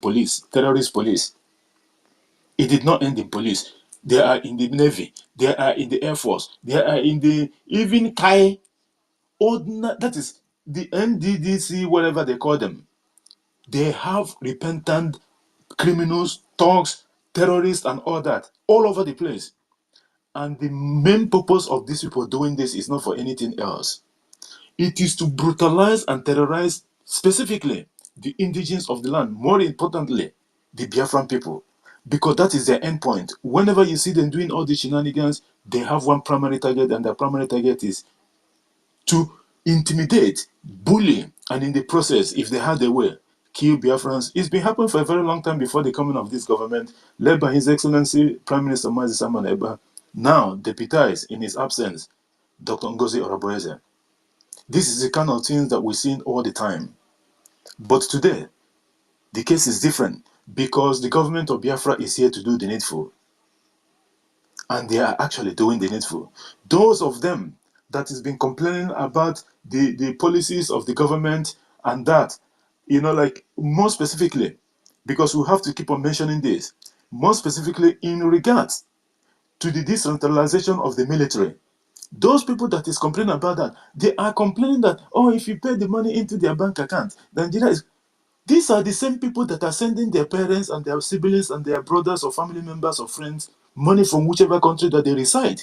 police, terrorist police. It did not end in police. They are in the Navy. They are in the Air Force. They are in the even Kai, that is the NDDC, whatever they call them. They have repentant criminals, thugs, terrorists, and all that all over the place. And the main purpose of these people doing this is not for anything else. It is to brutalize and terrorize specifically the indigenes of the land, more importantly, the Biafran people, because that is their end point. Whenever you see them doing all these shenanigans, they have one primary target, and their primary target is to intimidate, bully, and in the process, if they had their way, kill Biafrans. It's been happening for a very long time before the coming of this government, led by His Excellency Prime Minister Mazi Salman Eba, now deputized in his absence, Dr. Ngozi Oraboeze. This is the kind of things that we're seeing all the time. But today, the case is different because the government of Biafra is here to do the needful. And they are actually doing the needful. Those of them that has been complaining about the policies of the government and that, like more specifically, because we have to keep on mentioning this, more specifically in regards to the decentralization of the military. Those people that is complaining about that, they are complaining that, oh, if you pay the money into their bank account, Nigeria is... These are the same people that are sending their parents and their siblings and their brothers or family members or friends money from whichever country that they reside.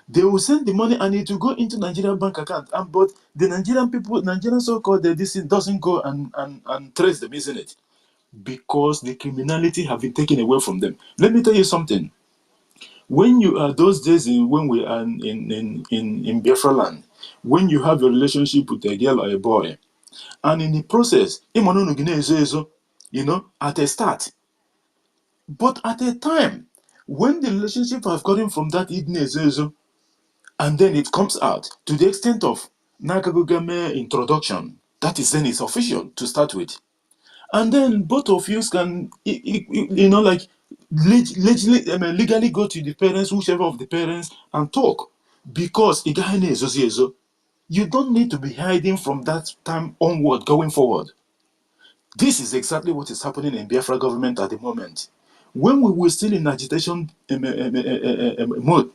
They will send the money and it will go into Nigerian bank account. But the Nigerian people, Nigerian so-called, this doesn't go and trace them, isn't it? Because the criminality have been taken away from them. Let me tell you something. When you are those days when we are in Biafra land, when you have a relationship with a girl or a boy, and in the process, at a start, but at a time, when the relationship have gotten from that and then it comes out to the extent of Nakagugame introduction, that is then it's official to start with. And then both of you can, legally go to the parents, whichever of the parents, and talk. Because you don't need to be hiding from that time onward, going forward. This is exactly what is happening in Biafra government at the moment. When we were still in agitation mode,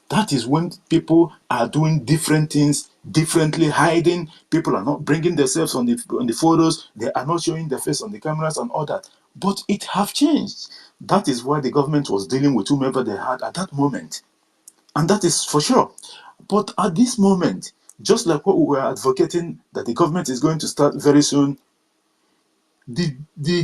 that is when people are doing different things differently, hiding. People are not bringing themselves on the photos. They are not showing their face on the cameras and all that. But it have changed. That is why the government was dealing with whomever they had at that moment. And that is for sure. But at this moment, just like what we were advocating that the government is going to start very soon, the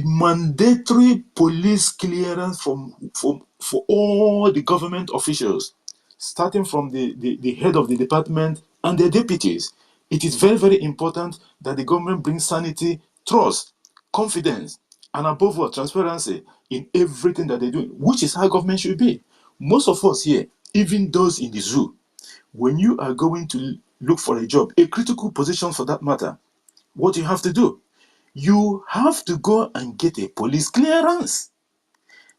mandatory police clearance for all the government officials, starting from the head of the department and their deputies. It is very, very important that the government brings sanity, trust, confidence, and above all, transparency in everything that they do, which is how government should be. Most of us here, even those in the zoo, when you are going to look for a job, a critical position for that matter, what you have to do, you have to go and get a police clearance.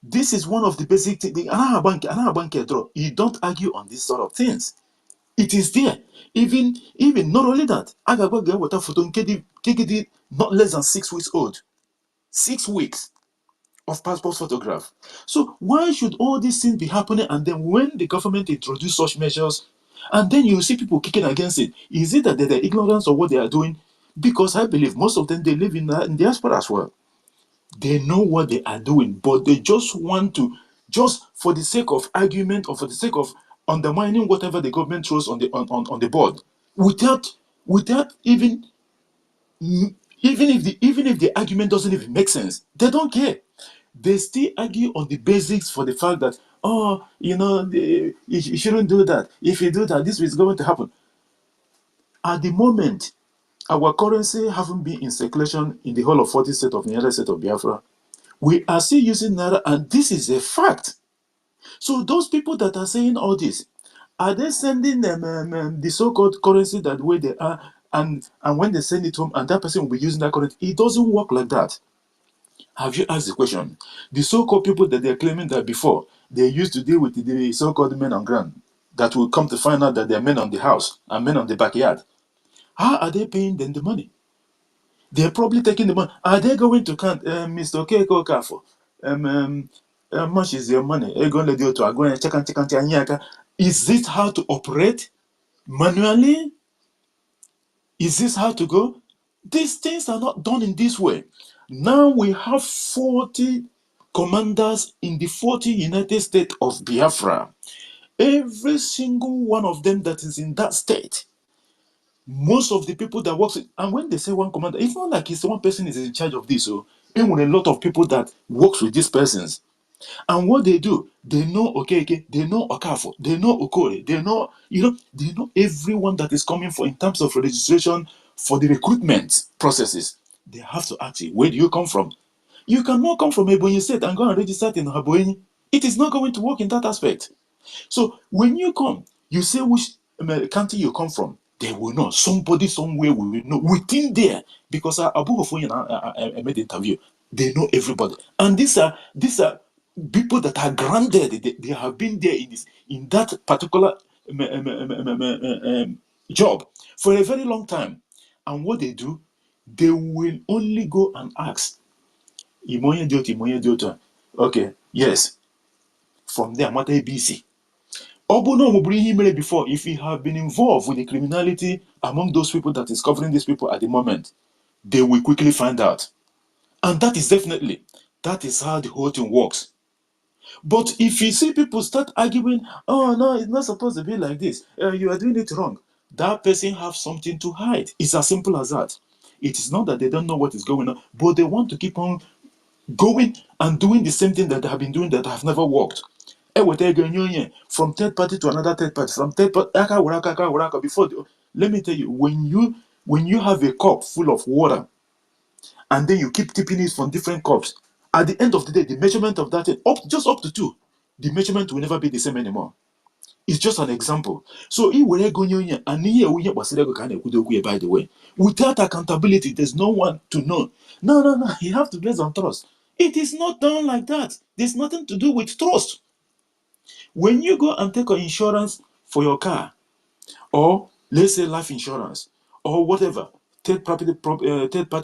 This is one of the basic things. You don't argue on these sort of things. It is there. Even not only that, not less than 6 weeks old. 6 weeks of passport photograph. So why should all these things be happening? And then when the government introduce such measures, and then you see people kicking against it, is it that they're ignorant of what they are doing? Because I believe most of them, they live in diaspora as well. They know what they are doing, but they just want to, just for the sake of argument or for the sake of undermining whatever the government throws on the board, without even if the argument doesn't even make sense, they don't care. They still argue on the basics for the fact that, oh, you shouldn't do that. If you do that, this is going to happen. At the moment, our currency haven't been in circulation in the whole of 40 state of the United States of Biafra. We are still using Naira, and this is a fact. So those people that are saying all this, are they sending them the so-called currency that way they are, and when they send it home, and that person will be using that currency? It doesn't work like that. Have you asked the question? The so-called people that they're claiming that before, they used to deal with the so-called men on ground, that will come to find out that they're men on the house and men on the backyard. How are they paying them the money? They're probably taking the money. Are they going to count, Mr. Okeko Kafo? How much is your money? Are you going to do to go and check and check and check? Is this how to operate manually? Is this how to go? These things are not done in this way. Now we have 40 commanders in the 40 United States of Biafra. Every single one of them that is in that state, most of the people that works, and when they say one commander, it's not like it's one person is in charge of this. So, even with a lot of people that works with these persons, and what they do, they know okay, they know Okafo, they know Okore, they know, they know everyone that is coming for in terms of registration for the recruitment processes. They have to ask you, where do you come from? You cannot come from Ebonyi State and go and register in Haboini. It is not going to work in that aspect. So when you come, you say which country you come from. They will know. Somebody somewhere will know within there, because Abu Hofo, I made the interview. They know everybody, and these are people that are grounded. They have been there in that particular job for a very long time. And what they do, they will only go and ask, "Imoye Diota, Imoye Diota." Okay, yes. From there, Mata ABC. Obono Mubri before, if he have been involved with the criminality among those people that is covering these people at the moment, they will quickly find out. And that is how the whole thing works. But if you see people start arguing, oh no, it's not supposed to be like this, you are doing it wrong, that person have something to hide. It's as simple as that. It is not that they don't know what is going on, but they want to keep on going and doing the same thing that they have been doing that have never worked. From third party to another third party, from third party, before. Let me tell you, when you have a cup full of water and then you keep tipping it from different cups, at the end of the day, the measurement of that thing, up to two, the measurement will never be the same anymore. It's just an example. So, by the way, without accountability, there's no one to know. No, no, no. You have to base on trust. It is not done like that. There's nothing to do with trust. When you go and take an insurance for your car, or let's say life insurance, or whatever, third party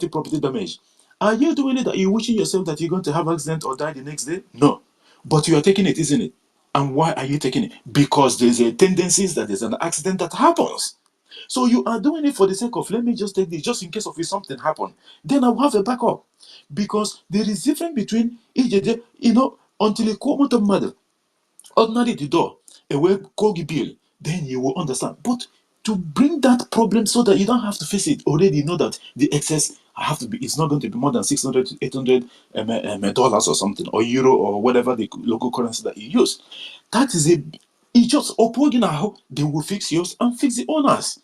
property damage, are you doing it? Are you wishing yourself that you're going to have an accident or die the next day? No, but you are taking it, isn't it? And why are you taking it? Because there's a tendency that there's an accident that happens. So you are doing it for the sake of, let me just take this, just in case of if something happen, then I'll have a backup. Because there is difference between, until a common mother ordinary the door, a way Kogi bill, then you will understand. But to bring that problem so that you don't have to face it, already know that the excess have to be, it's not going to be more than 600 to 800 dollars or something, or euro, or whatever the local currency that you use. That is it's just upholding how they will fix yours and fix the owners.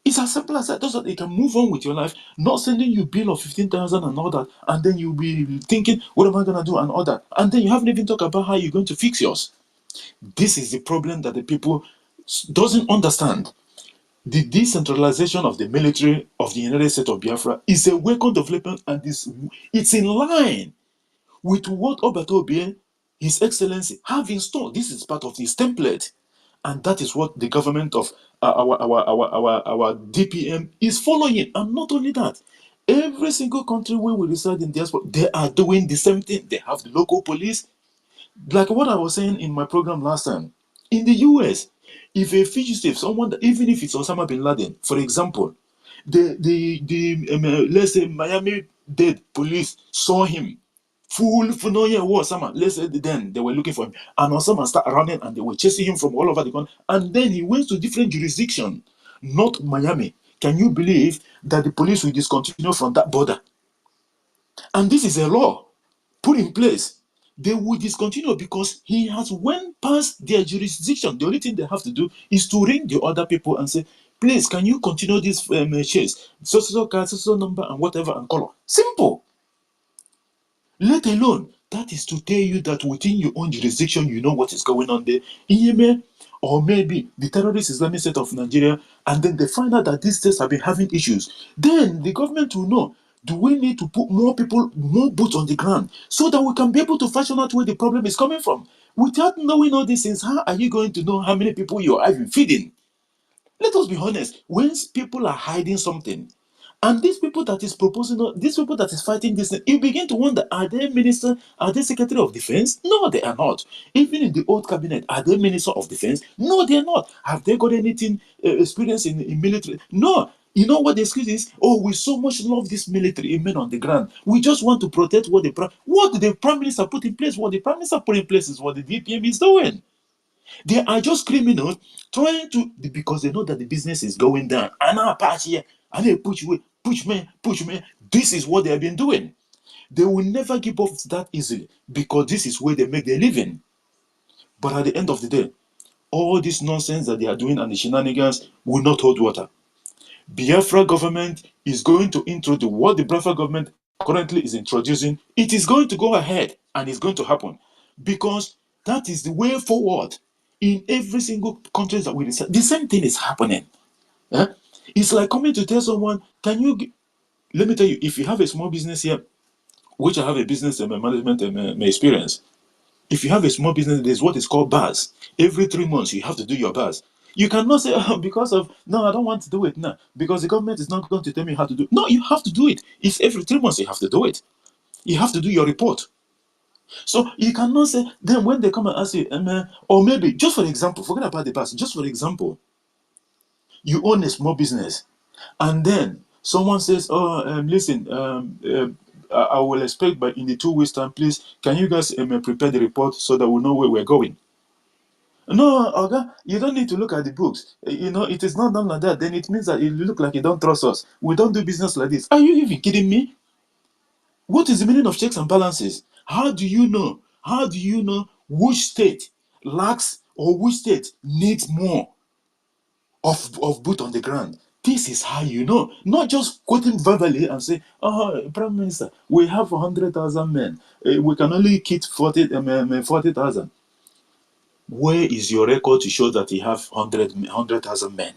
It's as simple as that. So that they can move on with your life, not sending you bill of 15,000 and all that, and then you'll be thinking, what am I gonna do and all that, and then you haven't even talked about how you're going to fix yours. This is the problem that the people doesn't understand. The decentralization of the military of the United States of Biafra is a welcome development, and it's in line with what Obatobe, His Excellency, have installed. This is part of his template, and that is what the government of our DPM is following. And not only that, every single country where we reside in diaspora, they are doing the same thing. They have the local police, like what I was saying in my program last time. In the US, if a fugitive, someone, even if it's Osama bin Laden, for example, let's say Miami Dade police saw him, full no year war Osama. Let's say then they were looking for him, and Osama started running, and they were chasing him from all over the country. And then he went to different jurisdiction, not Miami. Can you believe that the police will discontinue from that border? And this is a law put in place. They will discontinue because he has went past their jurisdiction. The only thing they have to do is to ring the other people and say, please, can you continue this chase? So card, so number, and whatever, and color. Simple. Let alone, that is to tell you that within your own jurisdiction, you know what is going on there. In Yemen, or maybe the terrorist Islamic State of Nigeria, and then they find out that these states have been having issues. Then the government will know, do we need to put more people, more boots on the ground, so that we can be able to fashion out where the problem is coming from? Without knowing all these things, how are you going to know how many people you are even feeding? Let us be honest. When people are hiding something, And these people that is proposing, these people that is fighting this, you begin to wonder, are they minister, are they secretary of defense? No, they are not. Even in the old cabinet, are they minister of defense? No, they are not. Have they got anything experience in military? No. You know what the excuse is? Oh, we so much love this military men on the ground. We just want to protect what the prime minister put in place. What the prime minister put in place is what the DPM is doing. They are just criminals trying to, because they know that the business is going down. And now patch here, and they push away, push me, push me. This is what they have been doing. They will never give up that easily because this is where they make their living. But at the end of the day, all this nonsense that they are doing and the shenanigans will not hold water. Biafra government is going to introduce what the Biafra government currently is introducing. It is going to go ahead and it's going to happen because that is the way forward. In every single country that we decide, the same thing is happening. Eh? It's like coming to tell someone, can you, let me tell you, if you have a small business here, which I have a business management experience, if you have a small business, there's what is called bars. Every 3 months, you have to do your bars. You cannot say, oh, because of, no, I don't want to do it now, because the government is not going to tell me how to do it. No, you have to do it. It's every 3 months you have to do it. You have to do your report. So you cannot say, then when they come and ask you, or maybe, just for example, forget about the bars, just for example, you own a small business, and then someone says, oh, listen, I will expect by in the 2 weeks time, please, can you guys prepare the report so that we know where we're going? No, Oga, you don't need to look at the books. You know, it is not done like that. Then it means that you look like you don't trust us. We don't do business like this. Are you even kidding me? What is the meaning of checks and balances? How do you know? How do you know which state lacks or which state needs more of boot on the ground? This is how you know. Not just quoting verbally and say, oh, Prime Minister, we have 100,000 men. We can only keep 40,000. Where is your record to show that you have 100,000 men?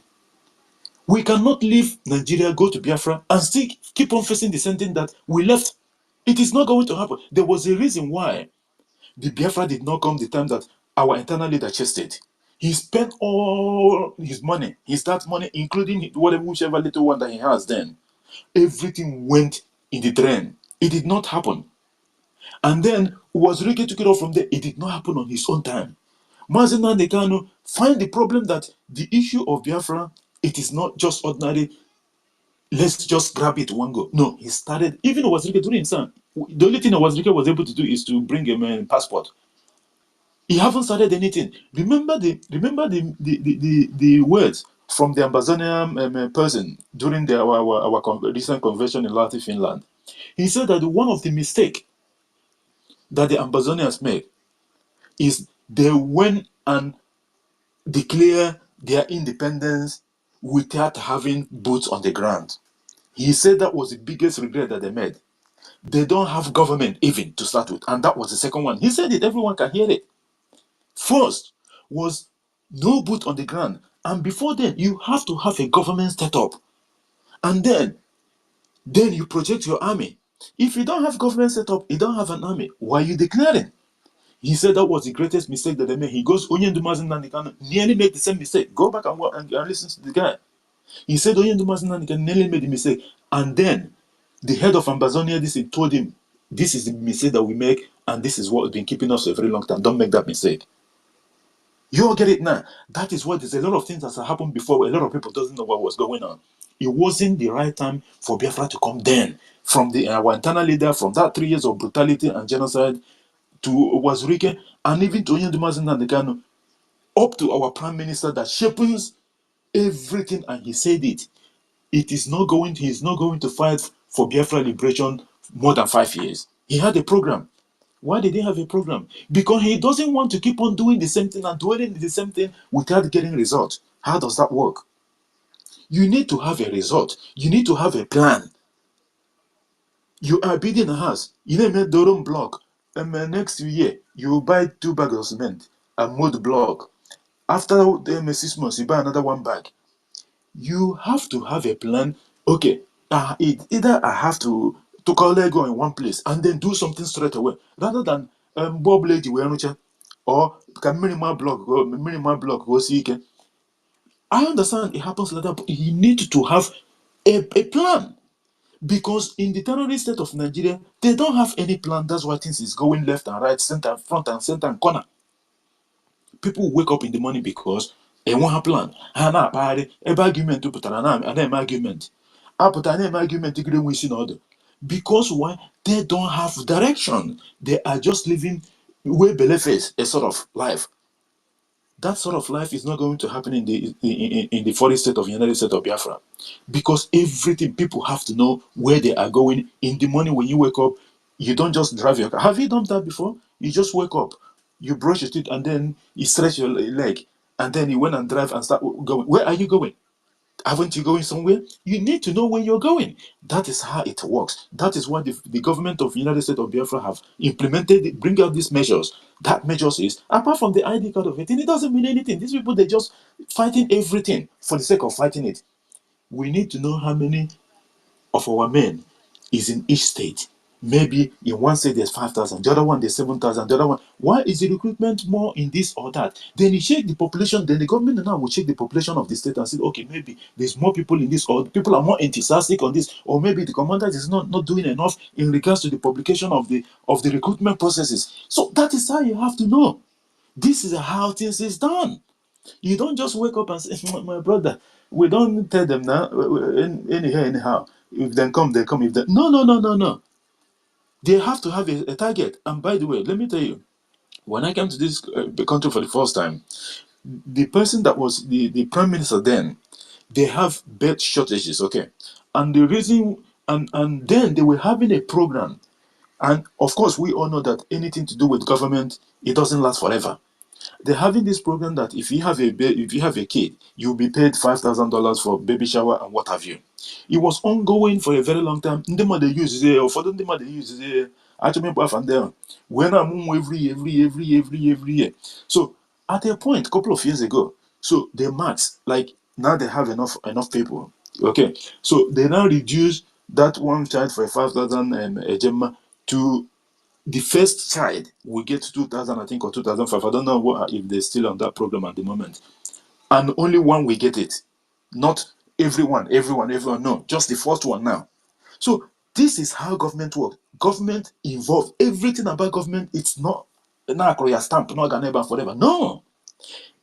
We cannot leave Nigeria, go to Biafra, and still keep on facing the same thing that we left. It is not going to happen. There was a reason why the Biafra did not come the time that our internal leader chested. He spent all his money, his start money, including whatever, whichever little one that he has then. Everything went in the drain. It did not happen. And then was Ricky took it off from there. It did not happen on his own time. Mazen Dekano find the problem that the issue of Biafra, it is not just ordinary, let's just grab it one go. No, he started, even Wazirike during his son, the only thing Wazirike was able to do is to bring him a passport. He haven't started anything. Remember the words from the Ambazonian person during our recent convention in Lahti, Finland. He said that one of the mistake that the Ambazonians make is they went and declare their independence without having boots on the ground. He said that was the biggest regret that they made. They don't have government even to start with, and that was the second one. He said it, everyone can hear it. First was no boot on the ground, and before then, you have to have a government set up, and then you project your army. If you don't have government set up, you don't have an army. Why are you declaring? He said that was the greatest mistake that they made. He goes, Onyendumazi Nandikano nearly made the same mistake. Go back and listen to the guy. He said Onyendumazi Nandikano nearly made the mistake. And then the head of Ambazonia this told him, this is the mistake that we make, and this is what has been keeping us for a very long time. Don't make that mistake. You all get it now. That is what there's a lot of things that have happened before. A lot of people doesn't know what was going on. It wasn't the right time for Biafra to come then. From our internal leader, from that 3 years of brutality and genocide, to Wazirike, and even to Onyendumazi Nandekano, up to our prime minister that shapes everything, and he said it. He is not going to fight for Biafra liberation more than 5 years. He had a program. Why did he have a program? Because he doesn't want to keep on doing the same thing and dwelling in the same thing without getting results. How does that work? You need to have a result. You need to have a plan. You are building a house. You need a Doron block. And next year, you buy 2 bags of cement and mold block. After 6 months, you buy another 1 bag. You have to have a plan. Okay, either I have to call Lego in one place and then do something straight away, rather than Bob Lady or can minimal block go see again. I understand it happens like that, but you need to have a plan. Because in the terrorist state of Nigeria, they don't have any plan. That's why things is going left and right, center, front and center and corner. People wake up in the morning because they won't have plan. Ha na-akpagharị ebe argument pụtara na-eme argument. Apụtara na-eme argument gide nwe isi n'ọdụ. Because why? They don't have direction. They are just living way below face, a sort of life. That sort of life is not going to happen in the foreign state of the United States of Biafra, because everything, people have to know where they are going. In the morning when you wake up, you don't just drive your car. Have you done that before? You just wake up, you brush your teeth, and then you stretch your leg, and then you went and drive and start going. Where are you going? Haven't you going somewhere? You need to know where you're going. That is how it works. That is why the government of the United States of Biafra have implemented, bring out these measures. That measures is, apart from the ID card of it, and it doesn't mean anything. These people, they just fighting everything for the sake of fighting it. We need to know how many of our men is in each state. Maybe in one state there's 5,000, the other one there's 7,000, the other one. Why is the recruitment more in this or that? Then you check the population, then the government now will check the population of the state and say, okay, maybe there's more people in this, or people are more enthusiastic on this, or maybe the commandant is not doing enough in regards to the publication of the recruitment processes. So that is how you have to know. This is how things is done. You don't just wake up and say, my brother, we don't tell them now, anyhow. If they come, they come. If they... No, no, no, no, no. They have to have a target. And by the way, let me tell you, when I came to this country for the first time, the person that was the prime minister then, they have bed shortages, okay? And the reason, and then they were having a program. And of course, we all know that anything to do with government, it doesn't last forever. They're having this program that if you have a kid, you'll be paid $5,000 for baby shower and what have you. It was ongoing for a very long time. Ndị mmadụ use it, ụfọdụ ndị mmadụ use it. Achọmekwa afa ndị ahụ. When I'm every year. So at a point, a couple of years ago, so they max, like now they have enough people. Okay, so they now reduce that one child for a 5,000 ejema to the first child will get 2,000, I think, or 2,005. I don't know if they're still on that program at the moment. And only one will get it. Not everyone. No, just the first one now. So this is how government works. Government involved. Everything about government, it's not a stamp, not Ghanaian forever. No.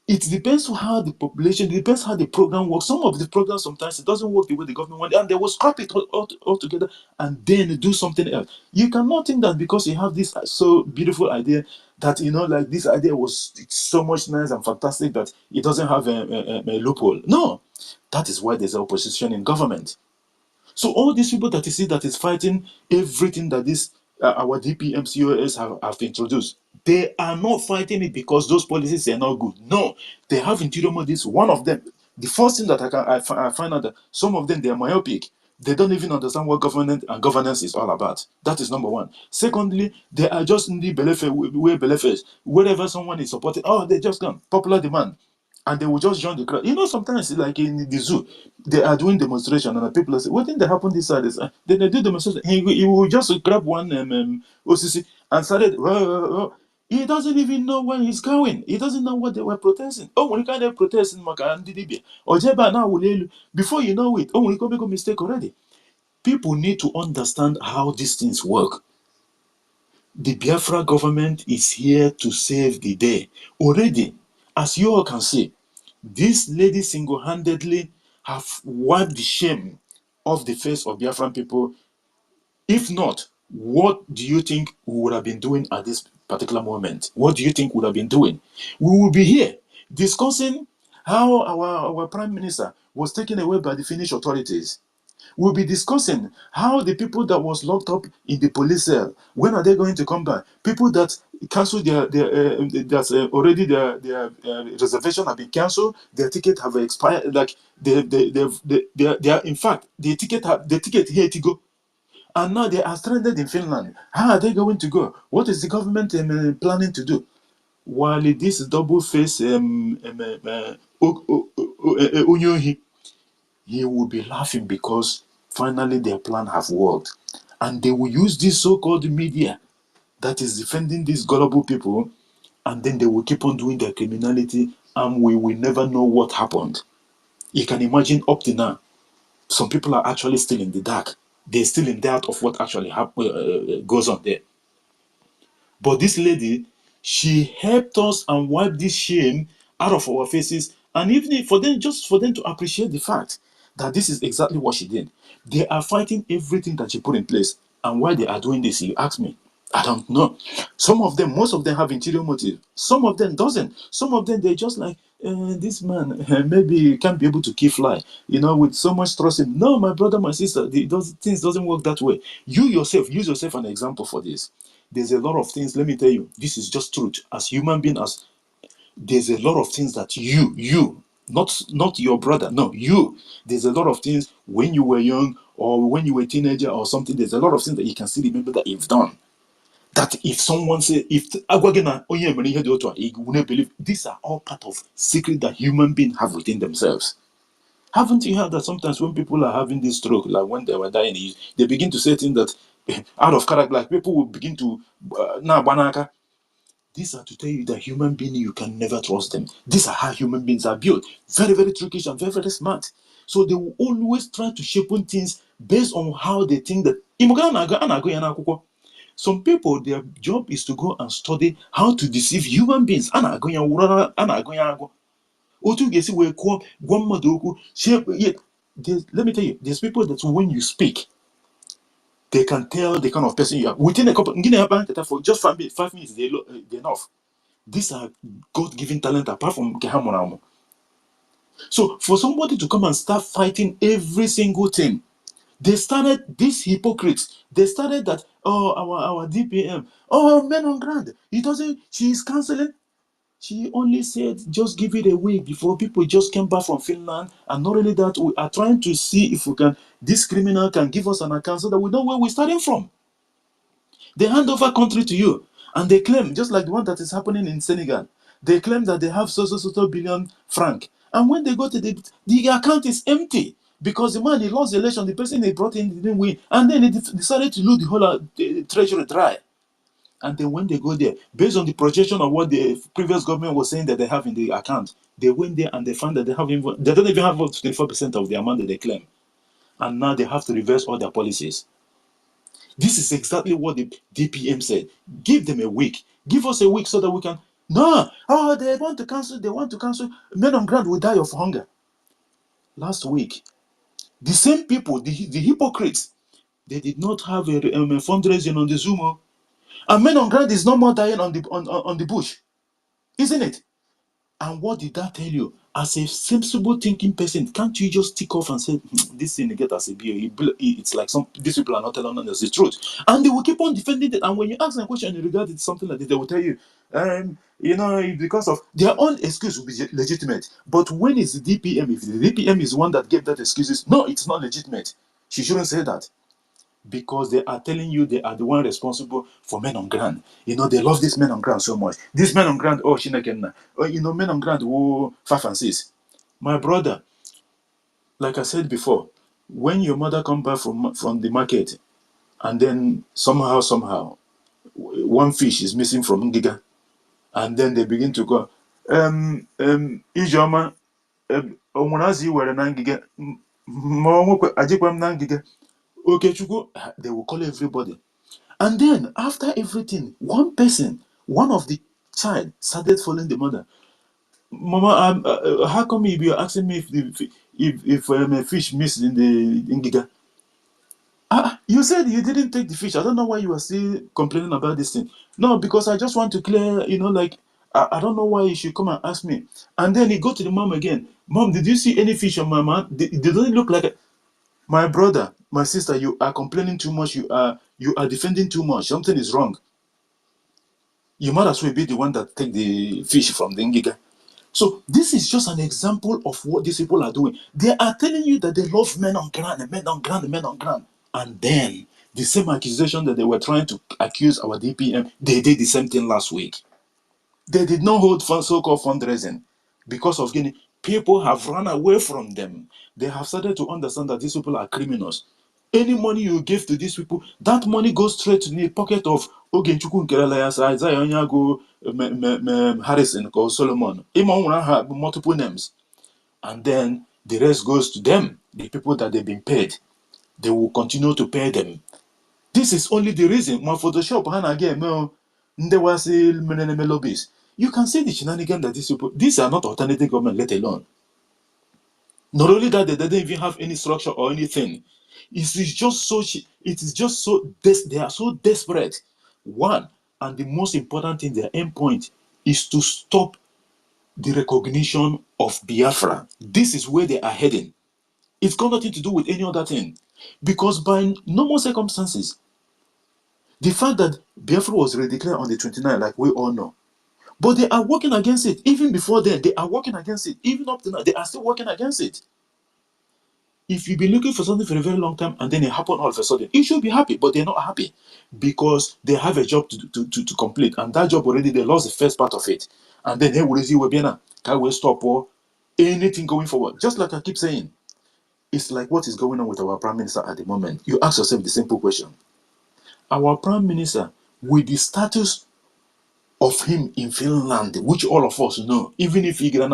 It depends on how the population, it depends how the program works. Some of the programs sometimes it doesn't work the way the government wants, and they will scrap it all together and then do something else. You cannot think that because you have this so beautiful idea that like this idea was so much nice and fantastic that it doesn't have a loophole. No, that is why there's opposition in government. So all these people that you see that is fighting everything that this our DPMCOS have introduced, they are not fighting it because those policies are not good. No, they have interior motives. One of them, the first thing that I find out that some of them, they are myopic. They don't even understand what government and governance is all about. That is number one. Secondly, they are just in the belefe, wherever someone is supporting. Oh, they just gone popular demand, and they will just join the crowd. Sometimes like in the zoo, they are doing demonstration, and the people say, "What thing that happened this side is?" Then they do demonstration. He will just grab one OCC and started. He doesn't even know where he's going. He doesn't know what they were protesting. Oh, when you can't protest in Makandidibia or Jeba now will before you know it. Oh, when you make a mistake already. People need to understand how these things work. The Biafra government is here to save the day. Already, as you all can see, this lady single-handedly have wiped the shame off the face of Biafran people. If not, what do you think we would have been doing at this particular moment? What do you think we would have been doing? We will be here discussing how our prime minister was taken away by the Finnish authorities. We'll be discussing how the people that was locked up in the police cell, when are they going to come back? People that cancelled that's already their reservation have been cancelled, their ticket have expired. Like they are in fact the ticket here to go, and now they are stranded in Finland. How are they going to go? What is the government planning to do? While this double face Onyohi, he will be laughing because finally their plan have worked. And they will use this so-called media that is defending these gullible people, and then they will keep on doing their criminality, and we will never know what happened. You can imagine up to now, some people are actually still in the dark. They're still in doubt of what actually goes on there. But this lady, she helped us and wiped this shame out of our faces. And even for them, just for them to appreciate the fact that this is exactly what she did. They are fighting everything that she put in place. And why they are doing this, you ask me. I don't know. Some of them, most of them have interior motive. Some of them doesn't. Some of them, they just like, this man, maybe he can't be able to keep fly, with so much trust in. No, my brother, my sister, things doesn't work that way. You yourself, use yourself an example for this. There's a lot of things, let me tell you, this is just truth. As human being, there's a lot of things that not your brother, no, there's a lot of things when you were young or when you were a teenager or something, there's a lot of things that you can still remember that you've done. That if someone say, if Agwagena, oh yeah, you wouldn't believe. These are all part of secret that human beings have within themselves. Haven't you heard that sometimes when people are having this stroke, like when they were dying, they begin to say things that out of character, like people will begin to nah, banaka. These are to tell you that human beings, you can never trust them. These are how human beings are built. Very, very trickish and very, very smart. So they will always try to shape on things based on how they think that. Some people, their job is to go and study how to deceive human beings. Otu ga-esi wee kwuo gwa mmadụ okwu let me tell you, there's people that when you speak, they can tell the kind of person you are. Within a couple, for just 5 minutes, they're enough. These are God-given talent apart from Kehamonamo. So for somebody to come and start fighting every single thing, they started, these hypocrites, they started that, oh, our DPM, oh, men on ground, he doesn't, she's canceling. She only said, just give it a week before people just came back from Finland. And not only that, we are trying to see if we can, this criminal can give us an account so that we know where we're starting from. They hand over country to you. And they claim, just like the one that is happening in Senegal, they claim that they have so billion franc. And when they go to the account is empty. Because the man, he lost the election, the person they brought in didn't win. And then he decided to lose the whole treasury dry. And then when they go there, based on the projection of what the previous government was saying that they have in the account, they went there and they found that they don't even have 24% of the amount that they claim. And now they have to reverse all their policies. This is exactly what the DPM said. Give them a week. Give us a week so that we can. No, oh, they want to cancel. They want to cancel. Men on ground will die of hunger. Last week, the same people, the hypocrites, they did not have a fundraising on the Zoom. And men on ground is no more dying on the bush, isn't it? And what did that tell you? As a sensible thinking person, can't you just tick off and say, this thing get as a beer? It's like these people are not telling us the truth. And they will keep on defending it. And when you ask them a question in regard to something like this, they will tell you, because of their own excuse will be legitimate. But when it's the DPM, if the DPM is one that gave that excuses, no, it's not legitimate. She shouldn't say that. Because they are telling you they are the one responsible for men on ground. They love these men on ground so much. These men on ground, oh, Shinekenna. Oh, men on ground, oh, 5 and 6. My brother, like I said before, when your mother come back from the market, and then somehow, one fish is missing from Ngiga, and then they begin to go, Ijoma, Omunazi were na Ngiga, Ajikwa na Ngiga, okay, Chuku, they will call everybody. And then after everything, one of the child started following the mother. Mama, how come you be asking me if a fish missed in the Giga? You said you didn't take the fish. I don't know why you are still complaining about this thing. No, because I just want to clear, like I don't know why you should come and ask me. And then he go to the mom again. Mom, did you see any fish on my man? They don't look like it. My brother, my sister, you are complaining too much. You are defending too much. Something is wrong. You might as well be the one that take the fish from the Ngiga. So this is just an example of what these people are doing. They are telling you that they love men on ground, and men on ground, and men on ground. And then the same accusation that they were trying to accuse our DPM, they did the same thing last week. They did not hold so-called fundraising because of Guinea. People have run away from them. They have started to understand that these people are criminals. Any money you give to these people, that money goes straight to the pocket of Ogenchukwu Nkerelayas, Isaiah Onyago, Harrison, or Solomon. Imam have multiple names. And then the rest goes to them, the people that they've been paid. they will continue to pay them. This is only the reason. My Photoshop, lobbies. You can see the shenanigans that these people, these are not alternative government, let alone. Not only that, they didn't even have any structure or anything. It is just so, they are so desperate. One, and the most important thing, their end point is to stop the recognition of Biafra. This is where they are heading. It's got nothing to do with any other thing. Because by normal circumstances, the fact that Biafra was redeclared on the 29th, like we all know, but they are working against it. Even before then, they are working against it. Even up to now, they are still working against it. If you've been looking for something for a very long time and then it happened all of a sudden, you should be happy, but they're not happy because they have a job to complete. And that job already, they lost the first part of it. And then, hey, what is it? Can we stop or anything going forward? Just like I keep saying, it's like what is going on with our Prime Minister at the moment. You ask yourself the simple question. Our Prime Minister, with the status of him in Finland, which all of us know, even if he get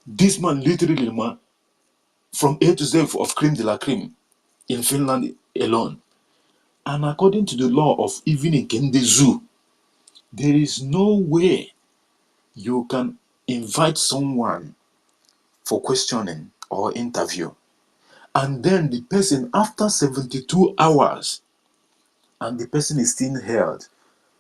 this man literally, man, from A to Z of cream de la cream in Finland alone. And according to the law of even in Kende Zoo, there is no way you can invite someone for questioning or interview. And then the person, after 72 hours, and the person is still held,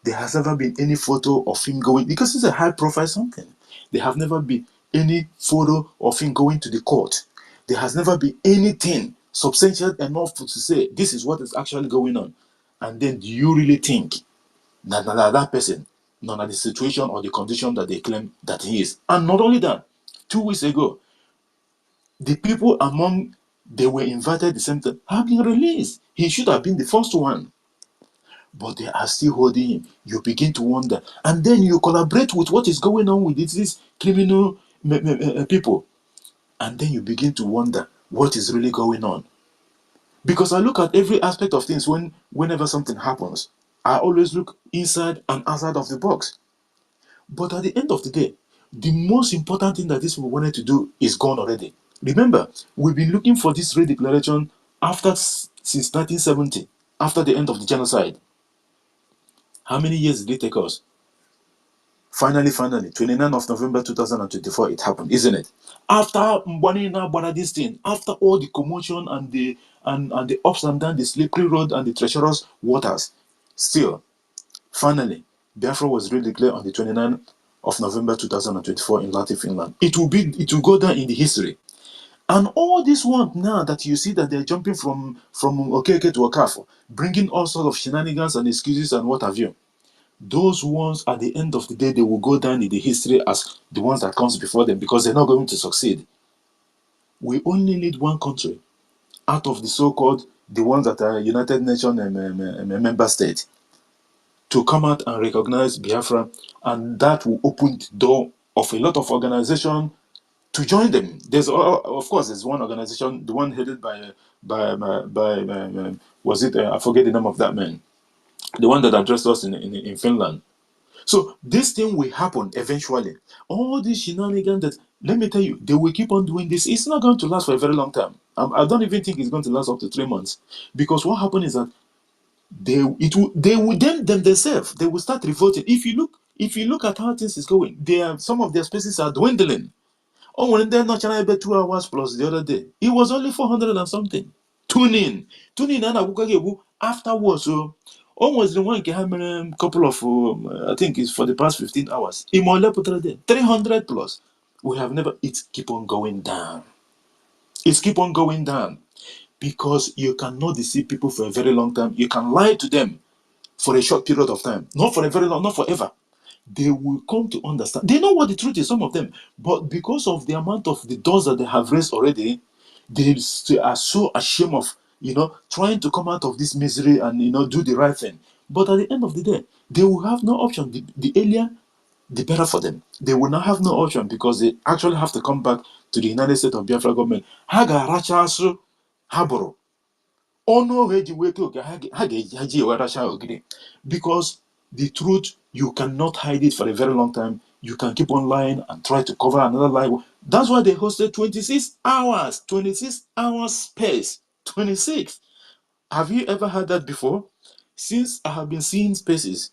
there has never been any photo of him going, because it's a high profile something. There have never been any photo of him going to the court. There has never been anything substantial enough to say this is what is actually going on. And then do you really think that person, none of the situation or the condition that they claim that he is? And not only that, 2 weeks ago, the people among they were invited the same time have been released. He should have been the first one, but they are still holding him. You begin to wonder, and then you collaborate with what is going on with these criminal people, and then you begin to wonder what is really going on. Because I look at every aspect of things whenever something happens, I always look inside and outside of the box. But at the end of the day, the most important thing that these people wanted to do is gone already. Remember, we've been looking for this redeclaration since 1970, after the end of the genocide. How many years did it take us? Finally, 29th of November 2024, it happened, isn't it? After Mbwanina Bwana this thing, after all the commotion and the ups and downs, the slippery road and the treacherous waters, still, finally, Biafra was really declared on the 29th of November 2024 in Latin Finland. It will go down in the history. And all this one now that you see that they're jumping from Okeke to Okafo, bringing all sorts of shenanigans and excuses and what have you. Those ones, at the end of the day, they will go down in the history as the ones that comes before them because they're not going to succeed. We only need one country out of the so-called the ones that are United Nations member state to come out and recognize Biafra, and that will open the door of a lot of organizations to join them. There's of course there's one organization, the one headed by was it I forget the name of that man, the one that addressed us in Finland. So this thing will happen eventually. All these shenanigans that, let me tell you, they will keep on doing this. It's not going to last for a very long time. I don't even think it's going to last up to 3 months, because what happened is that they will themselves they will start revolting. If you look at how things is going, some of their spaces are dwindling. Oh, when they're not trying to 2 hours plus the other day, it was only 400 and something. Tune in and afterwards. So almost the one can have a couple of I think it's for the past 15 hours. 300 plus. We have never, it's keep on going down. It's keep on going down because you cannot deceive people for a very long time. You can lie to them for a short period of time, not for a very long, not forever. They will come to understand. They know what the truth is, some of them, but because of the amount of the doors that they have raised already, they are so ashamed of trying to come out of this misery and do the right thing. But at the end of the day, they will have no option. The earlier, the better for them. They will not have no option because they actually have to come back to the United States of Biafra government. Ha ga-aracha asụ ha bụrụ. Ọnụ ọha eji wee oge ha ga-eji eweracha ogiri. Because the truth, you cannot hide it for a very long time. you can keep on lying and try to cover another lie. That's why they hosted 26 hours, 26 hours space, 26. Have you ever heard that before? Since I have been seeing spaces,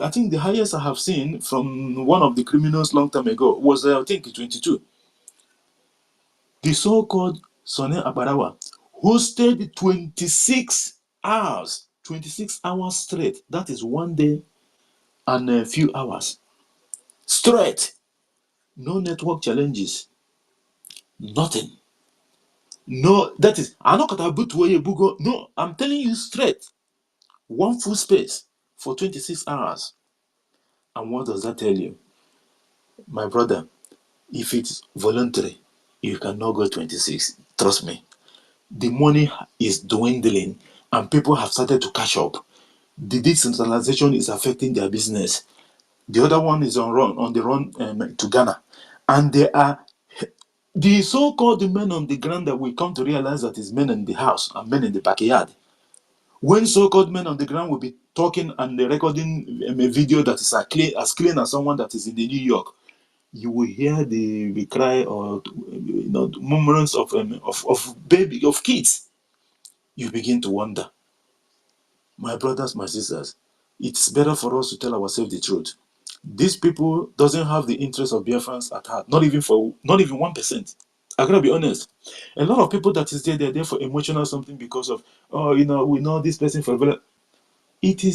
I think the highest I have seen from one of the criminals long time ago was, I think, 22. The so-called Sonny Abarawa hosted 26 hours, 26 hours straight. That is one day and a few hours straight. No network challenges, nothing. No, that is, I'm not going to bugo. No, I'm telling you straight. One full space for 26 hours. And what does that tell you? My brother, if it's voluntary, you cannot go 26. Trust me. The money is dwindling and people have started to catch up. The decentralization is affecting their business. The other one is on the run to Ghana. And there are the so-called men on the ground that we come to realize that is men in the house and men in the backyard. When so-called men on the ground will be talking and recording a video that is as clean as someone that is in the New York, you will hear the cry or murmurings of kids. You begin to wonder, my brothers, my sisters, it's better for us to tell ourselves the truth. These people doesn't have the interest of Biafrans at heart, not even 1%. I gotta be honest. A lot of people that is there, they're there for emotional something because of, we know this person for very.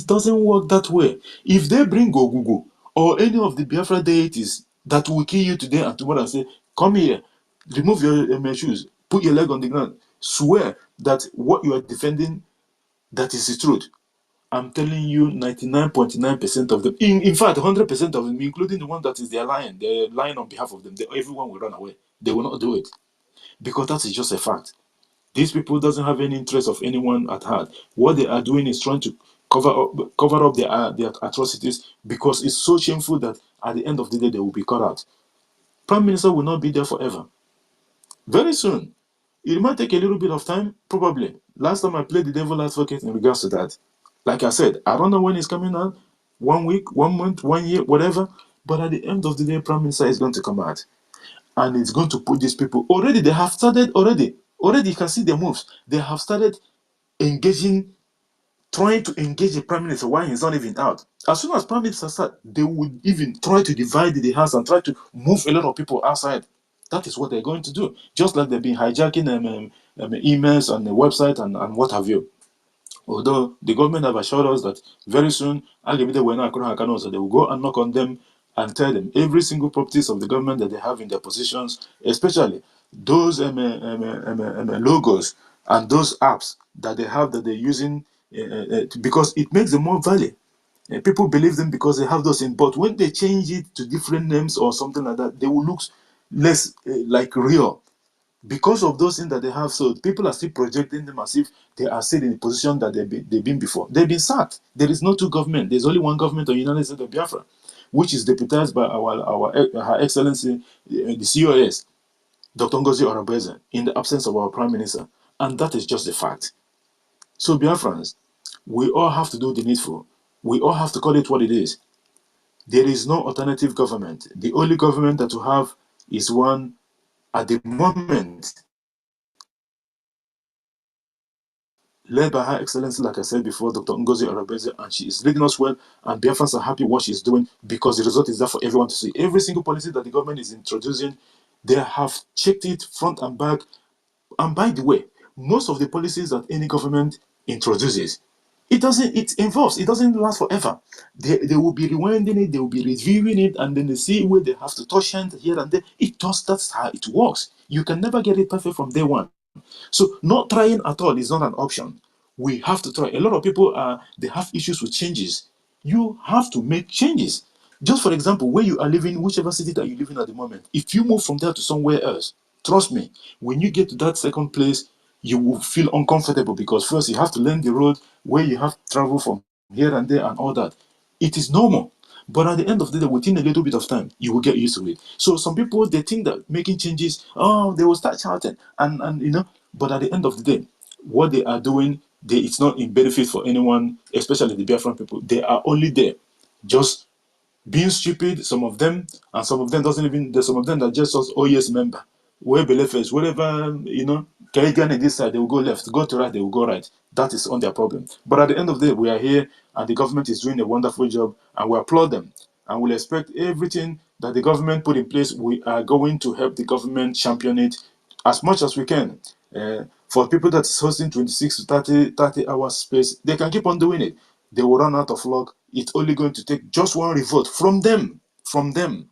Doesn't work that way. If they bring Ogugu or any of the Biafra deities that will kill you today and tomorrow and say, come here, remove your shoes, put your leg on the ground, swear that what you are defending, that is the truth. I'm telling you, 99.9% of them, in fact, 100% of them, including the one that is they're lying on behalf of them, everyone will run away. They will not do it because that is just a fact. These people doesn't have any interest of anyone at heart. What they are doing is trying to cover up their atrocities because it's so shameful that at the end of the day they will be cut out. Prime Minister will not be there forever. Very soon. It might take a little bit of time, probably. Last time I played the devil advocate in regards to that. Like I said, I don't know when it's coming out. 1 week, 1 month, 1 year, whatever. But at the end of the day, Prime Minister is going to come out. And it's going to put these people. Already, they have started already. Already, you can see their moves. They have started engaging, trying to engage the Prime Minister while he's not even out. As soon as Prime Minister start, they would even try to divide the house and try to move a lot of people outside. That is what they're going to do. Just like they've been hijacking emails and the website and what have you. Although the government have assured us that very soon, so they will go and knock on them and tell them every single properties of the government that they have in their positions, especially those logos and those apps that they have that they're using, because it makes them more value. People believe them because they have those in, but when they change it to different names or something like that, they will look less like real because of those things that they have. So people are still projecting them as if they are still in the position that they've been before. They've been sacked. There is no two government. There's only one government of the United States of Biafra, which is deputized by Her Excellency, the COS, Dr. Ngozi Oronbeze, in the absence of our Prime Minister. And that is just the fact. So Biafrans, we all have to do the needful. We all have to call it what it is. There is no alternative government. The only government that we have is one at the moment, led by Her Excellency, like I said before, Dr. Ngozi Arabeze, and she is leading us well, and Biafrans are happy what she's doing because the result is there for everyone to see. Every single policy that the government is introducing, they have checked it front and back. And by the way, most of the policies that any government introduces, it doesn't last forever. They will be rewinding it, they will be reviewing it, and then they see where they have to touch hand here and there. That's how it works. You can never get it perfect from day one. So not trying at all is not an option. We have to try. A lot of people they have issues with changes. You have to make changes. Just for example, where you are living, whichever city that you live in at the moment, if you move from there to somewhere else, trust me, when you get to that second place, you will feel uncomfortable because first you have to learn the road where you have to travel from here and there and all that. It is normal. But at the end of the day, within a little bit of time, you will get used to it. So some people they think that making changes, they will start shouting and but at the end of the day, what they are doing, it's not in benefit for anyone, especially the Biafran people. They are only there just being stupid, some of them, and some of them doesn't even, there's some of them that just us, oh yes, member. Where belief is, wherever, Canadian in this side, they will go left, go to right, they will go right. That is on their problem. But at the end of the day, we are here, and the government is doing a wonderful job, and we applaud them. And we'll expect everything that the government put in place, we are going to help the government champion it as much as we can. For people that is hosting 26 to 30 hours space, they can keep on doing it. They will run out of luck. It's only going to take just one revote from them. From them.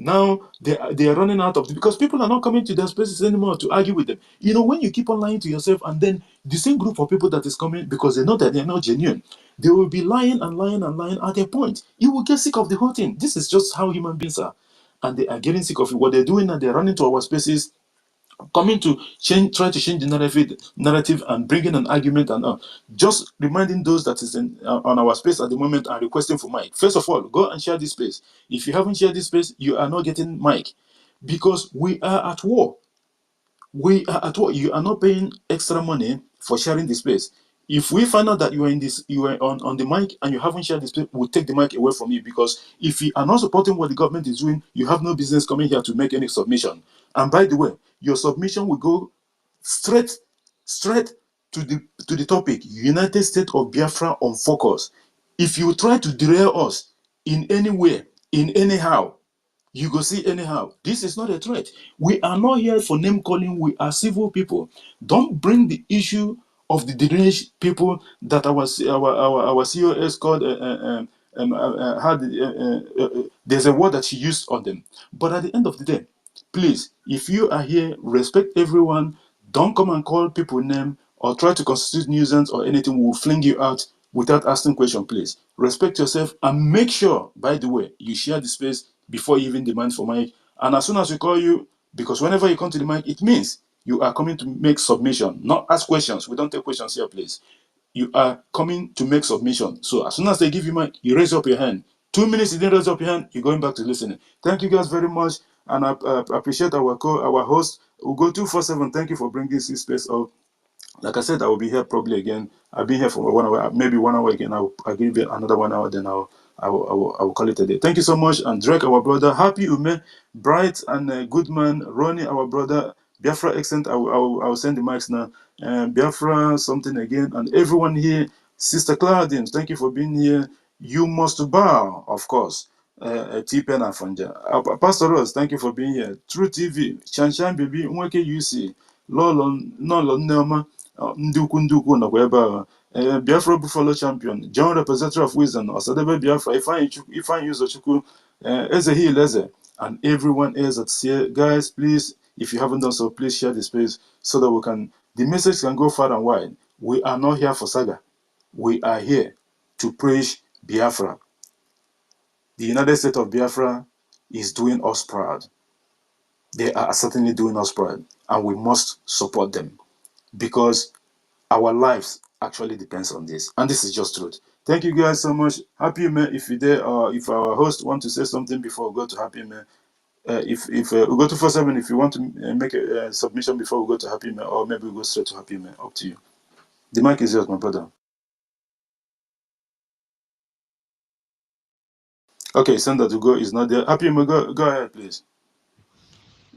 Now they are running out of, because people are not coming to their spaces anymore to argue with them. When you keep on lying to yourself, and then the same group of people that is coming, because they know that they're not genuine, they will be lying and lying and lying at their point. You will get sick of the whole thing. This is just how human beings are. And they are getting sick of it. What they're doing now, they're running to our spaces, coming to try to change the narrative and bringing an argument, and just reminding those that is on our space at the moment and requesting for mic. First of all, go and share this space. If you haven't shared this space, you are not getting mic, because we are at war. We are at war. You are not paying extra money for sharing the space. If we find out that you are on the mic and you haven't shared the space, we'll take the mic away from you, because if you are not supporting what the government is doing, you have no business coming here to make any submission. And by the way, your submission will go straight straight to the topic: United States of Biafra on focus. If you try to derail us in any way, in anyhow, you go see anyhow. This is not a threat. We are not here for name calling. We are civil people. Don't bring the issue of the deranged people that our COS called. There's a word that she used on them. But at the end of the day, please, if you are here, respect everyone. Don't come and call people name or try to constitute nuisance or anything. We'll fling you out without asking question. Please respect yourself, and make sure, by the way, you share the space before you even demand for mic. And as soon as we call you, because whenever you come to the mic, it means you are coming to make submission, not ask questions. We don't take questions here, please. You are coming to make submission. So as soon as they give you mic, you raise up your hand. 2 minutes you didn't raise up your hand, you're going back to listening. Thank you guys very much, and I appreciate our host. We'll go 247. Thank you for bringing this space up. Like I said, I will be here probably again. I've been here for 1 hour, maybe 1 hour again. I'll give it another 1 hour, then I will call it a day. Thank you so much. And Drake, our brother, Happy Ume, Bright and Good Man, Ronnie, our brother, Biafra accent. I will send the mics now. Biafra, something again, and everyone here. Sister Claudine, thank you for being here. You must bow, of course. T-Pen and Fanja. Pastor Rose, thank you for being here. True TV, Shanshan Baby, Nweke UC, Lolo, Nolo Neoma, Nduku nakwa ebe a. Biafra Buffalo Champion, John Representative of Wisdom, Osadebe Biafra, Ifeanyi Uzochukwu, Eze Hill Eze, and everyone else that's here. Guys, please, if you haven't done so, please share the space so that the message can go far and wide. We are not here for saga. We are here to praise Biafra. The United States of Biafra is doing us proud. They are certainly doing us proud, and we must support them, because our lives actually depends on this, and this is just truth. Thank you guys so much. Happy man, if you're there, or if our host want to say something before we go to Happy man. If we go to 47, if you want to make a submission before we go to Happy man, or maybe we go straight to Happy man. Up to you. The mic is yours, my brother. Okay, Sender to go is not there. Happy man, go ahead, please.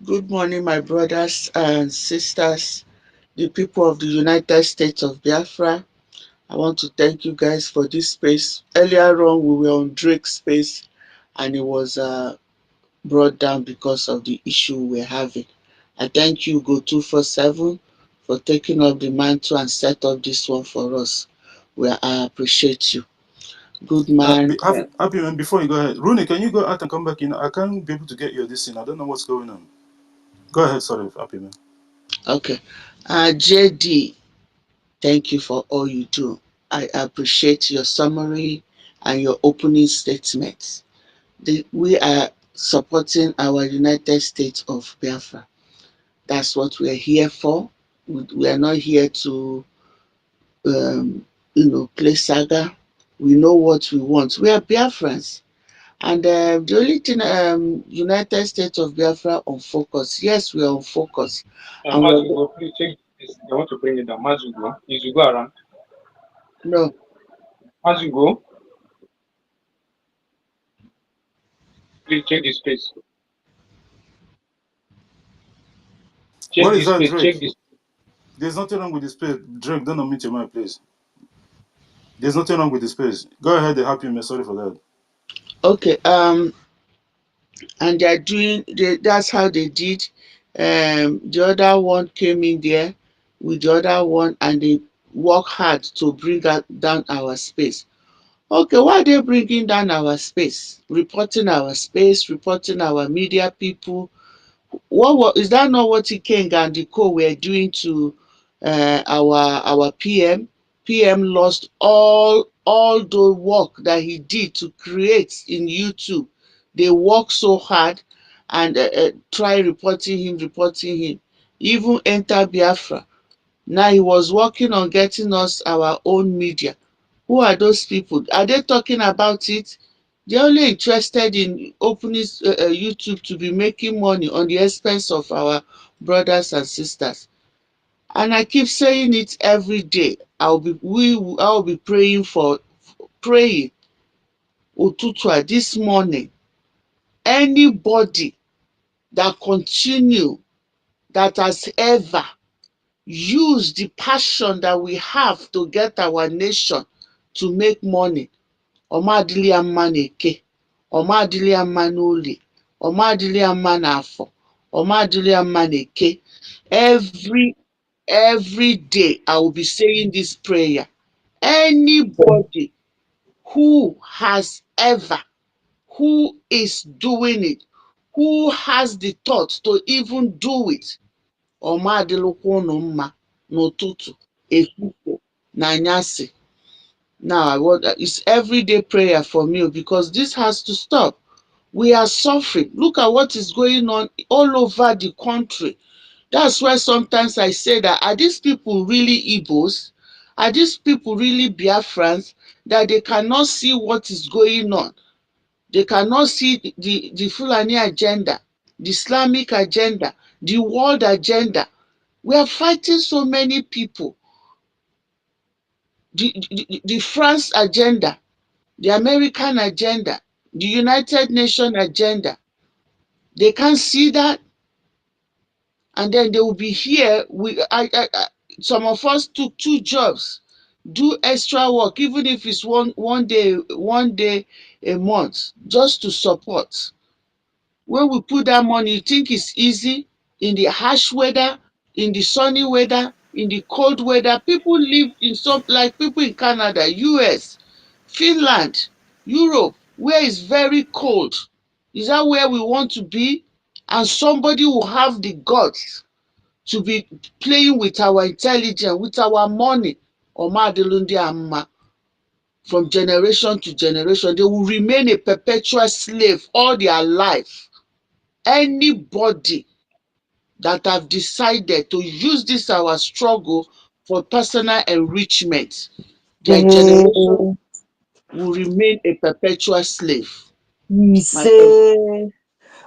Good morning, my brothers and sisters, the people of the United States of Biafra. I want to thank you guys for this space. Earlier on, we were on Drake's space, and it was brought down because of the issue we're having. I thank you, Go247, for taking up the mantle and set up this one for us. I appreciate you. Good man. Happy man, before you go ahead, Rooney, can you go out and come back in? I can't be able to get you this thing. I don't know what's going on. Go ahead, sorry, Happy man. Okay. JD, thank you for all you do. I appreciate your summary and your opening statements. We are supporting our United States of Biafra. That's what we are here for. We are not here to, play saga. We know what we want. We are Biafrans. And the only thing, United States of Biafra on focus. Yes, we are on focus. And Mazugo, please check this. I want to bring it down. Mazugo, is you go around. no, Mazugo, Please check the space. What is Check that, the space. Drake? Check this. There's nothing wrong with the space. Drake, don't unmute your mic, please. There's nothing wrong with the space. Go ahead, they happy me. Sorry for that. Okay. And they're doing. That's how they did. The other one came in there with the other one, and they work hard to bring down our space. Okay, why are they bringing down our space? Reporting our media people. Is that not what King and the co were doing to our PM? PM lost all the work that he did to create in YouTube. They work so hard and try reporting him. Even enter Biafra. Now he was working on getting us our own media. Who are those people? Are they talking about it? They're only interested in opening YouTube to be making money on the expense of our brothers and sisters. And I keep saying it every day. I'll be praying Ututua this morning. Anybody that continue that has ever used the passion that we have to get our nation to make money, ọma adịlị ya mma n'eke, ọma adịlị ya mma n'olie, ọma adịlị ya mma n'afọ, ọma adịlị ya mma n'eke. Every day I will be saying this prayer. Anybody who has ever, who is doing it, who has the thought to even do it, ọma adịlịkwa unu mma n'ụtụtụ, ehihie, na anyasị. Now, it's everyday prayer for me because this has to stop. We are suffering. Look at what is going on all over the country. That's why sometimes I say that, are these people really Igbos? Are these people really Biafrans that they cannot see what is going on? They cannot see the Fulani agenda, the Islamic agenda, the world agenda. We are fighting so many people. The France agenda, the American agenda, the United Nations agenda. They can't see that, and then they will be here. Some of us took two jobs, do extra work, even if it's one day a month, just to support. When we put that money, you think it's easy in the harsh weather, in the sunny weather, in the cold weather. People live in some, like people in Canada, US, Finland, Europe, where it's very cold. Is that where we want to be? And somebody will have the guts to be playing with our intelligence, with our money. Omadilundi Amma. From generation to generation, they will remain a perpetual slave all their life. Anybody that have decided to use this our struggle for personal enrichment, their generation Hey, will remain a perpetual slave. he My God, say,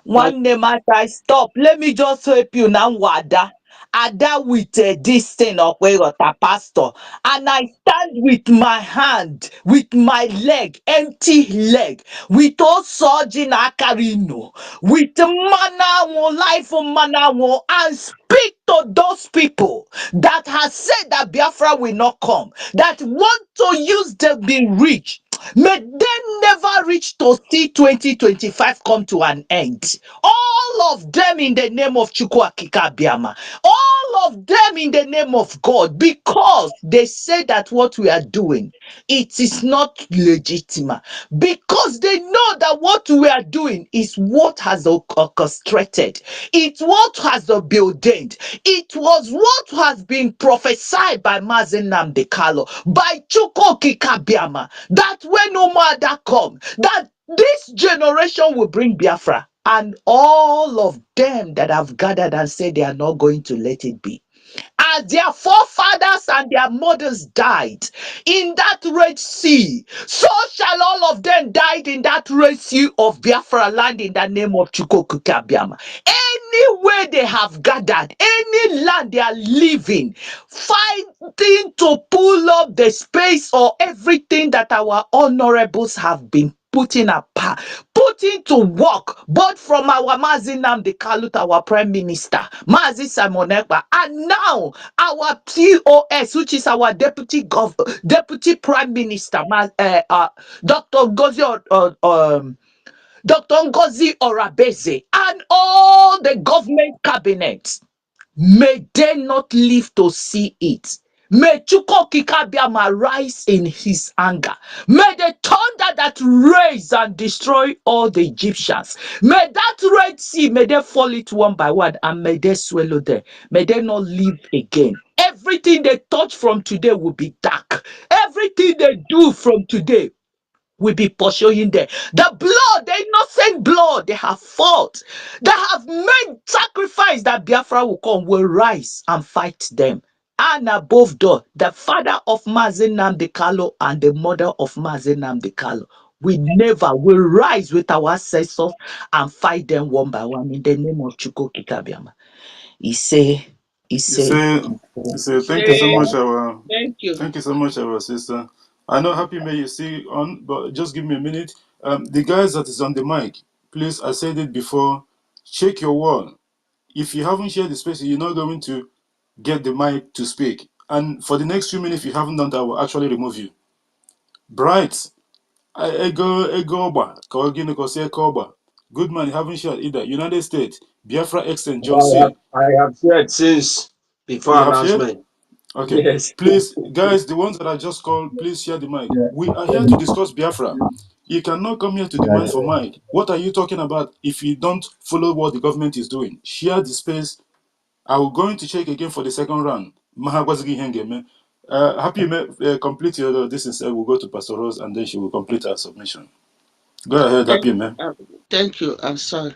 my nwanne m aka stop, let me just help you na nwada ada with this thing okwa ịghọta pastor, and I stand with my hand, with my leg, empty leg, with ose ọjị na akara ino, with mmanụ anwụ, life mmanụ anwụ, and speak to those people that has said that Biafra will not come, that want to use them being rich. May they never reach to see 2025 come to an end. All of them in the name of Chukwuakika Biama. All of them in the name of God, because they say that what we are doing, it is not legitimate. Because they know that what we are doing is what has orchestrated. It's what has been ordained. It was what has been prophesied by Mazen Namdekalo, by Chukwuakika Biama, that when Umada come, that this generation will bring Biafra, and all of them that have gathered and said they are not going to let it be. As their forefathers and their mothers died in that Red Sea, so shall all of them die in that Red Sea of Biafra land in the name of Chukwukabiama. Anywhere they have gathered, any land they are living, fighting to pull up the space or everything that our honorables have been putting putting to work, both from our Mazi Nnamdi Kanu, our Prime Minister, Mazi Simon Ekpa, and now our POS, which is our Deputy Prime Minister, Dr. Dr. Ngozi Orabeze, and all the government cabinets. May they not live to see it. May Chukwokikabiama rise in his anger. May the thunder that raise and destroy all the Egyptians. May that Red Sea, may they fall it one by one, and may they swallow them. May they not live again. Everything they touch from today will be dark. Everything they do from today will be pursuing them. The blood, the innocent blood they have fought, that have made sacrifice, that Biafra will come, will rise and fight them. And above all, the father of Mazi Nnamdi Kanu and the mother of Mazi Nnamdi Kanu, we never will rise with our ancestors and fight them one by one in the name of Chukwu Kikabiama. He say, he You say, say, he you say. say, thank you so Say, much, our, thank you. thank you so much, our sister. I know Happy May you see on, but just give me a minute. The guys that is on the mic, please, I said it before, check your wall. If you haven't shared the space, you're not going to get the mic to speak. And for the next few minutes, if you haven't done that, I will actually remove you. Bright, Egoba, Kawagino Kose Koba. Good man, you haven't shared either. United States, Biafra Extend, John C. I have shared since before You have shared? announcement. Okay. Yes. Please, guys, the ones that I just called, please share the mic. Yeah. We are here to discuss Biafra. You cannot come here to demand for mic. What are you talking about if you don't follow what the government is doing? Share the space. I will go into check again for the second round. Mahagwazigi Hengeme. Happy complete your this instead. We'll go to Pastor Rose and then she will complete her submission. Go ahead, Thank, Happy man. thank you. I'm sorry.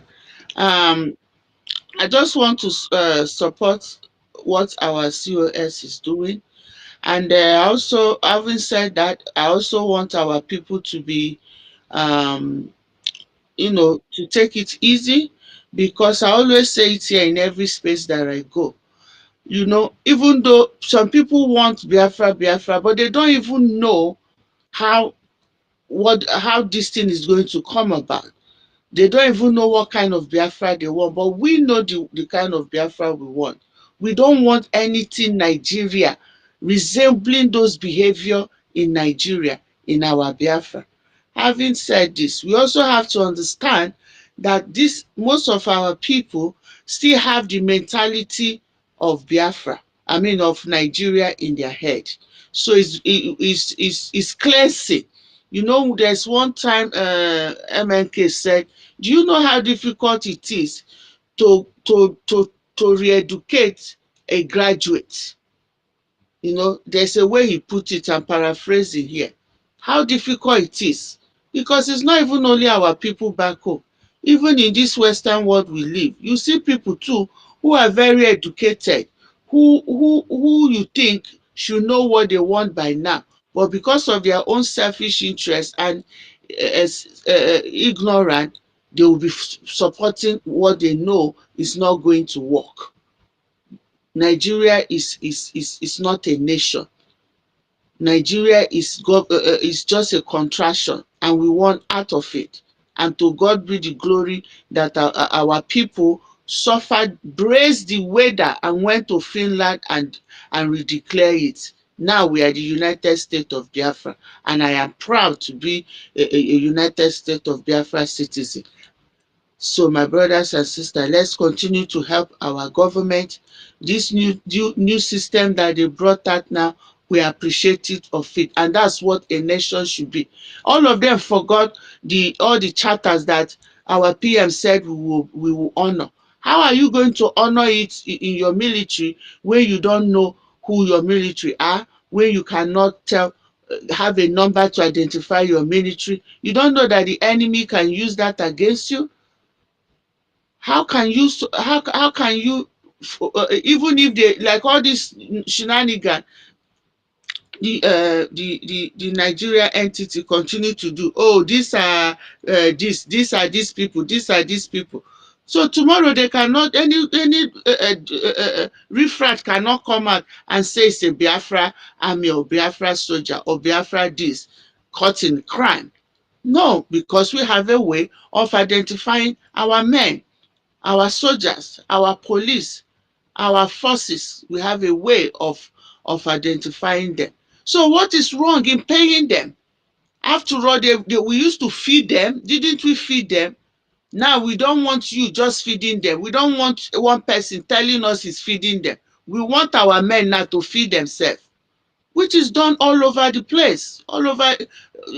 Um, I just want to support what our COS is doing. And also, having said that, I also want our people to be, um, to take it easy, because I always say it here in every space that I go. Even though some people want Biafra, Biafra, but they don't even know how how this thing is going to come about. They don't even know what kind of Biafra they want, but we know the kind of Biafra we want. We don't want anything Nigeria resembling those behavior in Nigeria in our Biafra. Having said this, we also have to understand that most of our people still have the mentality of Biafra, I mean of Nigeria in their head. So it's cleansing. There's one time MNK said, do you know how difficult it is to re-educate a graduate? There's a way he put it, I'm paraphrasing here. How difficult it is. Because it's not even only our people back home. Even in this Western world we live, you see people too who are very educated, who you think should know what they want by now. But because of their own selfish interest and ignorant, they will be supporting what they know is not going to work. Nigeria is not a nation. Nigeria is just a contraction, and we want out of it. And to God be the glory that our people suffered, braced the weather, and went to Finland and redeclare it. Now we are the United States of Biafra, and I am proud to be a United States of Biafra citizen. So, my brothers and sisters, let's continue to help our government. This new system that they brought out now, we appreciate it of it, and that's what a nation should be. All of them forgot all the charters that our PM said we will honor. How are you going to honor it in your military when you don't know who your military are? When you cannot have a number to identify your military? You don't know that the enemy can use that against you? How can you even if they like all this shenanigan, the Nigeria entity continue to do? Oh, these are these people, these are these people. So tomorrow they cannot, any refrat cannot come out and say it's a Biafra army or Biafra soldier or Biafra this, caught in crime. No, because we have a way of identifying our men, our soldiers, our police, our forces. We have a way of identifying them. So what is wrong in paying them? After all, we used to feed them. Didn't we feed them? Now we don't want you just feeding them. We don't want one person telling us he's feeding them. We want our men now to feed themselves, which is done all over the place, all over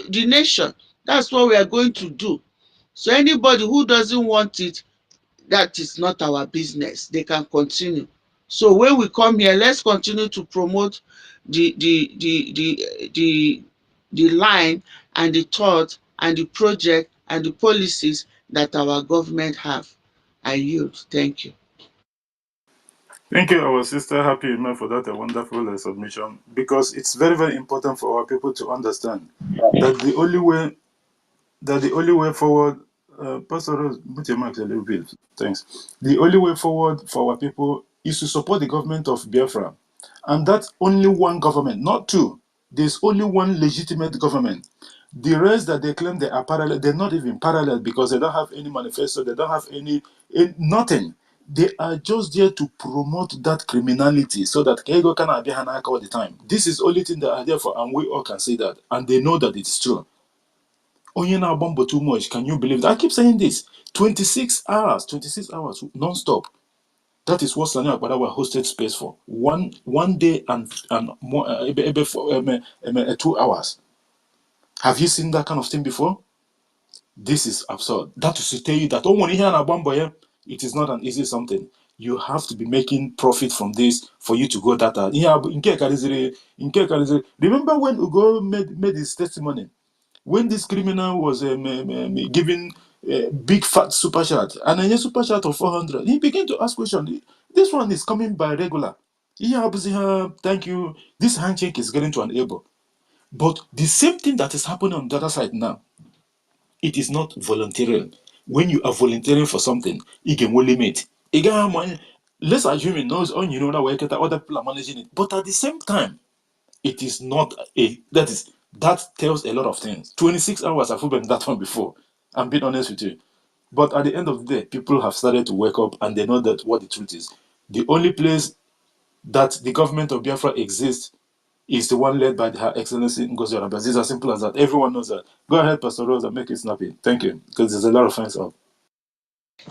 the nation. That's what we are going to do. So anybody who doesn't want it, that is not our business. They can continue. So when we come here, let's continue to promote the line and the thought and the project and the policies that our government have. I yield. Thank you. Thank you, our sister Happy Ema, for that wonderful submission. Because it's very, very important for our people to understand that the only way forward, Pastor Rose, put your mic a little bit. Thanks. The only way forward for our people is to support the government of Biafra. And that's only one government, not two. There's only one legitimate government. The rest that they claim they are parallel, they're not even parallel because they don't have any manifesto, they don't have nothing. They are just there to promote that criminality so that Kego can be Hanaka all the time. This is the only thing they are there for, and we all can say that. And they know that it's true. Onyena Bombo too much. Can you believe that? I keep saying this. 26 hours non-stop. That is what Sani Agbadawa hosted space for. One day and more, for 2 hours. Have you seen that kind of thing before? This is absurd. That is to tell you that it is not an easy something. You have to be making profit from this for you to go that out. Yeah, remember when Ugo made his testimony? When this criminal was given a big fat super chat and a super chat of 400, he began to ask questions. This one is coming by regular. Yeah, thank you. This handshake is getting to an able. But the same thing that is happening on the other side now, it is not volunteering. When you are volunteering for something, you can will limit. Let's assume it knows on you know that way other people are managing it. But at the same time, it is not that tells a lot of things. 26 hours I've been that one before. I'm being honest with you. But at the end of the day, people have started to wake up and they know that what the truth is. The only place that the government of Biafra exists is the one led by Her Excellency Ngozi Okonjo-Iweala. It's as simple as that. Everyone knows that. Go ahead, Pastor Rose, and make it snappy. Thank you. Because there's a lot of fans up.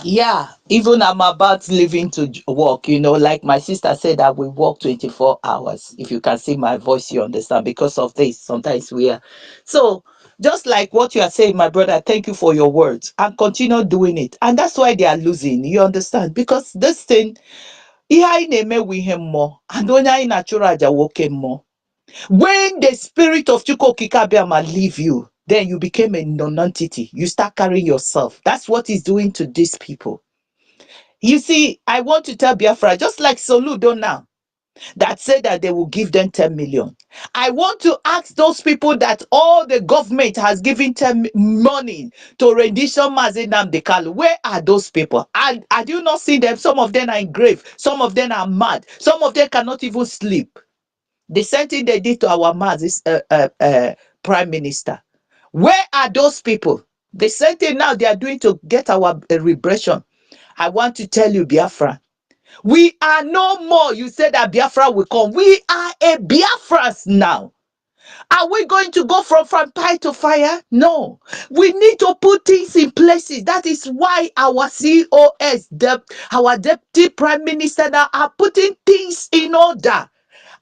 Yeah, even I'm about leaving to work, like my sister said that we work 24 hours. If you can see my voice, you understand. Because of this, sometimes we are. So, just like what you are saying, my brother, thank you for your words and continue doing it. And that's why they are losing, you understand? Because this thing, ihe anyị na-eme ihe mmụọ and onye anyị na-achụrụ aja nwoke mmụọ. When the spirit of Chukwokikabiama leave you, then you became a non-entity. You start carrying yourself. That's what he's doing to these people. You see, I want to tell Biafra, just like Soludo now, that said that they will give them 10 million. I want to ask those people that all the government has given 10 money to rendition Mazenam Dekalu. Where are those people? And I do not see them. Some of them are in grave. Some of them are mad. Some of them cannot even sleep. The same thing they did to our Mazis, prime minister. Where are those people? The same thing now they are doing to get our repression. I want to tell you, Biafra, we are no more. You said that Biafra will come. We are a Biafrans now. Are we going to go from fire to fire? No. We need to put things in places. That is why our COS, our deputy prime minister, now are putting things in order.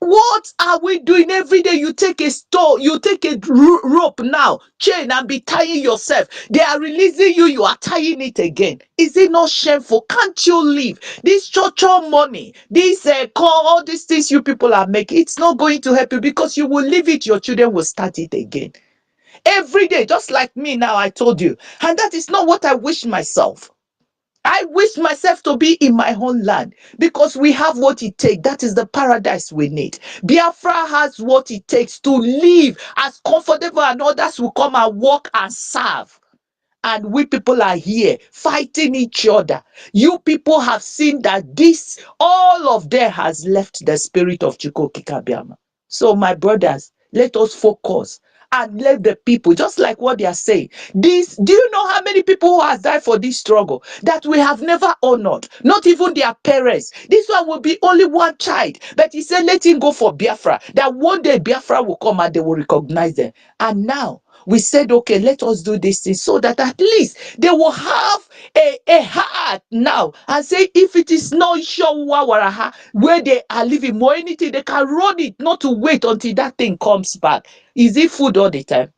What are we doing every day? You take a store, you take a rope now, chain, and be tying yourself. They are releasing you, you are tying it again. Is it not shameful? Can't you leave? This church money, this call, all these things you people are making, it's not going to help you because you will leave it, your children will start it again. Every day, just like me now, I told you. And that is not what I wish myself. I wish myself to be in my own land because we have what it takes. That is the paradise we need. Biafra has what it takes to live as comfortable, and others will come and work and serve. And we people are here fighting each other. You people have seen that this, all of them has left the spirit of Chukwu Kikabiama. So, my brothers, let us focus and let the people, just like what they are saying. This, do you know how many people who has died for this struggle that we have never honored? Not even their parents. This one will be only one child, but he said, let him go for Biafra. That one day Biafra will come and they will recognize them. And now we said, okay, let us do this thing so that at least they will have a heart now and say, if it is not Shawaraha where they are living more anything, they can run it, not to wait until that thing comes back. Is it food all the time?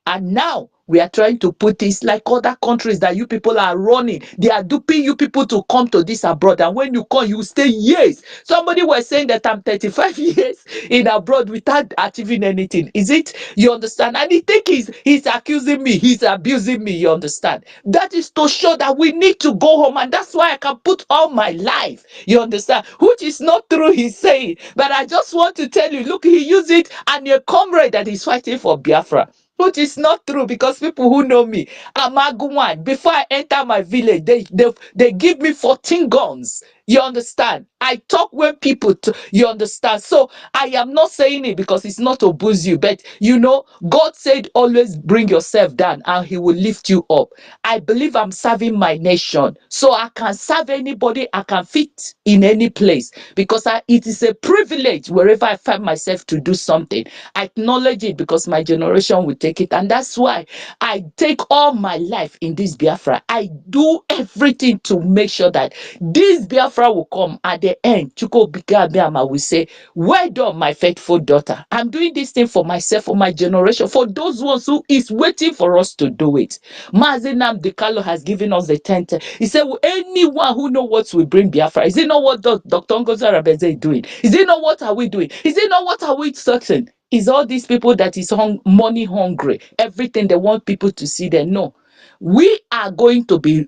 And now we are trying to put this like other countries that you people are running. They are duping you people to come to this abroad. And when you come, you stay years. Somebody was saying that I'm 35 years in abroad without achieving anything. Is it? You understand? And he think he's accusing me, he's abusing me. You understand? That is to show that we need to go home. And that's why I can put all my life. You understand? Which is not true, he's saying. But I just want to tell you, look, he used it and a comrade that is fighting for Biafra, which is not true, because people who know me, I'm Agunwan. Before I enter my village, they give me 14 guns. You understand? I talk when people, you understand? So I am not saying it because it's not to abuse you, but you know, God said always bring yourself down and he will lift you up. I believe I'm serving my nation. So I can serve anybody, I can fit in any place, because it is a privilege wherever I find myself to do something. I acknowledge it because my generation will take it. And that's why I take all my life in this Biafra. I do everything to make sure that this Biafra will come at the end. Chuko Bikabiama will say, well done, my faithful daughter. I'm doing this thing for myself, for my generation, for those ones who is waiting for us to do it. Mazenam Dekalo has given us the tent. He said, well, anyone who know what will bring Biafra, is it not what Dr. Ngozi Arabeze is doing? Is it not what are we doing? Is it not what are we searching? Is all these people that is money hungry, everything they want people to see them? No, we are going to be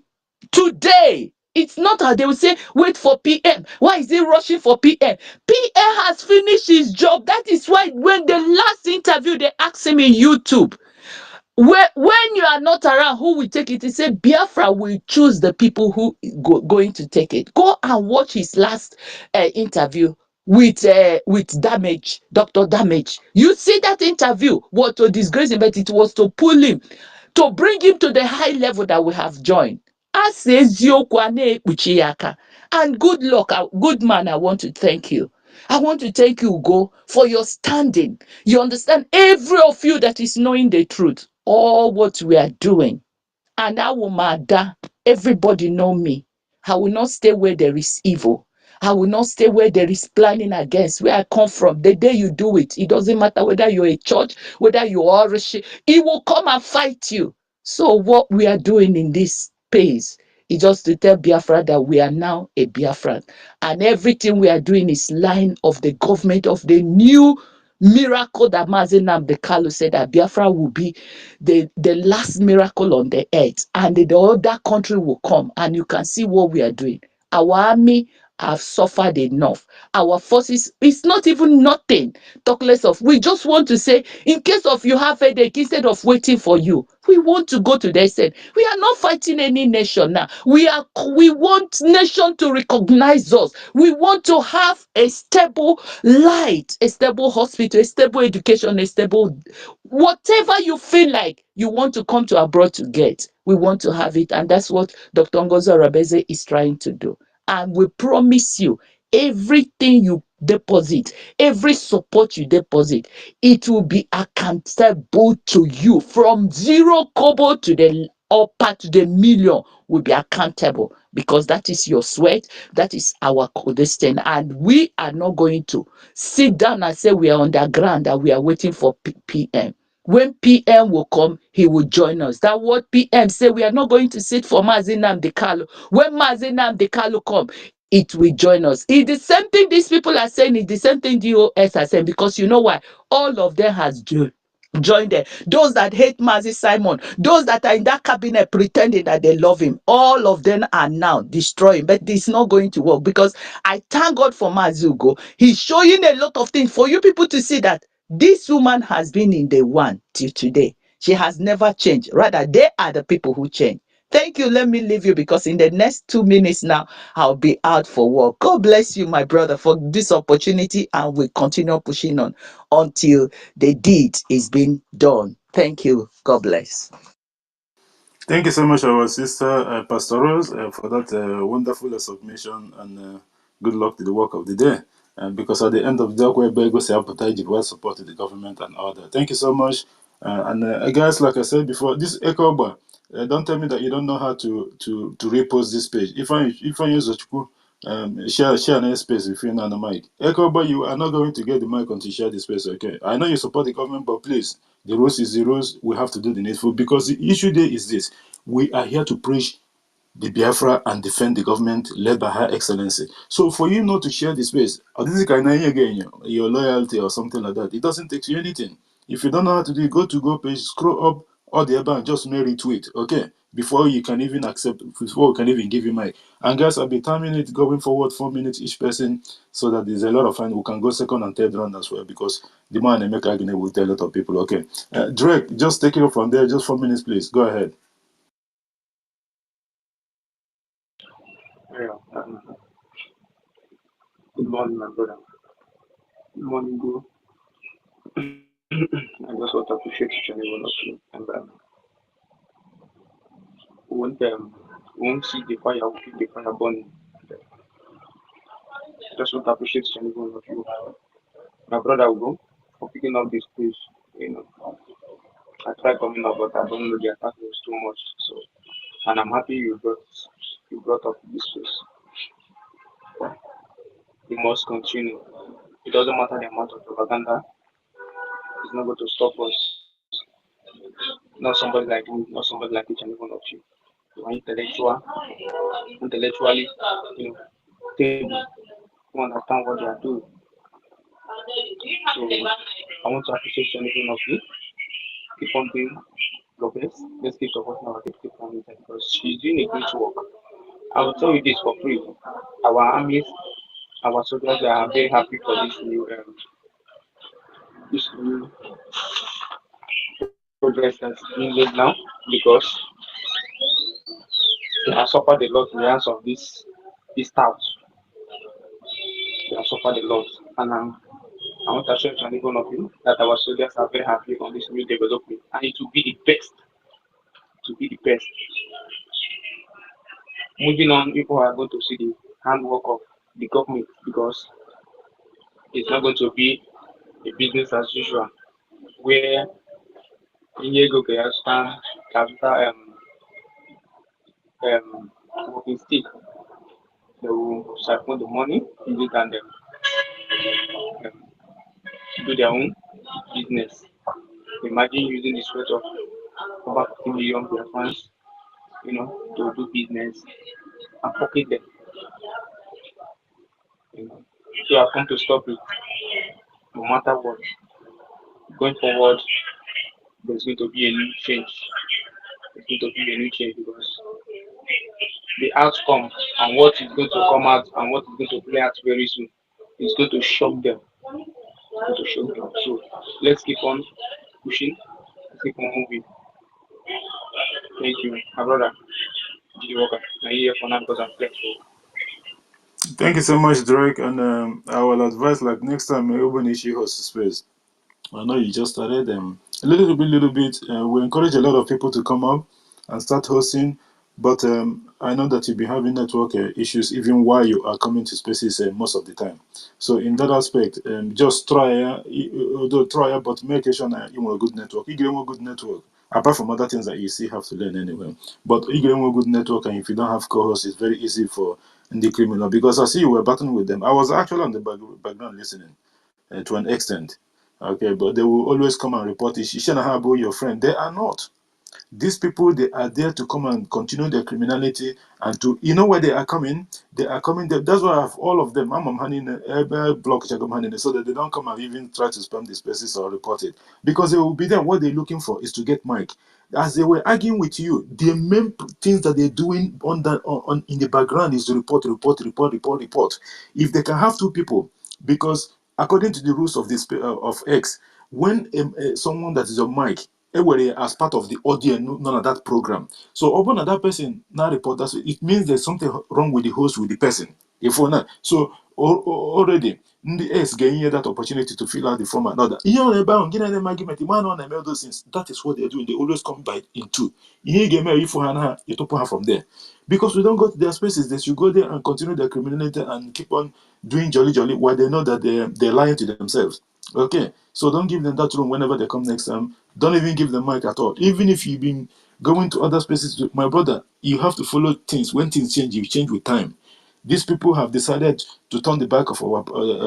today. It's not how they will say, wait for PM. Why is he rushing for PM? PM has finished his job. That is why when the last interview, they asked him in YouTube, when you are not around, who will take it? He said, Biafra will choose the people who going to take it. Go and watch his last interview with Damage, Dr. Damage. You see that interview was to disgrace him, but it was to pull him, to bring him to the high level that we have joined. As eziokwu a na-ekpuchi ya aka. And good luck, good man, I want to thank you. I want to thank you, Ugo, for your standing. You understand, every of you that is knowing the truth, all what we are doing. And I will mada. Everybody know me. I will not stay where there is evil. I will not stay where there is planning against where I come from. The day you do it, it doesn't matter whether you're a church, whether you are a she, it will come and fight you. So what we are doing in this space is just to tell Biafra that we are now a Biafran. And everything we are doing is line of the government of the new miracle that Mazen Namdekalo said that Biafra will be the last miracle on the earth, and the other country will come. And you can see what we are doing. Our army have suffered enough. Our forces, it's not even nothing. Talk less of, we just want to say, in case of you have headache, instead of waiting for you, we want to go to the extent. We are not fighting any nation now. We want nation to recognize us. We want to have a stable light, a stable hospital, a stable education, a stable whatever you feel like you want to come to abroad to get. We want to have it, and that's what Dr. Ngozi Arabeze is trying to do. And we promise you, everything you deposit, every support you deposit, it will be accountable to you from zero kobo to the upper to the million will be accountable, because that is your sweat, that is our destiny, and we are not going to sit down and say we are underground and we are waiting for PM. When PM will come, he will join us. That what PM say, we are not going to sit for Mazi Nnamdi Kanu. When Mazi Nnamdi Kanu come, it will join us. It's the same thing these people are saying, it's the same thing DOS are saying, because you know why? All of them has joined them. Those that hate Mazi Simon, those that are in that cabinet pretending that they love him, all of them are now destroying. But it's not going to work, because I thank God for Mazi Ugo. He's showing a lot of things for you people to see that this woman has been in the one till today. She has never changed. Rather, they are the people who change. Thank you. Let me leave you because in the next 2 minutes now, I'll be out for work. God bless you, my brother, for this opportunity, and we continue pushing on until the deed is being done. Thank you. God bless. Thank you so much, our sister Pastor Rose, for that wonderful submission, and good luck to the work of the day. Because at the end of the day, we're going to say well supported the government and all that. Thank you so much. Guys, like I said before, this echo bar, don't tell me that you don't know how to repost this page. If I use share an space if you're not on the mic. Echo bar, you are not going to get the mic until you share the space, okay? I know you support the government, but please, the rules is the rules. We have to do the needful because the issue there is this: we are here to preach the Biafra and defend the government led by Her Excellency. So for you not to share the space, or this is kind of again your loyalty or something like that, it doesn't take you anything. If you don't know how to do it, go to go page, scroll up all the above, and just make retweet, okay? Before you can even accept, before we can even give you mic. And guys, I'll be timing it going forward 4 minutes each person, so that there's a lot of fun. We can go second and third round as well because the man and make argument will tell a lot of people. Okay, Drake, just take it up from there. Just 4 minutes, please. Go ahead. Yeah. Good morning, my brother. Good morning, bro. I just want to appreciate each and every one of you. And we won't see the fire, we'll keep the fire burning. I just want to appreciate each and every one of you. My brother will go for picking up this place. You know, I tried coming up, but I don't know the attack was too much. So, and I'm happy you brought up this place. We must continue. It doesn't matter the amount of propaganda. It's not going to stop us. Not somebody like me, not somebody like each and every one of you. You are intellectually, you know, stable. You understand what you are doing. So I want to appreciate each and every one of you. Keep on doing your best. Let's keep supporting our deputy prime minister because she's doing a great work. I will tell you this for free. Our armies, our soldiers are very happy for this new progress that's being made now because they have suffered a lot in the hands of this tout. They have suffered a lot, and I want to assure each and every one of you that our soldiers are very happy on this new development, and it will be the best. To be the best. Moving on, people are going to see the handwork of the government because it's not going to be a business as usual where Inyego capital working stick. They will siphon the money, use it and do their own business. Imagine using the sweat of over 50 million Biafrans, to do business and pocket them. So I've come to stop it no matter what. Going forward, there's going to be a new change. There's going to be a new change because the outcome and what is going to come out and what is going to play out very soon is going to shock them. It's going to shock them. So let's keep on pushing. Let's keep on moving. Thank you, my brother. G. Walker. Now here for now because I'm flexible. Thank you so much, Drake. And I will advise, like, next time, open issue host space. I know you just started a little bit. We encourage a lot of people to come up and start hosting, but I know that you'll be having network issues even while you are coming to spaces most of the time. So in that aspect, just try, but make sure that you have a good network. You get a good network. Apart from other things that you still have to learn anyway, but you get a good network, and if you don't have co-hosts, it's very easy for the criminal because I see you were battling with them. I was actually on the background listening to an extent. Okay, but they will always come and report it. Shishana Habo, your friend. They are not. These people, they are there to come and continue their criminality and to, you know where they are coming? They are coming there. That's why I have all of them. I'm handing every block check, I'm handing so that they don't come and even try to spam these places or report it. Because they will be there. What they're looking for is to get Mike. As they were arguing with you, the main things that they're doing in the background is to report. If they can have two people, because according to the rules of this of X, when someone that is on mic as part of the audience, none of that program. So open that person now report that, it means there's something wrong with the host, with the person. If we're not, so already the S getting that opportunity to fill out the form and all that. You know about getting them argument, the man on the those things. That is what they're doing. They always come by in two. You get me if you top her from there. Because we don't go to their spaces, they should go there and continue their criminality and keep on doing jolly jolly while they know that they're lying to themselves. Okay, so don't give them that room whenever they come next time. Don't even give them mic at all. Even if you've been going to other spaces, my brother, you have to follow things. When things change, you change with time. These people have decided to turn the back of our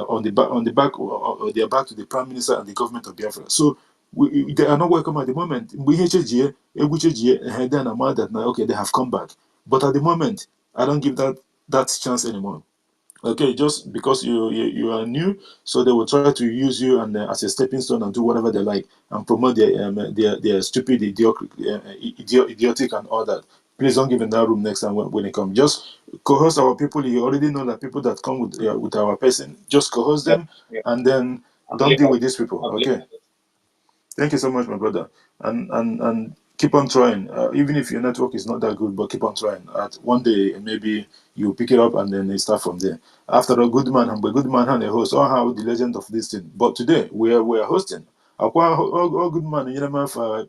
on the back or their back to the prime minister and the government of Biafra. So they are not welcome at the moment. Then I'm mad that now, okay, they have come back, but at the moment, I don't give that chance anymore. Okay, just because you are new, so they will try to use you and as a stepping stone and do whatever they like and promote their stupid, idiotic and all that. Please don't give them that room next time when they come. Just co-host our people. You already know that people that come with our person, just co-host Yeah, them yeah. and then I don't believe deal I, with these people. I believe Okay. Thank you so much, my brother. And keep on trying. Even if your network is not that good, but keep on trying. At one day, maybe you pick it up and then you start from there. After a good man, a good man and a host, all how the legend of this thing. But today we are hosting. All good man, you know, for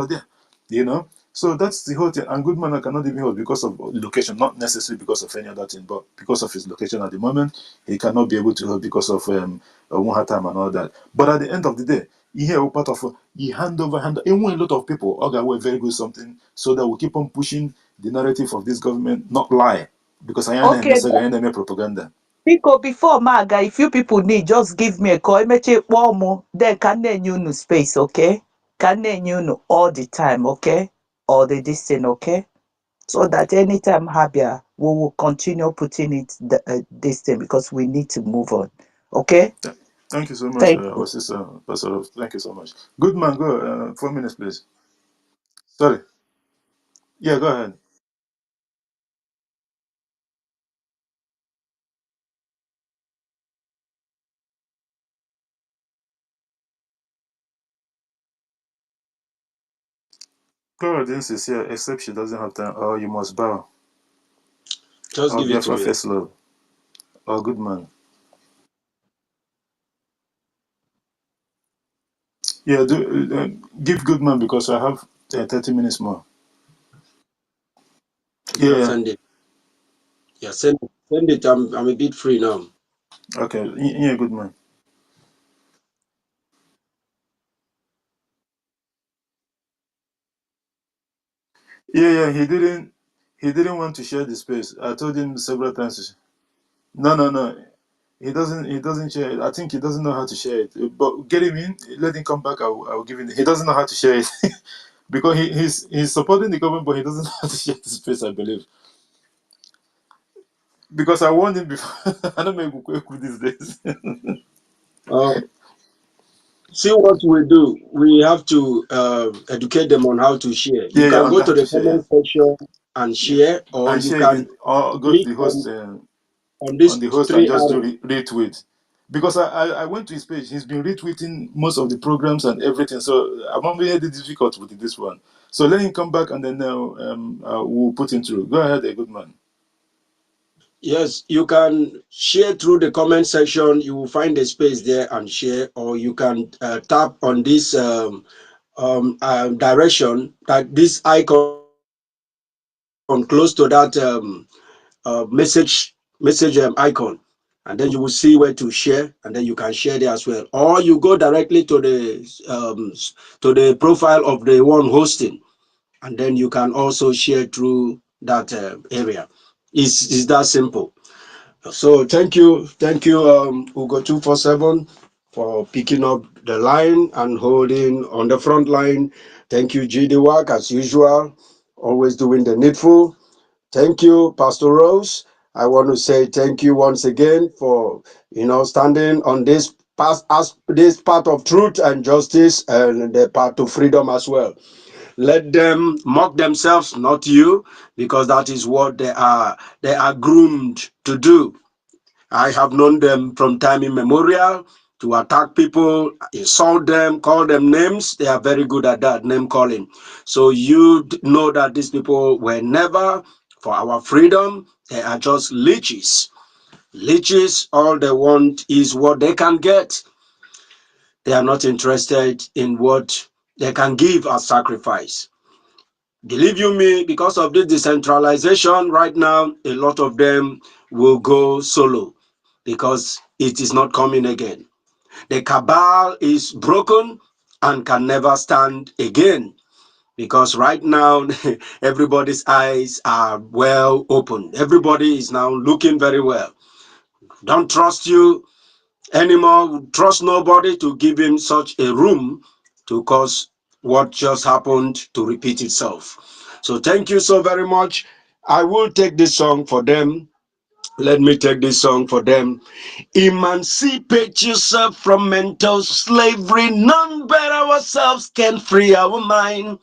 there. You know. So that's the whole thing. And good man cannot even host because of location, not necessarily because of any other thing, but because of his location at the moment, he cannot be able to host because of one time and all that. But at the end of the day, here we're part of you hand over even a lot of people okay we're very good something so that we keep on pushing the narrative of this government, not lie, because I am Okay, message I am propaganda. biko before maga, if you people need, just give me a call. Emeche kpọọ mụ, then ka m na-enye unu space, okay? Ka m na-enye unu all the time, okay? All the this thing, okay? So that anytime ha bịa, we will continue putting it this thing because we need to move on, okay? Thank you so much, Thank our you. sister Pastor. Thank you so much. Good man, go 4 minutes please. Sorry. Yeah, go ahead. Clara didn't say yeah, except she doesn't have time. Oh, you must bow. Just Oh, give it to Biafra me. first love. Oh, good man. Yeah, give good man because I have 30 minutes more. Yeah, Just yeah. send it. Yeah, send it. Send it. I'm a bit free now. Okay, yeah, good man. Yeah, yeah, he didn't want to share the space. I told him several times. No, no, no. He doesn't share it. I think he doesn't know how to share it. But get him in, let him come back, I'll give him. He doesn't know how to share it. Because he's supporting the government, but he doesn't know how to share the space, I believe. Because I warned him before. I don't make Ukweku these days. Uh, See what we do. We have to educate them on how to share. You Yeah, yeah, can on go to how to the share, yeah. comment section and Yeah. share, or And you share can it or go to click the host on on this the host and three just do arrows. retweet. Because I went to his page, he's been retweeting most of the programs and everything. So I'm not really difficult with this one. So let him come back and then we'll put him through. Go ahead, a good man. Yes, you can share through the comment section. You will find a space there and share, or you can tap on this direction, that this icon close to that message icon, and then you will see where to share, and then you can share there as well. Or you go directly to the profile of the one hosting, and then you can also share through that area. Is that simple? So thank you, Ugo 247 for picking up the line and holding on the front line. Thank you, GD Work, as usual, always doing the needful. Thank you, Pastor Rose. I want to say thank you once again for standing on this this part of truth and justice, and the part of freedom as well. Let them mock themselves, not you, because that is what they are groomed to do. I have known them from time immemorial to attack people, insult them, call them names. They are very good at that, name calling. So you know that these people were never for our freedom. They are just leeches. Leeches, all they want is what they can get. They are not interested in what they can give as sacrifice. Believe you me, because of this decentralization right now, a lot of them will go solo because it is not coming again. The cabal is broken and can never stand again because right now everybody's eyes are well opened. Everybody is now looking very well. Don't trust you anymore. Trust nobody to give him such a room to cause what just happened to repeat itself. So thank you so very much. I will take this song for them. Let me take this song for them. Emancipate yourself from mental slavery. None but ourselves can free our mind.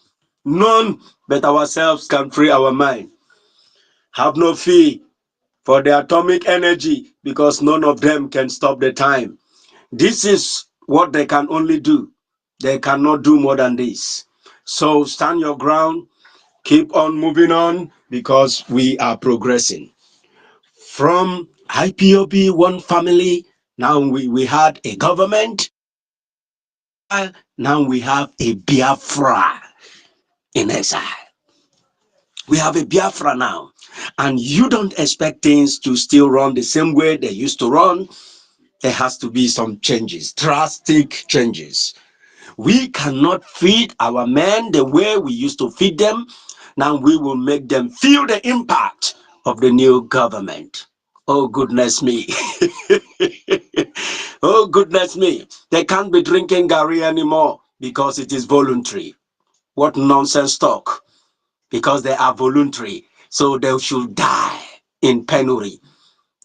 None but ourselves can free our mind. Have no fear for the atomic energy because none of them can stop the time. This is what they can only do. They cannot do more than this. So stand your ground, keep on moving on because we are progressing. From IPOB, one family, now we had a government, exile, now we have a Biafra in exile. We have a Biafra now. And you don't expect things to still run the same way they used to run. There has to be some changes, drastic changes. We cannot feed our men the way we used to feed them. Now we will make them feel the impact of the new government. Oh, goodness me. Oh, goodness me. They can't be drinking Gary anymore because it is voluntary. What nonsense talk. Because they are voluntary. So they should die in penury.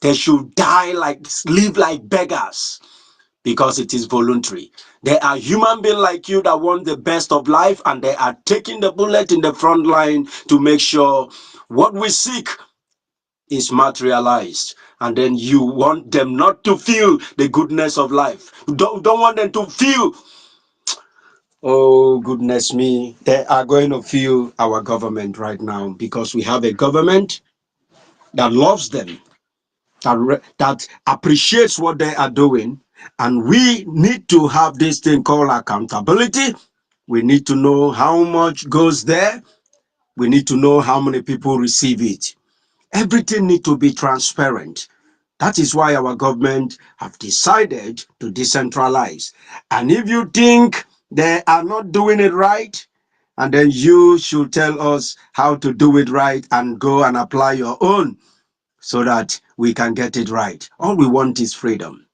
They should die like, live like beggars because it is voluntary. They are human beings like you that want the best of life, and they are taking the bullet in the front line to make sure what we seek is materialized. And then you want them not to feel the goodness of life. You don't want them to feel, oh, goodness me. They are going to feel our government right now because we have a government that loves them, that appreciates what they are doing. And we need to have this thing called accountability. We need to know how much goes there. We need to know how many people receive it. Everything needs to be transparent. That is why our government have decided to decentralize. And if you think they are not doing it right, and then you should tell us how to do it right and go and apply your own so that we can get it right. All we want is freedom.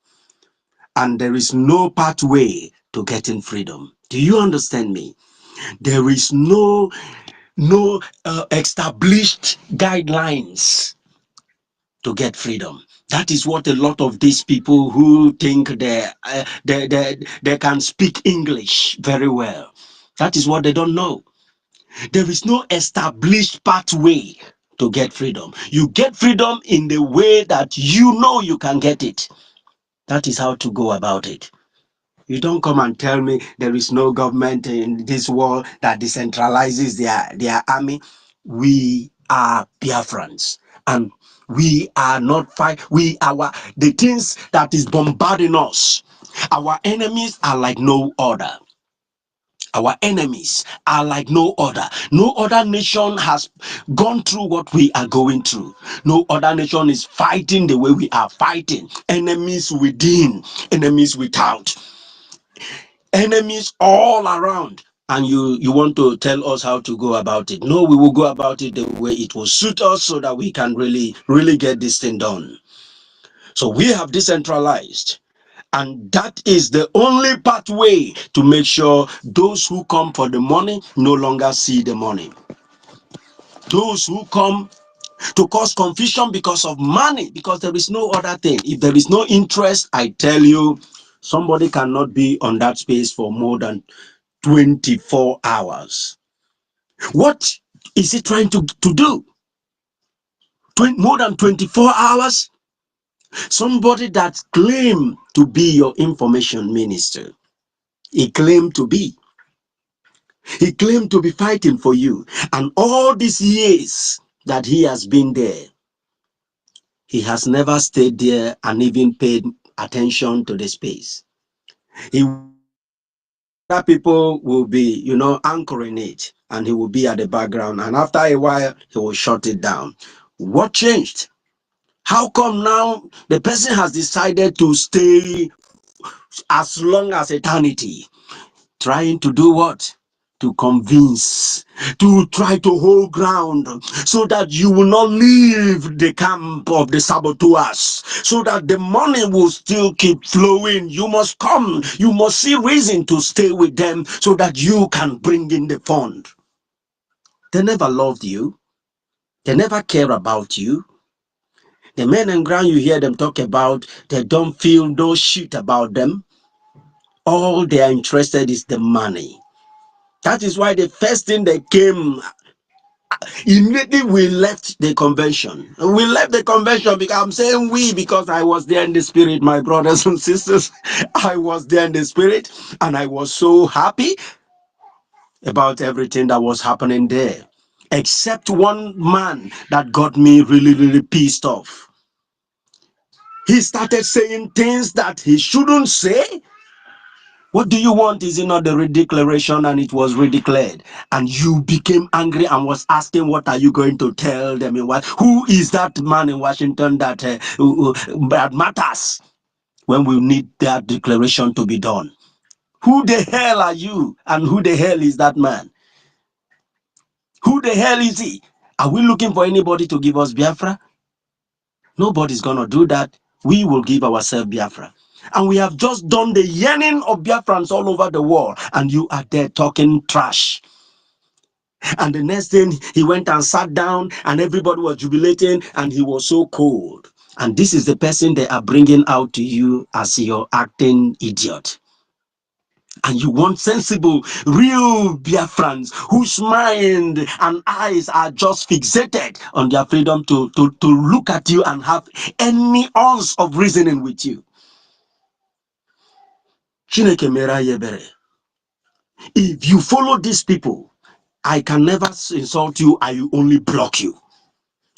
And there is no pathway to getting freedom. Do you understand me? There is no established guidelines to get freedom. That is what a lot of these people who think they can speak English very well. That is what they don't know. There is no established pathway to get freedom. You get freedom in the way that you know you can get it. That is how to go about it. You don't come and tell me there is no government in this world that decentralizes their army. We are Biafrans, and we are not fight. We our the things that is bombarding us. Our enemies are like no other. Our enemies are like no other. No other nation has gone through what we are going through. No other nation is fighting the way we are fighting. Enemies within, enemies without, enemies all around. And you want to tell us how to go about it? No, we will go about it the way it will suit us so that we can really get this thing done. So we have decentralized. And that is the only pathway to make sure those who come for the money no longer see the money. Those who come to cause confusion because of money, because there is no other thing. If there is no interest, I tell you, somebody cannot be on that space for more than 24 hours. What is he trying to do? More than 24 hours? Somebody that claimed to be your information minister. He claimed to be. He claimed to be fighting for you. And all these years that he has been there, he has never stayed there and even paid attention to the space. He will be there. Other people will be, anchoring it, and he will be at the background. And after a while, he will shut it down. What changed? How come now the person has decided to stay as long as eternity? Trying to do what? To convince, to try to hold ground so that you will not leave the camp of the saboteurs, so that the money will still keep flowing. You must come, you must see reason to stay with them so that you can bring in the fund. They never loved you, they never care about you. The men and ground you hear them talk about, they don't feel no shit about them. All they are interested is the money. That is why the first thing they came, immediately we left the convention. We left the convention because I'm saying we, because I was there in the spirit, my brothers and sisters. I was there in the spirit, and I was so happy about everything that was happening there. Except one man that got me really, really pissed off. He started saying things that he shouldn't say. What do you want? Is it not the redeclaration? And it was redeclared. And you became angry and was asking, what are you going to tell them? Who is that man in Washington that matters when we need that declaration to be done? Who the hell are you? And who the hell is that man? Who the hell is he? Are we looking for anybody to give us Biafra? Nobody's going to do that. We will give ourselves Biafra. And we have just done the yearning of Biafrans all over the world. And you are there talking trash. And the next thing, he went and sat down and everybody was jubilating and he was so cold. And this is the person they are bringing out to you as your acting idiot. And you want sensible, real Biafrans whose mind and eyes are just fixated on their freedom to look at you and have any ounce of reasoning with you. Chineke mera yebere. If you follow these people, I can never insult you, I will only block you.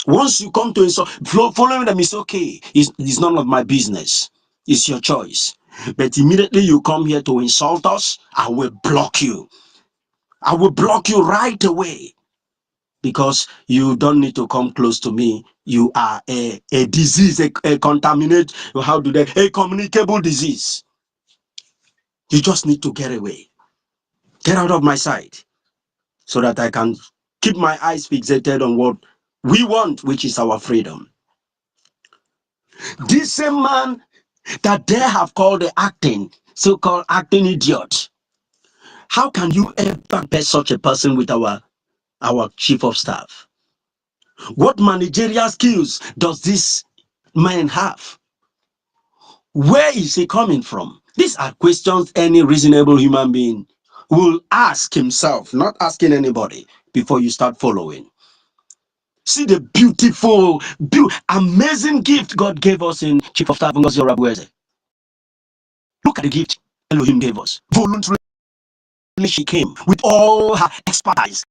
Once you come to insult, following them is okay. It's none of my business. It's your choice. But immediately you come here to insult us, I will block you. I will block you right away because you don't need to come close to me. You are a disease, a contaminate, a communicable disease. You just need to get away. Get out of my sight so that I can keep my eyes fixated on what we want, which is our freedom. This same man that they have called the so-called acting idiot. How can you ever bet such a person with our chief of staff? What managerial skills does this man have? Where is he coming from? These are questions any reasonable human being will ask himself, not asking anybody before you start following. See the beautiful, amazing gift God gave us in Chief of Staff Ngozi Orabueze. Look at the gift Elohim gave us. Voluntarily she came with all her expertise,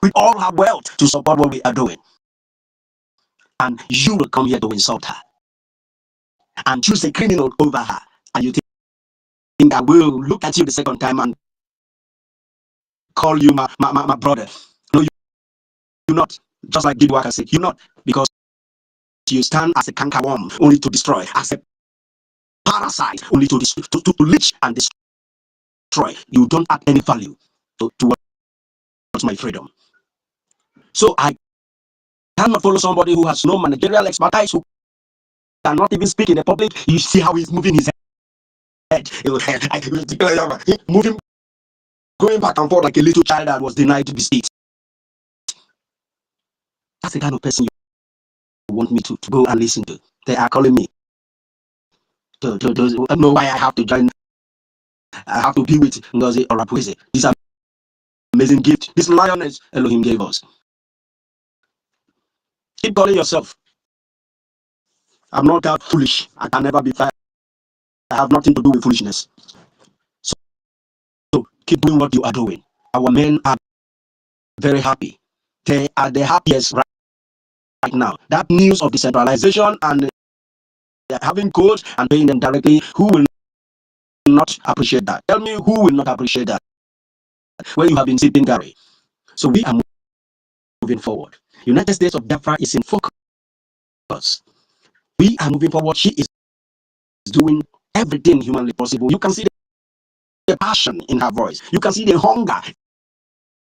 with all her wealth to support what we are doing. And you will come here to insult her and choose a criminal over her. And you think I will look at you the second time and call you my brother. No, you're not. Just like Gidwaka said, you're not, because you stand as a cankerworm only to destroy, as a parasite only to leech and destroy. You don't add any value towards my freedom. So I cannot follow somebody who has no managerial expertise, who cannot even speak in the public. You see how he's moving his head. Moving, going back and forth like a little child that was denied to be speak. That's the kind of person you want me to go and listen to. They are calling me to know why I have to join. I have to be with Ngozi Orabueze. This amazing gift, this lioness Elohim gave us. Keep calling yourself I'm not that foolish. I can never be. I have nothing to do with foolishness. So keep doing what you are doing. Our men are very happy. They are the happiest right now. That news of decentralization and having codes and paying them directly, who will not appreciate that? Tell me who will not appreciate that when you have been sipping Gary. So we are moving forward. United States of Biafra is in focus. We are moving forward. She is doing everything humanly possible. You can see the passion in her voice. You can see the hunger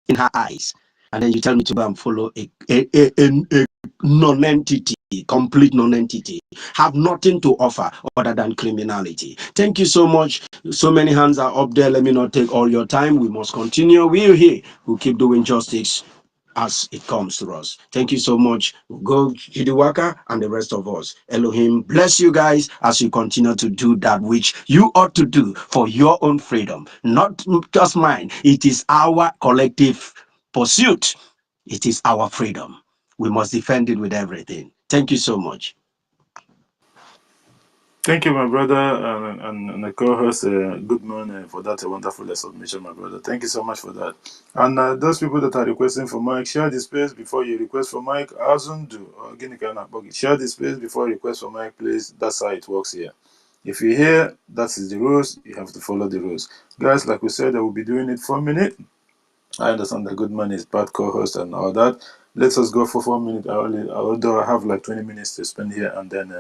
in her eyes. And then you tell me to go and follow a non-entity, complete non-entity, have nothing to offer other than criminality. Thank you so much. So many hands are up there. Let me not take all your time. We must continue. We're here. We'll keep doing justice as it comes to us. Thank you so much. Go Hidiwaka and the rest of us. Elohim bless you guys as you continue to do that which you ought to do for your own freedom, not just mine. It is our collective pursuit. It is our freedom. We must defend it with everything. Thank you so much. Thank you, my brother, and the co-host. Good morning for that wonderful submission, my brother. Thank you so much for that. And those people that are requesting for Mike, share the space before you request for Mike. Azundu or Ginikana Bogi, share the space before you request for Mike, please. That's how it works here. If you hear that is the rules, you have to follow the rules, guys. Like we said, I will be doing it for a minute. I understand that Goodman is bad co-host and all that. Let us go for 4 minutes. Although I have like 20 minutes to spend here, and then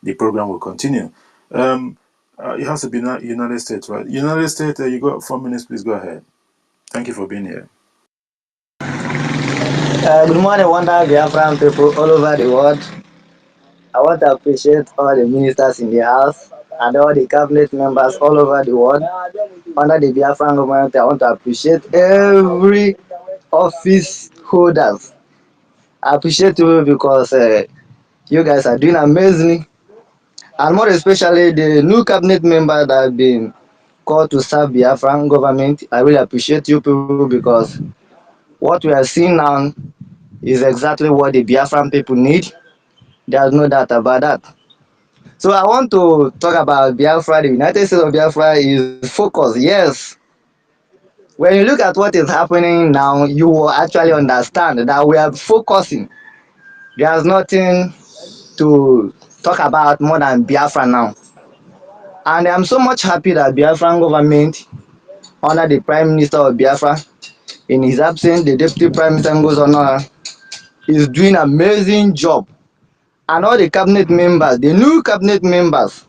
the program will continue. It has to be United States, right? United States, you got 4 minutes. Please go ahead. Thank you for being here. Good morning, wonder Biafran people all over the world. I want to appreciate all the ministers in the house and all the cabinet members all over the world. Under the Biafran government, I want to appreciate every office holders. I appreciate you because you guys are doing amazing, and more especially the new cabinet member that have been called to serve Biafran government. I really appreciate you people because what we are seeing now is exactly what the Biafran people need. There's no doubt about that. So I want to talk about Biafra. The United States of Biafra is focused. Yes. When you look at what is happening now, you will actually understand that we are focusing. There's nothing to talk about more than Biafra now. And I'm so much happy that Biafran government, under the Prime Minister of Biafra, in his absence, the Deputy Prime Minister goes on, is doing amazing job. And all the cabinet members, the new cabinet members,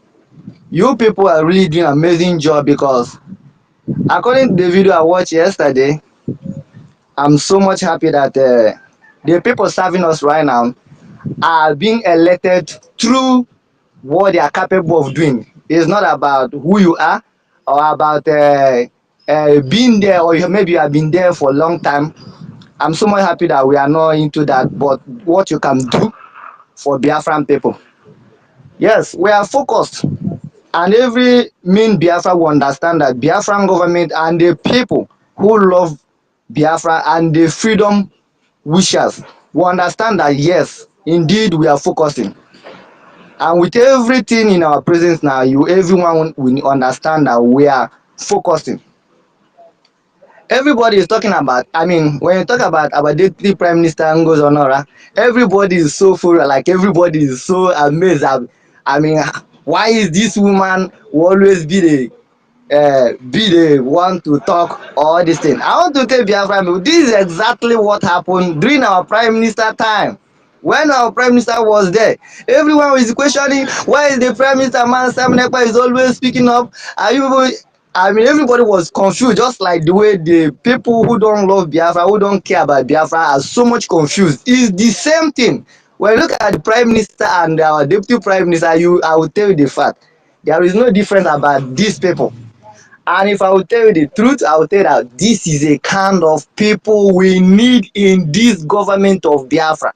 you people are really doing amazing job because according to the video I watched yesterday, I'm so much happy that the people serving us right now are being elected through what they are capable of doing. It's not about who you are or about being there, or maybe you have been there for a long time. I'm so much happy that we are not into that, but what you can do for Biafran people. Yes, we are focused. And every mean Biafra will understand that Biafran government and the people who love Biafra and the freedom wishers will understand that yes, indeed we are focusing. And with everything in our presence now, everyone will understand that we are focusing. Everybody is talking about, I mean, when you talk about our deputy prime minister Ngozi Onora, everybody is so full, like everybody is so amazed. I mean, why is this woman will always be the one to talk all this thing? I want to tell Biafra people, this is exactly what happened during our prime minister time. When our prime minister was there, everyone was questioning why is the prime minister man Simon Ekpa is always speaking up. Are you people, I mean, everybody was confused, just like the way the people who don't love Biafra, who don't care about Biafra, are so much confused. It's the same thing. When you look at the prime minister and our deputy prime minister, I will tell you the fact. There is no difference about these people. And if I will tell you the truth, I will tell you that this is a kind of people we need in this government of Biafra.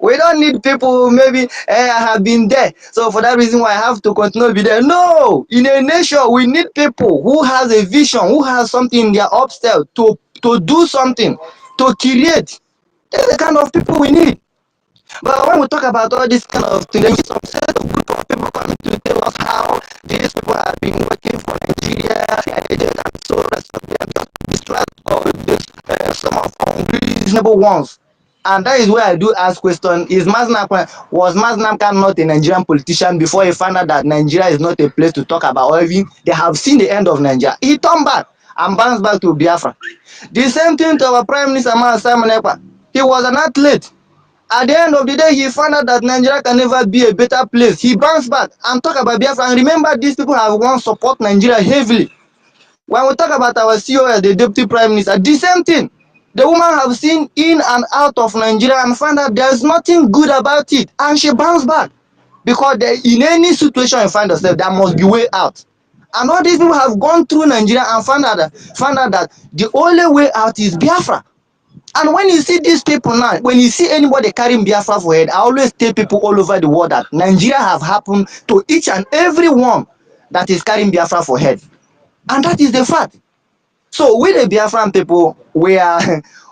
We don't need people maybe I have been there, so for that reason why I have to continue to be there. No, in a nation we need people who has a vision, who has something in their upstairs to do something, to create. That's the kind of people we need. But when we talk about all this kind of thing, then you how these people have been working for Nigeria, their agents and so rest of them just distract all this some of unreasonable ones. And that is where I do ask question: Is was Maznamka not a Nigerian politician before he found out that Nigeria is not a place to talk about, or even they have seen the end of Nigeria? He turned back and bounced back to Biafra. The same thing to our Prime Minister Simon Ekpa. He was an athlete. At the end of the day, he found out that Nigeria can never be a better place. He bounced back and talk about Biafra. And remember, these people have once support Nigeria heavily. When we talk about our CEO as the Deputy Prime Minister, the same thing. The woman have seen in and out of Nigeria and found out there is nothing good about it. And she bounced back. Because in any situation you find yourself, there must be way out. And all these people have gone through Nigeria and found out that the only way out is Biafra. And when you see these people now, when you see anybody carrying Biafra for head, I always tell people all over the world that Nigeria have happened to each and every one that is carrying Biafra for head. And that is the fact. So we the Biafran people, we are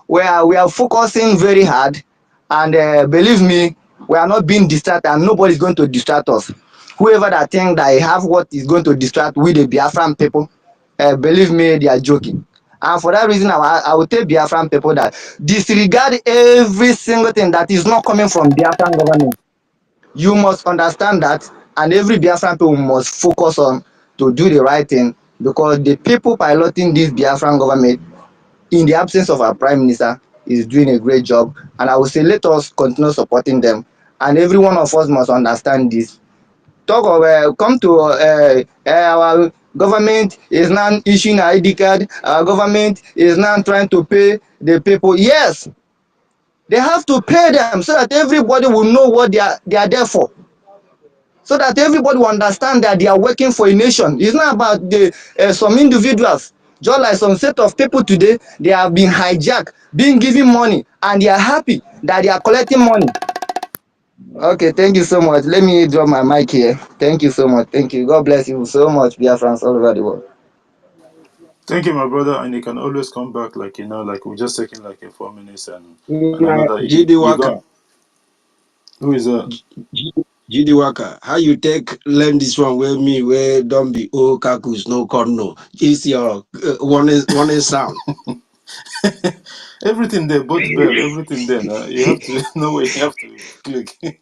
we are focusing very hard, and believe me, we are not being distracted, and nobody is going to distract us. Whoever that think that he have what is going to distract we the Biafran people, believe me, they are joking. And for that reason, I will tell Biafran people that disregard every single thing that is not coming from Biafran government. You must understand that, and every Biafran people must focus on to do the right thing, because the people piloting this Biafran government, in the absence of our prime minister, is doing a great job. And I will say, let us continue supporting them. And every one of us must understand this. Talk of come to our government is now issuing an ID card. Our government is now trying to pay the people. Yes, they have to pay them so that everybody will know what they are there for, so that everybody will understand that they are working for a nation. It's not about the some individuals. Just like some set of people today, they have been hijacked, being given money, and they are happy that they are collecting money. Okay, thank you so much. Let me drop my mic here. Thank you so much. Thank you. God bless you so much, Biafrans all over the world. Thank you, my brother. And you can always come back, like like we're just taking like a 4 minutes and Yeah, another. GD You Waka. got who is that? GD Waka. How you take learn this one where me where don't be oh kakus no corno. It's your one sound. Everything there, both bell, everything there. Now. You have to know where you have to click.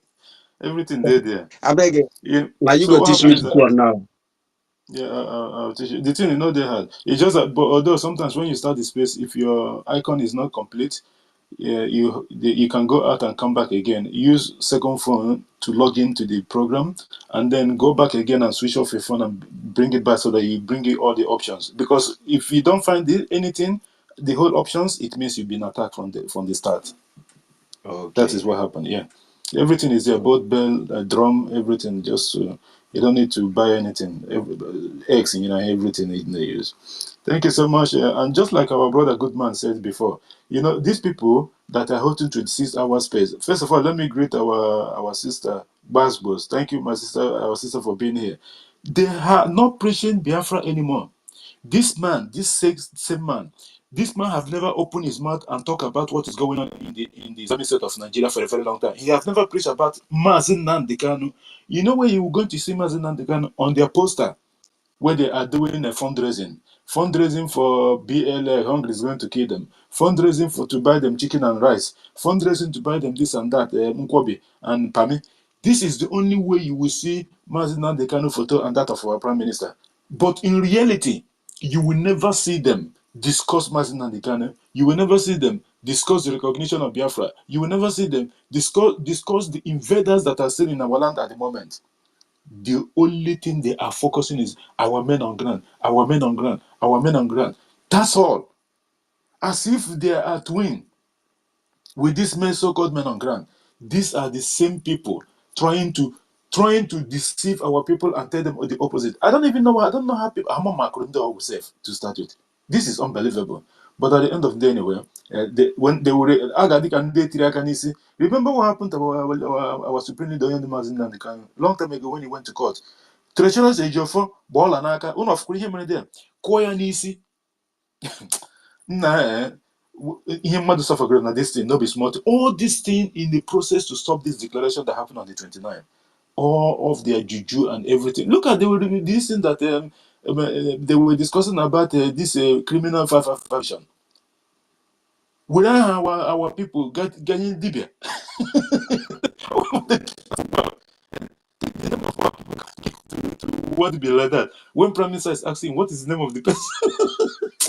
Everything there. I beg you. Yeah. Now you So go what teach me happened is this that one now. yeah, I'll teach you. The thing they had. It's just that, but although sometimes when you start the space, if your icon is not complete, yeah, you can go out and come back again. Use second phone to log into the program, and then go back again and switch off your phone and bring it back so that you bring you all the options. Because if you don't find anything, the whole options, it means you've been attacked from the start. That is Okay. what happened. Yeah, everything is there. Both bell, drum, everything. Just you don't need to buy anything. Eggs, everything in the use. Thank you so much. And just like our brother Goodman said before, these people that are hosting 26-hour space. First of all, let me greet our sister Basbos. Thank you, our sister, for being here. They are not preaching Biafra anymore. This man, this same man, this man have never opened his mouth and talk about what is going on in the Islamic state of Nigeria for a very long time. He has never preached about Mazin Nandekanu. You know where you are going to see Mazin Nandekanu on their poster where they are doing a fundraising for BLA. Hungry is going to kill them. Fundraising for to buy them chicken and rice. Fundraising to buy them this and that, Nkwobi and Pami. This is the only way you will see Mazin Nandekanu photo and that of our prime minister. But in reality, you will never see them discuss Mazin Nandekanu. You will never see them discuss the recognition of Biafra. You will never see them discuss the invaders that are still in our land at the moment. The only thing they are focusing is our men on ground, our men on ground, our men on ground. That's all. As if they are twin with these men, so-called men on ground. These are the same people trying to deceive our people and tell them the opposite. I don't even know. I don't know how people. How Macron will save to start with. This is unbelievable. But at the end of the day, anyway, when they were remember what happened to our supreme leader Onye Mazin Nnamdi Kanu long time ago when he went to court. Treacherous Ejiofor bọọla n'aka unu ọfụkwara ihe mere there kụọ ya n'isi nna ihe mmadụ suffered na this thing no be small thing. All this thing in the process to stop this declaration that happened on the 29th. all of their juju and everything. Look at this thing that they were discussing about this criminal vision. Without our people getting dibia. What be like that? When Prime Minister is asking what is the name of the person,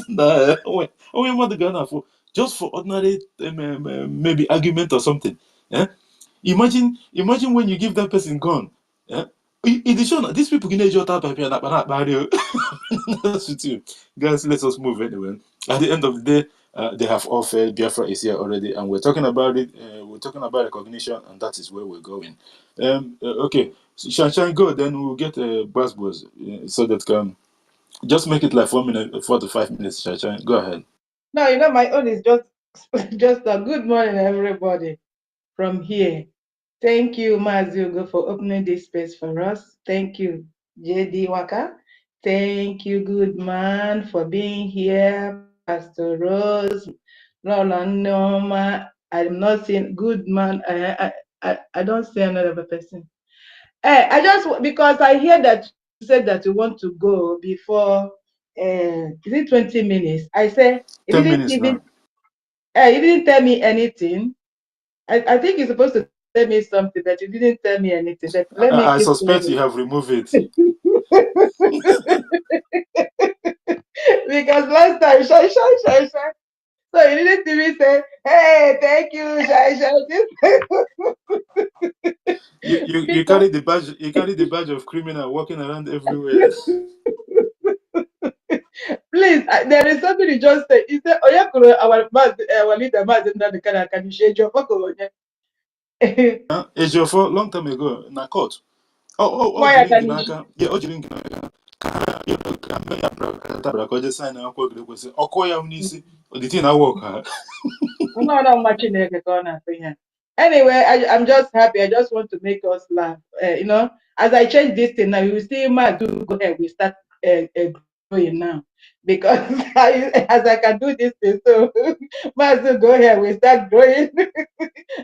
nah, we want the Ghana for just for ordinary maybe argument or something. Eh? Imagine when you give that person gun. Eh? It is sure these people can enjoy that by that's with you. Guys, let us move anyway. At the end of the day, they have all failed. Biafra is here already, and we're talking about it. We're talking about recognition, and that is where we're going. Okay, so Shanshan, go. Then we'll get Buzz so that can just make it like 4 minutes, 4 to 5 minutes. Shanshan, go ahead. No, my own is just just a good morning, everybody, from here. Thank you, Mazugo, for opening this space for us. Thank you, JD Waka. Thank you, good man, for being here. Pastor Rose, Lola Noma. I'm not seeing good man. I don't see another person. I just because I hear that you said that you want to go before is it 20 minutes? I said it 10 didn't minutes even now. you didn't tell me anything. I think you're supposed to tell me something, but you didn't tell me anything. But let me I keep suspect going. you have removed it. Because last time, shy, shy, shy, shy. So you didn't even say, hey, thank you, shy, shy. You Because carry the badge. You carry the badge of criminal walking around everywhere. please, there is something you just said. You said, oh, yeah, our leader, can you share your phone? Huh? Ejiofor long time ago na court. Ọ Why jiri can ngị you? n'aka ya o jiri ngị n'aka ka mee ya tabara ka o jee sign akwụkwọ gị kwesị ọkụ ya n'isi oditi na awọ ka No, no, watching it. Anyway, I'm just happy. I just want to make us laugh. As I change this thing now, you will see my do go ahead. We start growing now because as I can do this thing, so my do go ahead. We start growing.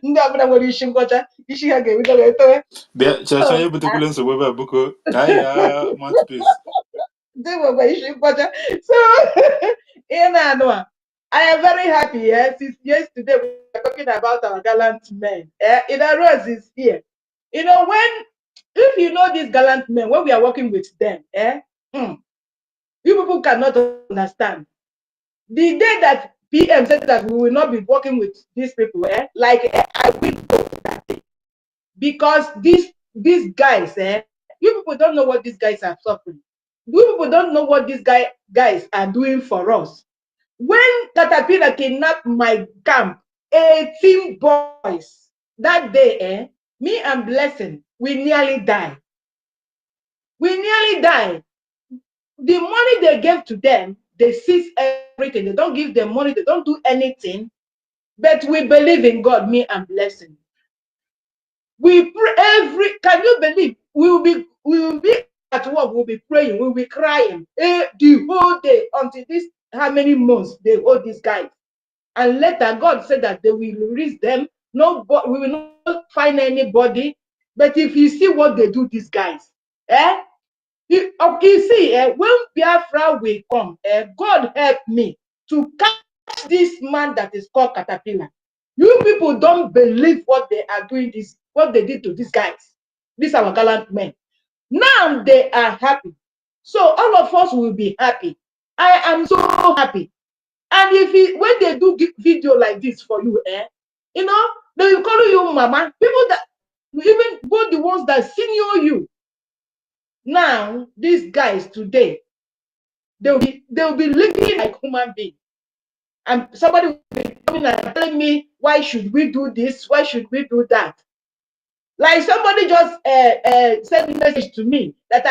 No, I'm not going to issue again. We don't get bịa chacha so. ya ebutekwala nsogbu ebe a bụko ka anyị ya mouthpiece. They were very important. So, I am very happy. Since yesterday we are talking about our gallant men. Ida Rose is here. If you know these gallant men, when we are working with them, you people cannot understand. The day that PM said that we will not be working with these people, I will go that day because these guys, you people don't know what these guys are suffering. You people don't know what these guys are doing for us. When Caterpillar kidnapped my camp, 18 boys, that day, me and Blessing, we nearly died. We nearly died. The money they gave to them, they seize everything. They don't give them money, they don't do anything. But we believe in God, me and Blessing. We pray can you believe we will be at work, we'll be praying, we'll be crying the whole day until this how many months they hold these guys. And later God said that they will release them. No, we will not find anybody. But if you see what they do, these guys, you see, when Biafra will come, God help me to catch this man that is called Caterpillar. You people don't believe what they are doing, what they did to these guys, these our gallant men. Now they are happy. So all of us will be happy. I am so happy. And when they do video like this for you, they will call you mama. People that even both the ones that senior you. Now, these guys today, they'll be living like human beings. And somebody will be coming and telling me, why should we do this? Why should we do that? Like somebody just sent a message to me that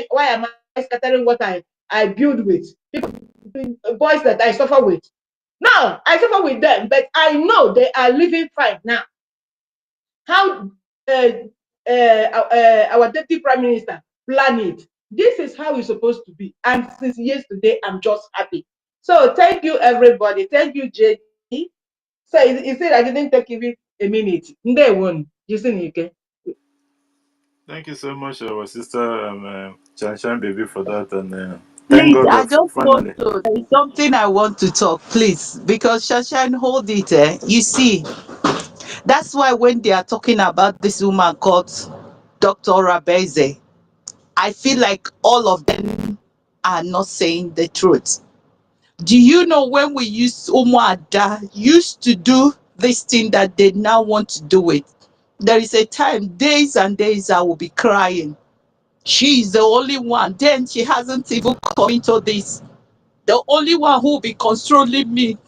why am I scattering what I build with people, boys that I suffer with. Now I suffer with them, but I know they are living fine now. How our deputy prime minister plan it. This is how it's supposed to be. And since yesterday, I'm just happy. So thank you, everybody. Thank you, JD. So he said I didn't take even a minute. Day one. You see, okay? Thank you so much, our sister Chan Chan baby, for that, and thank Please, God I that just want finally. to, there's something I want to talk, please, because Shashan, hold it. Eh? You see, that's why when they are talking about this woman called Dr. Rabeze, I feel like all of them are not saying the truth. Do you know when we used Umuada used to do this thing that they now want to do it? There is a time, days and days, I will be crying. She is the only one. Then she hasn't even come into this. The only one who will be controlling me.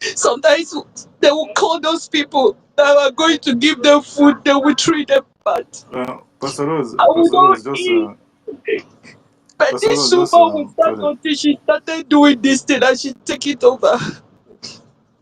Sometimes they will call those people that are going to give them food, they will treat them bad. I will Pastor not Rose, just eat. But Pastor this Rose, woman just will start cut it. until she started doing this thing and she take it over.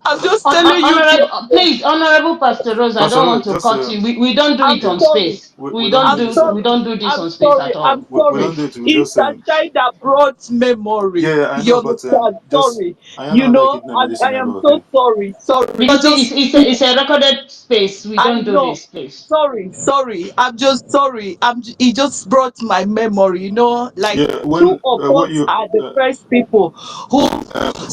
I'm just telling you, Honorable, please, Honorable Pastor Rose, I Pastor don't want Rose, to just cut you. We don't do I'm it yeah, on sorry. space. we don't do I'm this. We don't do this I'm on space sorry. at I'm all. We don't sorry. do it. We It's just a child that brought yeah, memory. yeah, I You know, but understand? just Sorry. I You know like know, it, medicine, I I am go so okay. sorry. Sorry. Because Just it's a recorded space. We I don't do know. this, please. Sorry. I'm just sorry. It just brought my memory, like Yeah, two when of what us you are the first people who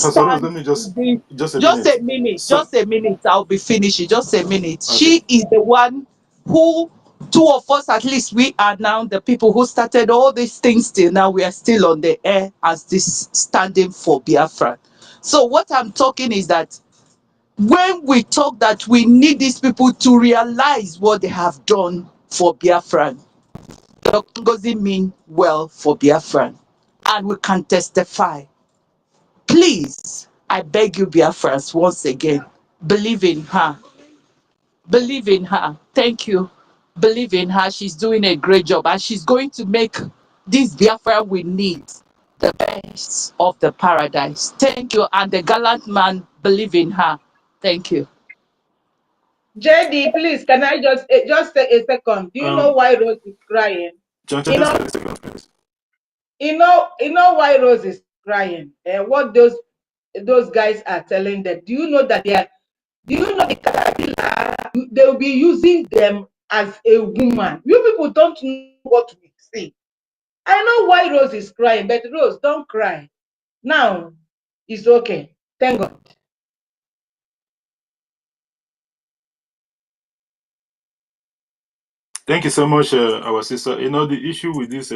Pastor Rose, stand let me in this. just a Just minute. a minute, So just a minute. I'll be finishing. Just a minute. okay, She is the one who, two of us at least, we are now the people who started all these things till now. We are still on the air as this standing for Biafra. So what I'm talking is that when we talk that we need these people to realize what they have done for Biafran, doesn't mean well for Biafran. And we can testify. Please, I beg you, Biafrans, once again, believe in her. Believe in her. Thank you. Believe in her. She's doing a great job and she's going to make this Biafra we need the best of the paradise. Thank you. And the gallant man, believe in her. Thank you. JD, please, can I just take a second? Do you know um, why Rose is crying? Chan Chan, You just know, 30 seconds, please. you know why Rose is crying? What those guys are telling them. Do you know that do you know the caterpillar? They will be using them as a woman. You people don't know what we see. I know why Rose is crying, but Rose, don't cry. Now it's okay. Thank God. Thank you so much, our sister. You know, the issue with this,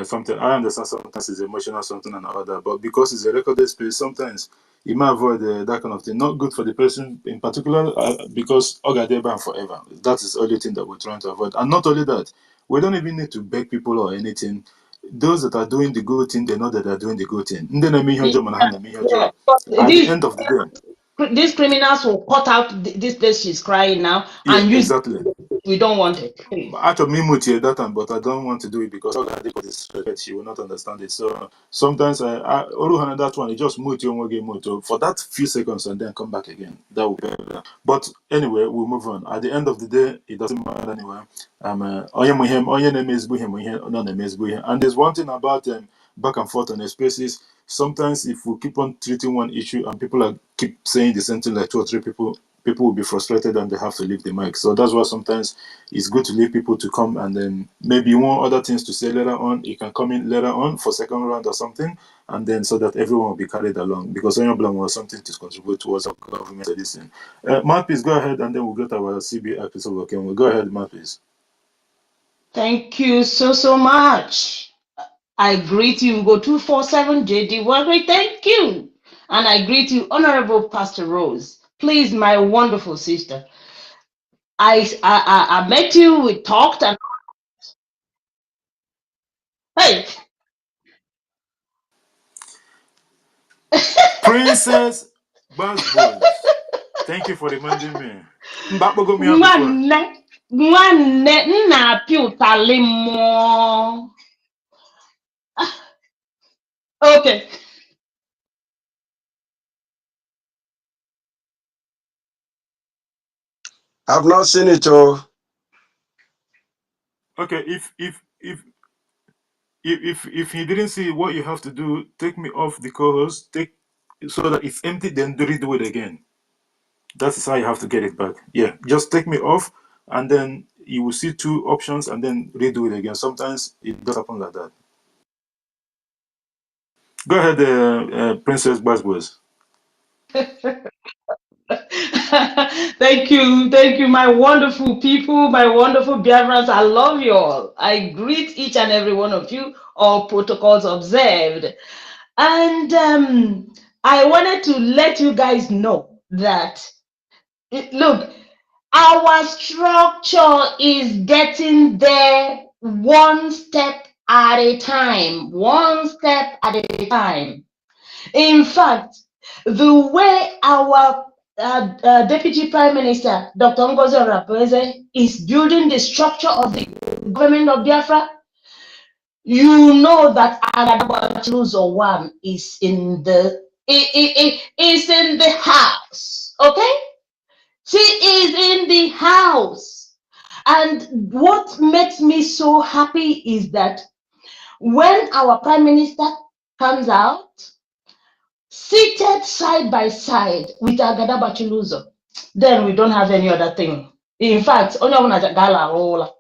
something I understand sometimes it's emotional, something and other, but because it's a recorded space, sometimes you might avoid that kind of thing. Not good for the person in particular, because Ogadeba forever. That is the only thing that we're trying to avoid. And not only that, we don't even need to beg people or anything. Those that are doing the good thing, they know that they're doing the good thing. Yeah, yeah. At the These end of the day, these criminals will cut out this place she's crying now yeah, and use exactly. it. We don't want it, please. Actually, me muted that time, but I don't want to do it because all I did was disrespect. She will not understand it. So sometimes Oruhana, that one, you just mute your one game mute for that few seconds and then come back again. That will be better. But anyway, we'll move on. At the end of the day, it doesn't matter anyway. Onye na-emezbu ihe ma ihe ọ na-emezbu ihe. And there's one thing about back and forth on the spaces. Sometimes if we keep on treating one issue and people keep saying the same thing like two or three people will be frustrated and they have to leave the mic. So that's why sometimes it's good to leave people to come and then maybe you want other things to say later on. You can come in later on for second round or something, and then so that everyone will be carried along because Onion Blanc was something to contribute towards our government edition. Marpis, go ahead and then we'll get our CB episode. Okay, we'll go ahead, Marpis. Thank you so much. I greet you, Go 247 JD Wesley. Thank you. And I greet you, Honorable Pastor Rose. Please, my wonderful sister. I met you, we talked, and hey, Princess Buzzbuzz. Thank you for reminding me. Mbakbogo me before. nwanne nwanne nna apịa ụtalị mmụọ. Okay. I've not seen it. Oh, Okay, if he didn't see what you have to do, take me off the co-host. Take so that it's empty, then redo it again. That is how you have to get it back. Yeah, just take me off, and then you will see two options and then redo it again. Sometimes it does happen like that. Go ahead, Princess Buzzwords. Thank you, my wonderful people, my wonderful Biafrans. I love you all. I greet each and every one of you, all protocols observed. And I wanted to let you guys know that, look, our structure is getting there one step at a time, one step at a time. In fact, the way our Deputy Prime Minister, Dr. Ngozi Orakwe, is building the structure of the government of Biafra, you know that Agadabachiluzo one is in the is in the house. Okay, she is in the house, and what makes me so happy is that when our Prime Minister comes out, seated side by side with Agadabachiluzo, then we don't have any other thing. In fact, only one gala rola.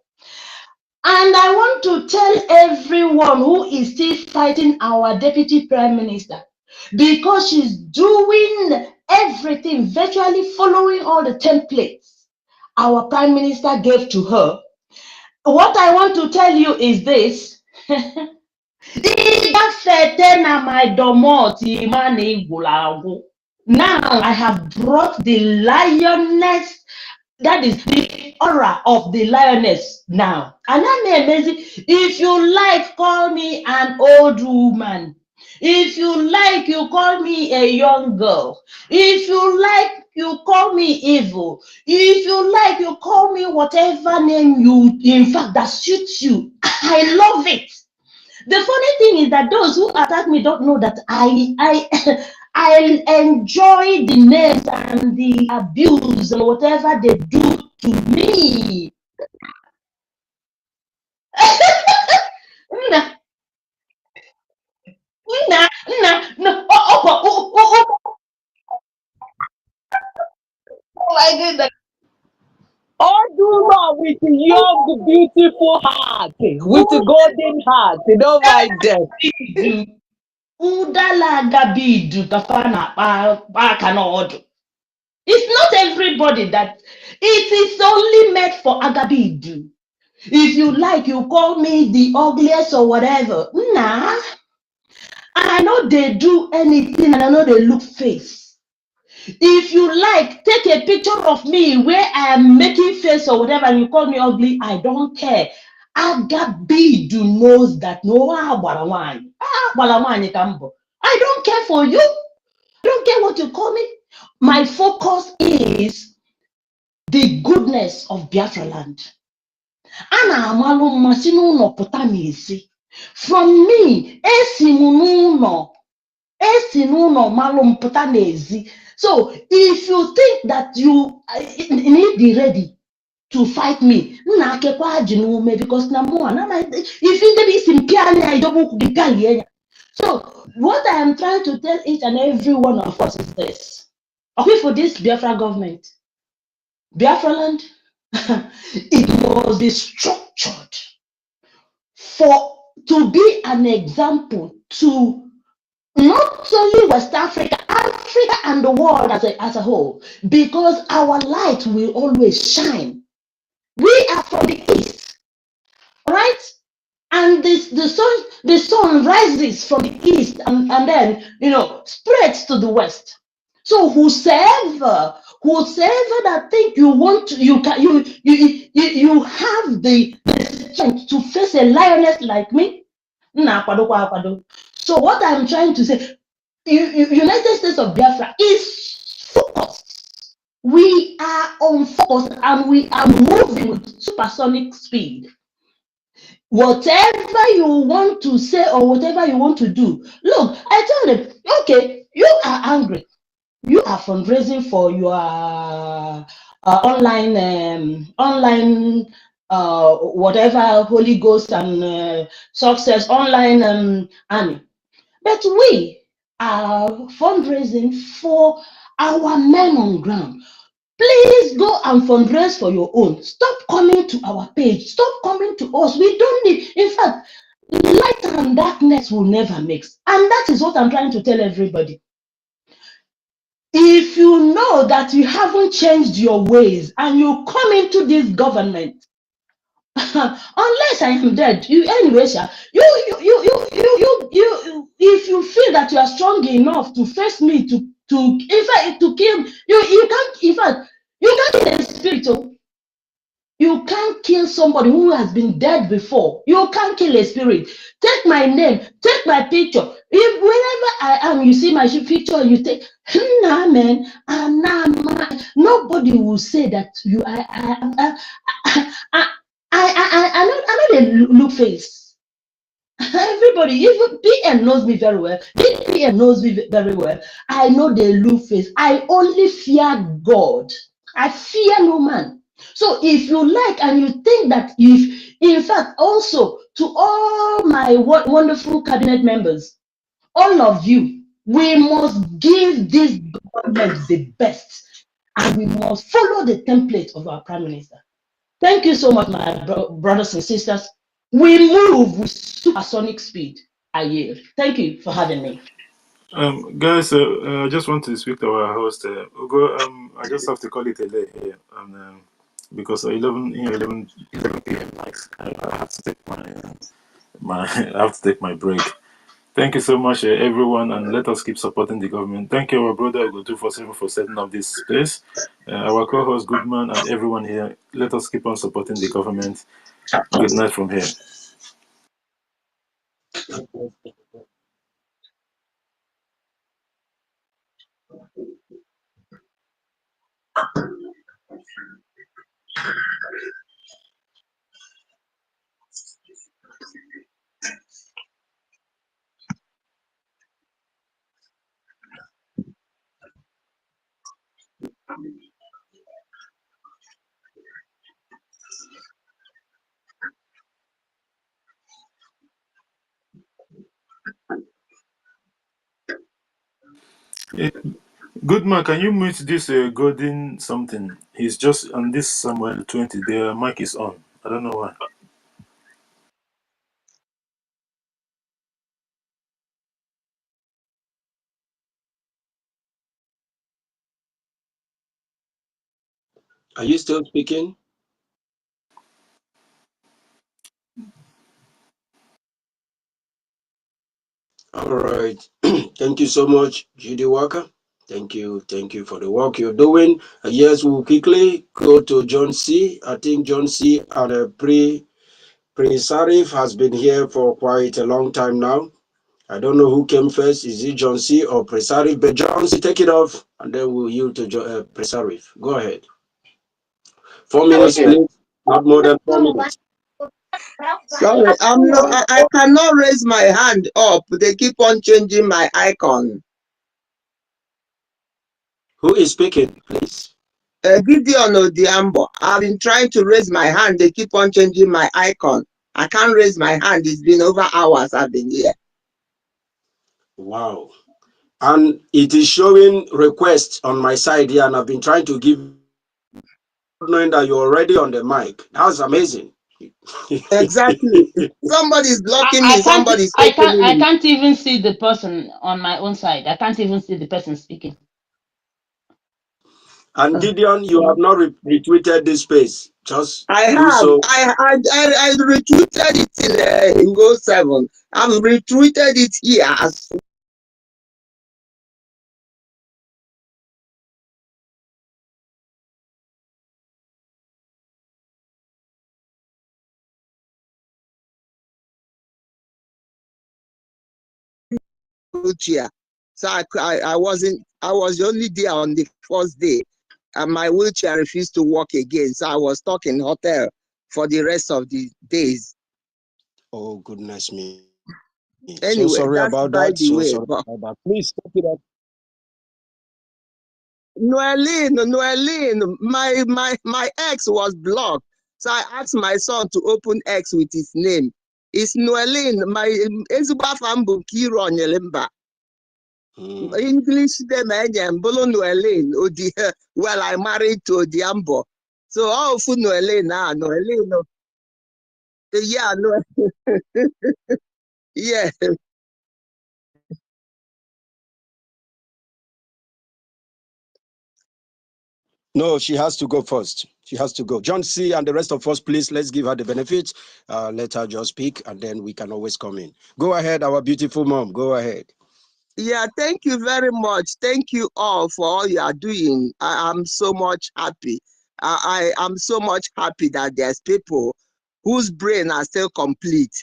And I want to tell everyone who is still fighting our Deputy Prime Minister, because she's doing everything, virtually following all the templates our Prime Minister gave to her. What I want to tell you is this. Now I have brought the lioness, that is the aura of the lioness now. And I'm amazing. If you like, call me an old woman. If you like, you call me a young girl. If you like, you call me evil. If you like, you call me whatever name you, in fact, that suits you. I love it. The funny thing is that those who attack me don't know that I I enjoy the names and the abuse and whatever they do to me. Nna, no, oh my goodness. Oduma with young, beautiful heart, with a golden heart. You don't mind them. Udabidu, Udala Gabidu, Kafana, Bakanodu. It's not everybody that it is only meant for Agabidu. If you like, you call me the ugliest or whatever. Nah, I know they do anything and I know they look face. If you like, take a picture of me where I am making face or whatever and you call me ugly, I don't care. Agabidu knows that no, I don't care for you. I don't care what you call me. My focus is the goodness of Biafra land. Ana amalụ mma si n'ụlọ pụta n'ezi. From me, esi n'ụlọ malụ m pụta n'ezi. So if you think that you need be ready to fight me, nna akekwa ji n'ume, because na mụ if you dey isi mpịa anya idobe ụkwụ gị pịalie ya. So what I am trying to tell each and every one of us is this. Okay, for this Biafra government, Biafra land, it must be structured to be an example to not only West Africa, Africa and the world as a whole, because our light will always shine. We are from the east, right? And the sun rises from the east and then spreads to the west. So whosoever that think you want to, you have the strength to face a lioness like me. So what I'm trying to say, United States of Biafra is focused. We are on focus and we are moving with supersonic speed. Whatever you want to say or whatever you want to do, look, I tell them, okay, you are angry. You are fundraising for your online whatever Holy Ghost and success online army. But we are fundraising for our men on ground. Please go and fundraise for your own. Stop coming to our page. Stop coming to us. We don't need, in fact, light and darkness will never mix. And that is what I'm trying to tell everybody. If you know that you haven't changed your ways and you come into this government, unless I am dead, you anyway, sir, if you feel that you are strong enough to face me, in fact, to kill you can't, in fact, you can't kill a spirit. Oh. You can't kill somebody who has been dead before. You can't kill a spirit. Take my name, take my picture. If wherever I am, you see my picture, you take, nah, man, nah, nobody will say that you. I know they look face. Everybody, even PM knows me very well. PM knows me very well. I know they look face. I only fear God. I fear no man. So if you like and you think that if, in fact, also to all my wonderful cabinet members, all of you, we must give this government the best and we must follow the template of our prime minister. Thank you so much, my brothers and sisters. We move with supersonic speed. I yield. Thank you for having me. Guys, I just want to speak to our host. Ugo, I just have to call it a day here, and because 11 p.m. Like, I have to take my I have to take my break. Thank you so much, everyone, and let us keep supporting the government. Thank you, our brother Ugo 247 for setting up this space. Our co-host Goodman and everyone here. Let us keep on supporting the government. Good night from here. Eh, Goodman, can you mute this Golden something? He's just on this Samuel 20. The mic is on. I don't know why. Are you still speaking? All right. Thank you so much, Judy Walker. Thank you for the work you're doing. Yes, we'll quickly go to John C. I think John C. and Prince Arif has been here for quite a long time now. I don't know who came first. Is it John C. or Prince Arif? But John C, take it off, and then we'll yield to Prince Arif. Go ahead. 4 minutes, please. Not more than 4 minutes. Sorry, I cannot raise my hand up. They keep on changing my icon. Who is speaking, please? Gideon Odiambo. I've been trying to raise my hand. They keep on changing my icon. I can't raise my hand. It's been over hours I've been here. Wow. And it is showing requests on my side here, and I've been trying to give, knowing that you're already on the mic. That's amazing. Exactly. Somebody's blocking I me. can't Somebody's I can't opening I me. can't even see the person on my own side. I can't even see the person speaking. And Gideon, you have not retweeted this space. Just I do have. so. I retweeted it in Go 7. I've retweeted it here as wheelchair. So I was only there on the first day, and my wheelchair refused to work again. So I was stuck in hotel for the rest of the days. Oh, goodness me. So sorry Anyway, about that's that. by So the sorry way. about But that. Please take it up. Noeline, my ex was blocked. So I asked my son to open X with his name. It's Noeline, my Ezubafambu Kiro Nyelimba. English dem enyem bụrụ Noelin Odi well I married to Odiambo. So all for Noelin Noelin yeah no yeah. No, she has to go first. She has to go. John C. and the rest of us, please, let's give her the benefit. Let her just speak, and then we can always come in. Go ahead, our beautiful mom. Go ahead. Yeah, thank you very much. Thank you all for all you are doing. I'm so much happy. I am so much happy that there's people whose brain are still complete.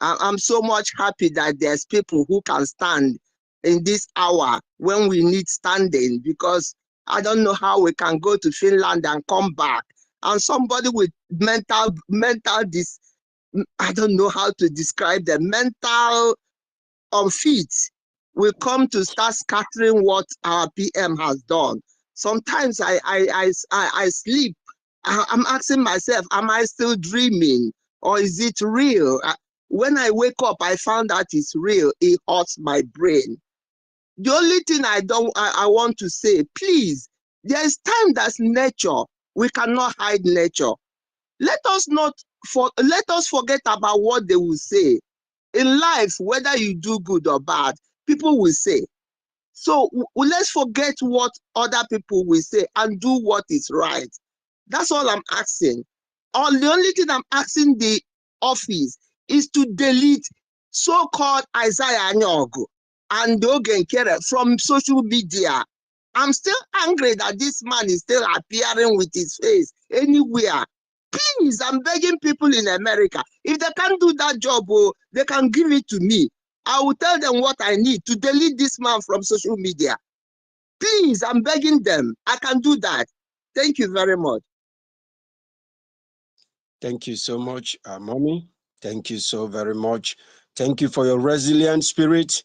I'm so much happy that there's people who can stand in this hour when we need standing, because I don't know how we can go to Finland and come back. And somebody with mental this, I don't know how to describe the mental unfit will come to start scattering what our PM has done. Sometimes I sleep. I'm asking myself, am I still dreaming or is it real? When I wake up, I found out it's real. It hurts my brain. The only thing I want to say, please, there is time that's nature. We cannot hide nature. Let us not let us forget about what they will say. In life, whether you do good or bad, people will say. So let's forget what other people will say and do what is right. That's all I'm asking. Or the only thing I'm asking the office is to delete so-called Isaiah Nyogo and Dogen Kere from social media. I'm still angry that this man is still appearing with his face anywhere. Please, I'm begging people in America, if they can't do that job, oh, they can give it to me. I will tell them what I need to delete this man from social media. Please, I'm begging them. I can do that. Thank you very much. Thank you so much, mommy. Thank you so very much. Thank you for your resilient spirit.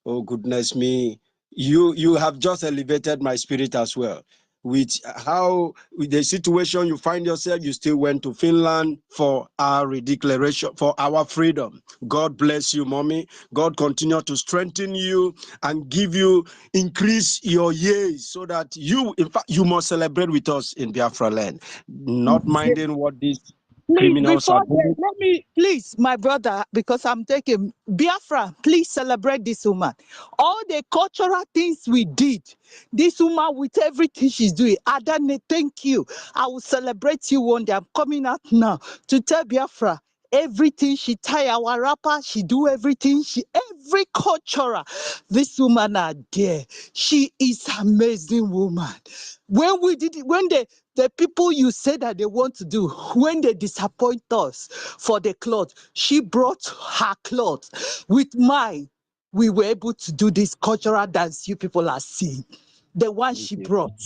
Oh goodness me, you have just elevated my spirit as well. With how with the situation you find yourself, you still went to Finland for our redeclaration, for our freedom. God bless you, mommy. God continue to strengthen you and give you increase your years so that you, in fact, you must celebrate with us in Biafra land, not minding what these Please, criminals are before doing. let me, please, my brother, because I'm taking Biafra, please celebrate this woman. All the cultural things we did, this woman with everything she's doing. Adane, thank you. I will celebrate you one day. I'm coming out now to tell Biafra everything she tie our rapper, she do everything, she every cultural. This woman are there. She is amazing woman. When we did it, when the people you say that they want to do, when they disappoint us for the cloth, she brought her cloth with mine. We were able to do this cultural dance you people are seeing. The one Thank she you. brought.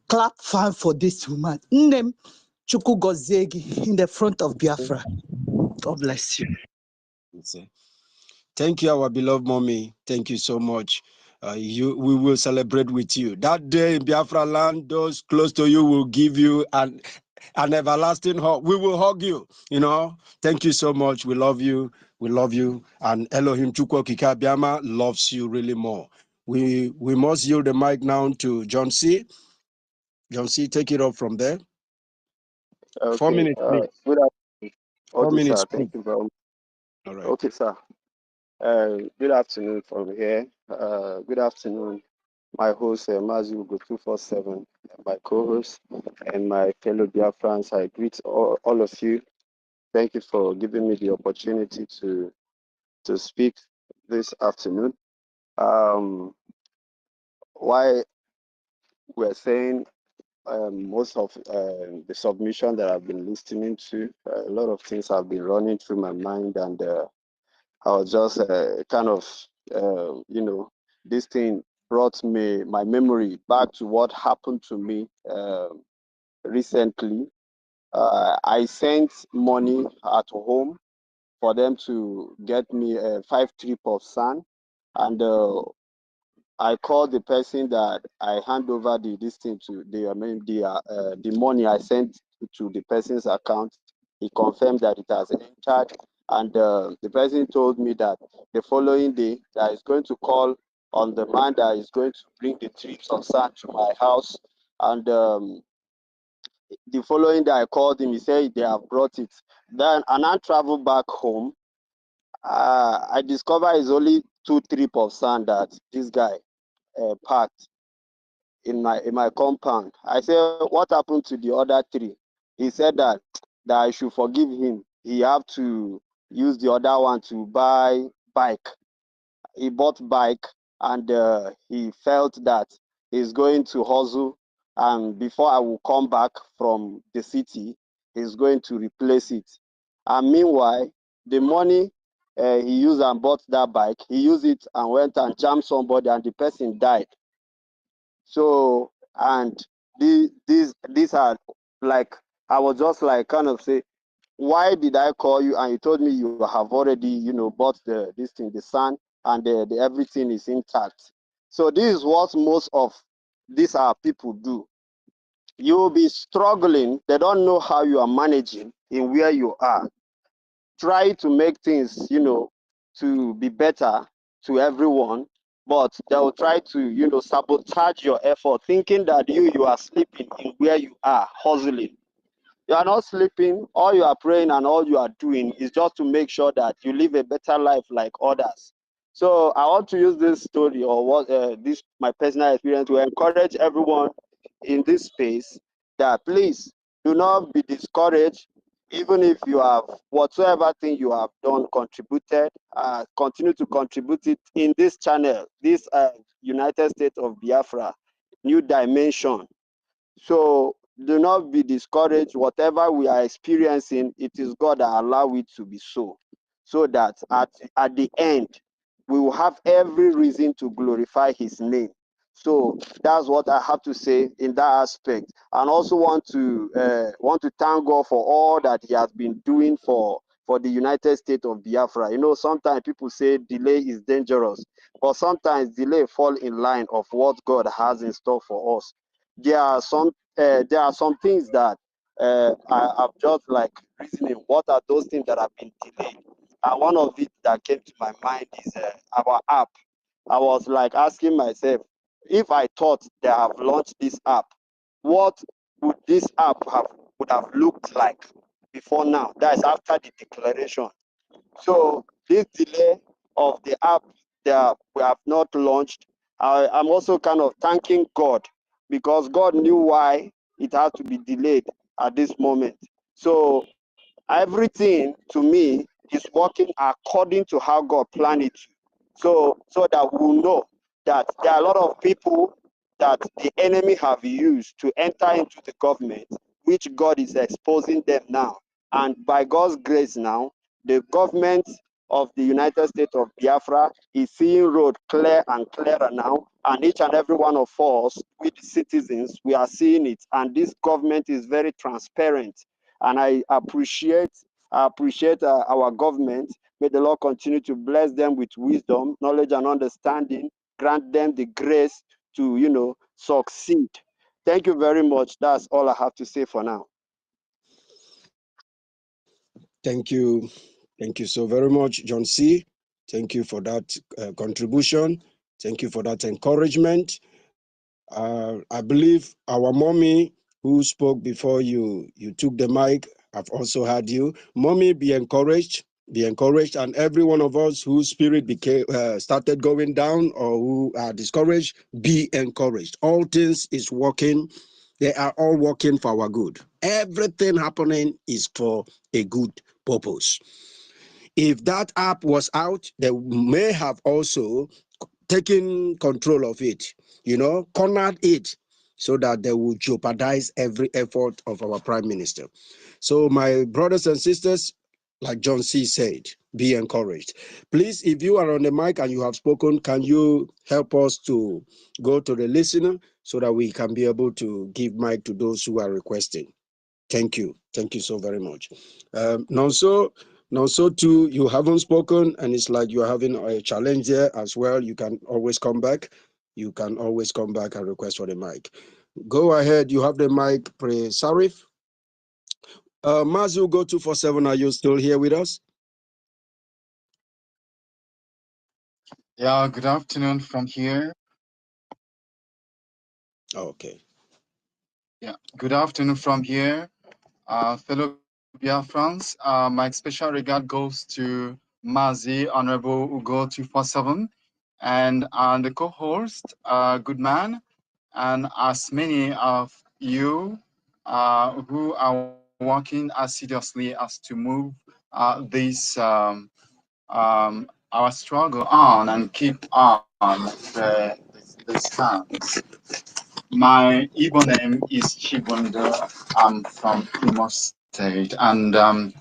Clap fan for this woman. Nnem Chukwu Gozegi in the front of Biafra. God bless you. Thank you, our beloved mommy. Thank you so much. We will celebrate with you. That day in Biafra land, those close to you will give you an everlasting hug. We will hug you, you know. Thank you so much. We love you. We love you. And Elohim Chukwu Kikabiama loves you really more. We must yield the mic now to John C. John C, take it up from there. Four Okay. minutes, please. Good afternoon. 4 Okay, minutes, sir. please. Thank you very much. All right. Okay, sir. Good afternoon from here. Good afternoon, my host, Mazi Ugo 247, my co-host, and my fellow Biafrans. I greet all of you. Thank you for giving me the opportunity to speak this afternoon. Why we're saying most of the submission that I've been listening to, a lot of things have been running through my mind, and I was just kind of, this thing brought me my memory back to what happened to me recently. I sent money at home for them to get me a 5 trip of sand, and I called the person that I hand over this thing to. The money I sent to the person's account. He confirmed that it has entered, and the person told me that the following day that is going to call on the man that is going to bring the trips of sand to my house. And the following day I called him, he said they have brought it. Then and I traveled back home. I discovered it's only two trips of sand that this guy packed in my compound. I said, what happened to the other three? He said that I should forgive him. He have to use the other one to buy bike. He bought bike, and he felt that he's going to hustle, and before I will come back from the city, he's going to replace it. And meanwhile, the money he used and bought that bike, he used it and went and jammed somebody, and the person died. So, and these are like, I was just like kind of say, why did I call you? And you told me you have already, bought this thing, the sand, and the everything is intact. So this is what most of these are people do. You'll be struggling. They don't know how you are managing in where you are. Try to make things, to be better to everyone, but they'll try to, sabotage your effort, thinking that you are sleeping in where you are, hustling. You are not sleeping. All you are praying and all you are doing is just to make sure that you live a better life like others. So I want to use this story, or what this my personal experience, to encourage everyone in this space that please do not be discouraged. Even if you have whatsoever thing you have done contributed, continue to contribute it in this channel, this United States of Biafra, new dimension. So do not be discouraged. Whatever we are experiencing, it is God that allow it to be so. So that at the end, we will have every reason to glorify his name. So that's what I have to say in that aspect. And also want to thank God for all that he has been doing for the United States of Biafra. Sometimes people say delay is dangerous, but sometimes delay fall in line of what God has in store for us. There are some things that I'm just like reasoning. What are those things that have been delayed? And one of it that came to my mind is our app. I was like asking myself, if I thought they have launched this app, what would this app would have looked like before now? That is after the declaration. So this delay of the app that we have not launched, I'm also kind of thanking God, because God knew why it had to be delayed at this moment. So everything to me is working according to how God planned it. So that we'll know that there are a lot of people that the enemy have used to enter into the government, which God is exposing them now. And by God's grace now, the government of the United States of Biafra is seeing road clear and clearer now. And each and every one of us, with citizens, we are seeing it. And this government is very transparent. And I appreciate our government. May the Lord continue to bless them with wisdom, knowledge, and understanding. Grant them the grace to, succeed. Thank you very much. That's all I have to say for now. Thank you. Thank you so very much, John C. Thank you for that contribution. Thank you for that encouragement. I believe our mommy who spoke before you took the mic, I've also heard you. Mommy, be encouraged. Be encouraged. And every one of us whose spirit started going down or who are discouraged, be encouraged. All things is working. They are all working for our good. Everything happening is for a good purpose. If that app was out, they may have also taken control of it, cornered it, so that they will jeopardize every effort of our prime minister. So my brothers and sisters, like John C. said, be encouraged. Please, if you are on the mic and you have spoken, can you help us to go to the listener so that we can be able to give mic to those who are requesting? Thank you. Thank you so very much. Nonso too, you haven't spoken, and it's like you're having a challenge there as well. You can always come back. You can always come back and request for the mic. Go ahead. You have the mic, Pre Sarif. Mazu, go 247. Are you still here with us? Yeah, good afternoon from here. Okay. Yeah, good afternoon from here, fellow Biafrans. My special regard goes to Mazi Honorable Ugo 247 and the co-host, good man, and as many of you who are working assiduously as to move this our struggle on and keep on the stance. My Igbo name is Chibundo. I'm from Imo State, and I'm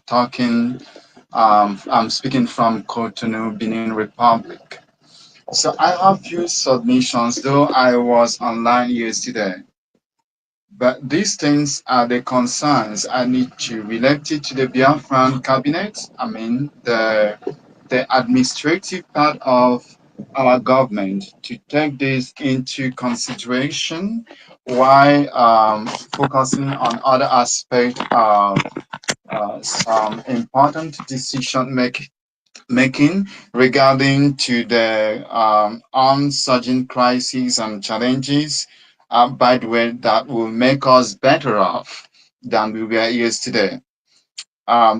speaking from Cotonou, Benin Republic. So I have few submissions, though I was online yesterday. But these things are the concerns I need to relate it to the Biafran cabinet. I mean, the administrative part of our government to take this into consideration while focusing on other aspects of some important decision making regarding to the unsurging crises and challenges, by the way, that will make us better off than we were yesterday.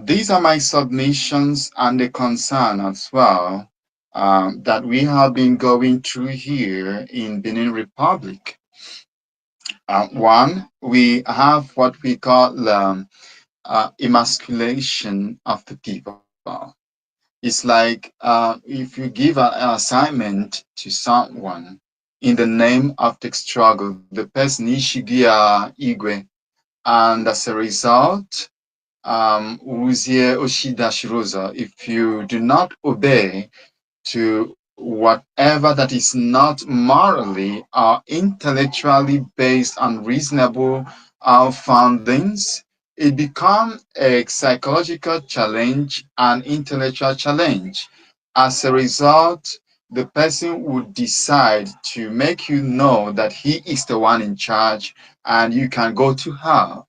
These are my submissions and the concern as well that we have been going through here in Benin Republic. One, we have what we call emasculation of the people. It's like if you give an assignment to someone in the name of the struggle, the person ishigia igwe, and as a result, uzie oshidashiroza. If you do not obey to whatever that is not morally or intellectually based on reasonable foundings, it becomes a psychological challenge and intellectual challenge. As a result, the person would decide to make you know that he is the one in charge and you can go to her.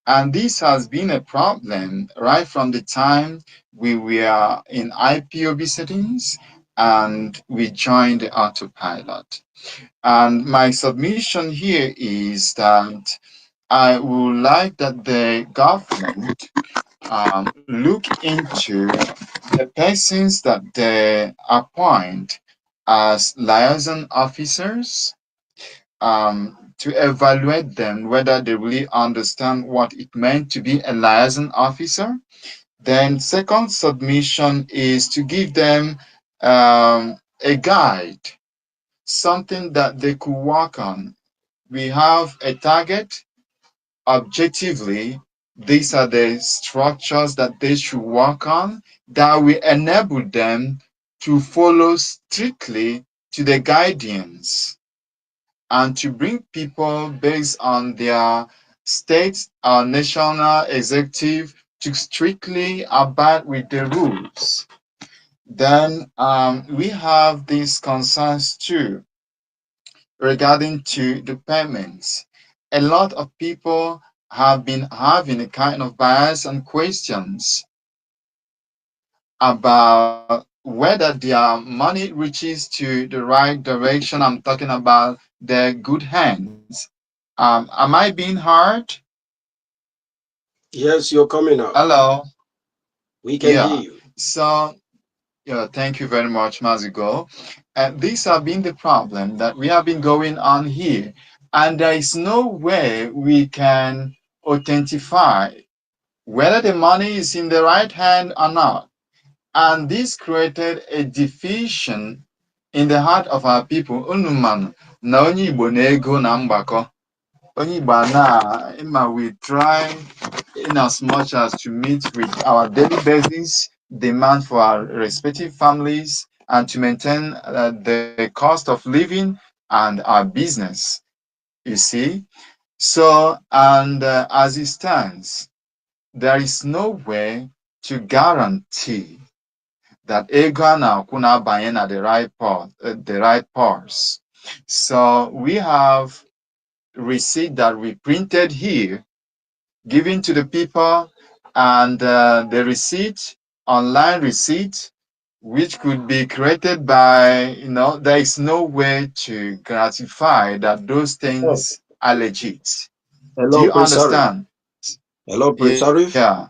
And this has been a problem right from the time we were in IPOB settings and we joined the autopilot. And my submission here is that I would like that the government look into the persons that they appoint as liaison officers, to evaluate them whether they really understand what it meant to be a liaison officer. Then, second submission is to give them a guide, something that they could work on. We have a target. Objectively, these are the structures that they should work on that will enable them to follow strictly to the guidance and to bring people based on their state or national executive to strictly abide with the rules. Then we have these concerns too regarding to the payments. A lot of people have been having a kind of bias and questions about whether their money reaches to the right direction. I'm talking about their good hands. Am I being heard? Yes, you're coming out. Hello. We can hear Yeah. you. So, yeah, thank you very much, Mazigo. And these have been the problem that we have been going on here. And there is no way we can authentify whether the money is in the right hand or not. And this created a division in the heart of our people. Unuman na onye Igbo na-ego na mgbakọ. Onye Igbo we try in as much as to meet with our daily basis demand for our respective families and to maintain the cost of living and our business. You see? So, and as it stands, there is no way to guarantee that ego a na-akwụ na-abanye na the right purse. So we have receipt that we printed here, given to the people, and the receipt, online receipt, which could be created by, there is no way to gratify that those Oh, things are legit. Do hello, you Prince Arif. understand? Hello, Prince Yeah, Arif.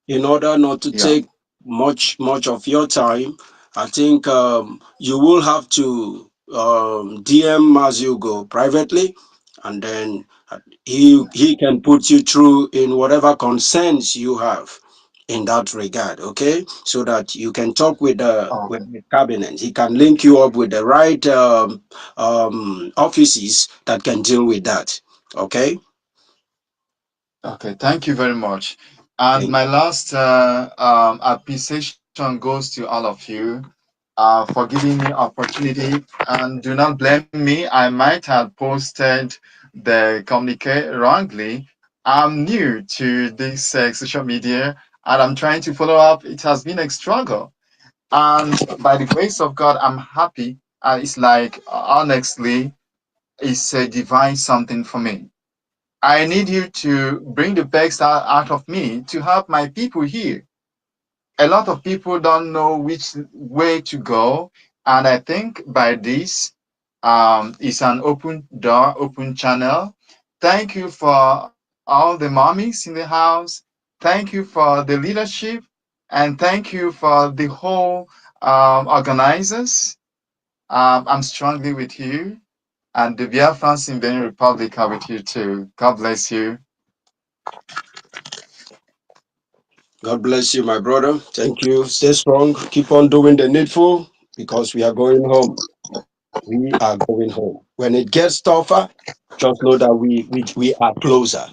In order not to yeah. take much of your time, I think you will have to DM Mazugo privately, and then he can put you through in whatever concerns you have in that regard. Okay, so that you can talk Oh, with the cabinet. He can link you up with the right offices that can deal with that. Okay, okay. Thank you very much. And thank my last appreciation goes to all of you for giving me opportunity. And do not blame me. I might have posted the communique wrongly. I'm new to this social media and I'm trying to follow up. It has been a struggle. And by the grace of God, I'm happy. It's like, honestly, it's a divine something for me. I need you to bring the best out of me to help my people here. A lot of people don't know which way to go, and I think by this, it's an open door, open channel. Thank you for all the mommies in the house. Thank you for the leadership, and thank you for the whole organizers. I'm strongly with you, and the Biafrans in Benin Republic are with you too. God bless you. God bless you, my brother. Thank you. Stay strong. Keep on doing the needful because we are going home. We are going home. When it gets tougher, just know that we are closer.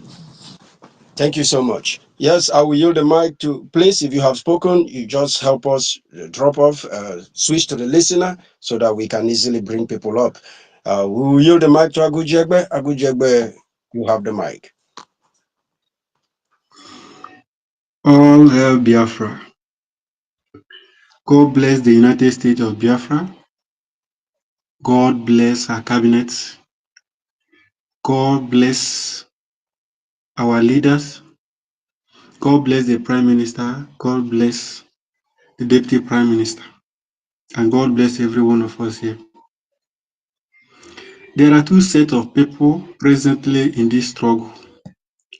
Thank you so much. Yes, I will yield the mic to please. If you have spoken, you just help us drop off, switch to the listener so that we can easily bring people up. We will yield the mic to Agujegbe. Agujegbe, you have the mic. All hail Biafra. God bless the United States of Biafra. God bless our cabinet. God bless our leaders. God bless the Prime Minister. God bless the Deputy Prime Minister. And God bless every one of us here. There are two sets of people presently in this struggle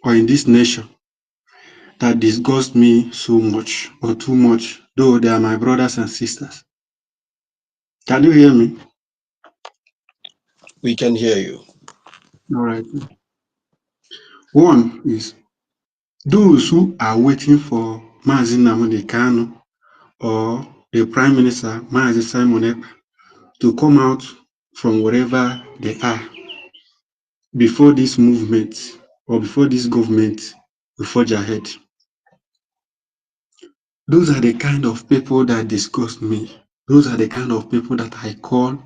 or in this nation that disgust me so much or too much, though they are my brothers and sisters. Can you hear me? We can hear you. All right. One is those who are waiting for Mazi Nnamdi Kanu or the Prime Minister Mazi Simon Ekpa to come out from wherever they are before this movement or before this government will forge ahead. Those are the kind of people that disgust me. Those are the kind of people that I call,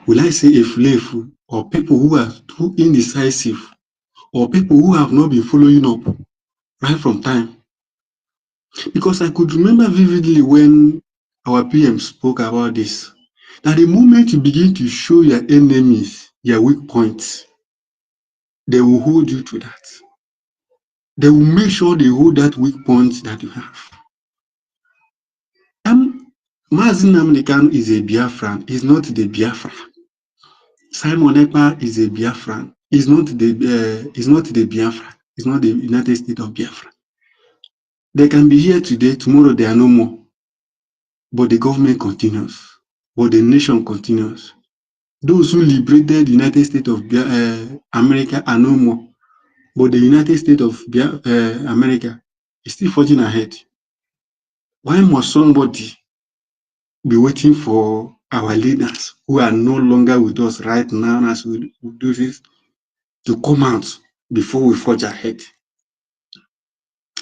will I say, efulefu, or people who are too indecisive, or people who have not been following up right from time. Because I could remember vividly when our PM spoke about this, that the moment you begin to show your enemies your weak points, they will hold you to that. They will make sure they hold that weak point that you have. Mazi Nnamdi Kanu is a Biafran, is not the Biafra. Simon Ekpa is a Biafran, is not the Biafra, is not the United States of Biafra. They can be here today, tomorrow they are no more. But the government continues, but the nation continues. Those who liberated the United States of America are no more, but the United States of America is still forging ahead. Why must somebody be waiting for our leaders who are no longer with us right now as we do this to come out before we forge ahead?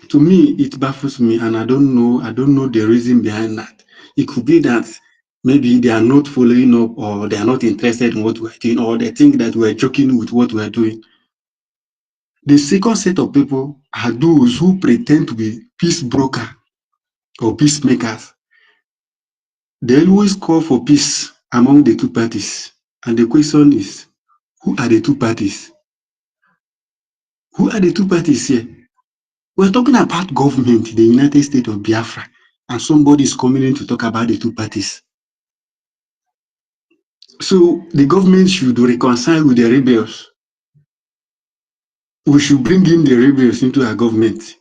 To me, it baffles me, and I don't know the reason behind that. It could be that maybe they are not following up, or they are not interested in what we're doing, or they think that we're joking with what we're doing. The second set of people are those who pretend to be peace broker or peacemakers. They always call for peace among the two parties. And the question is, who are the two parties? Who are the two parties here? We're talking about government, the United States of Biafra. and somebody is coming in to talk about the two parties. So the government should reconcile with the rebels. We should bring in the rebels into our government.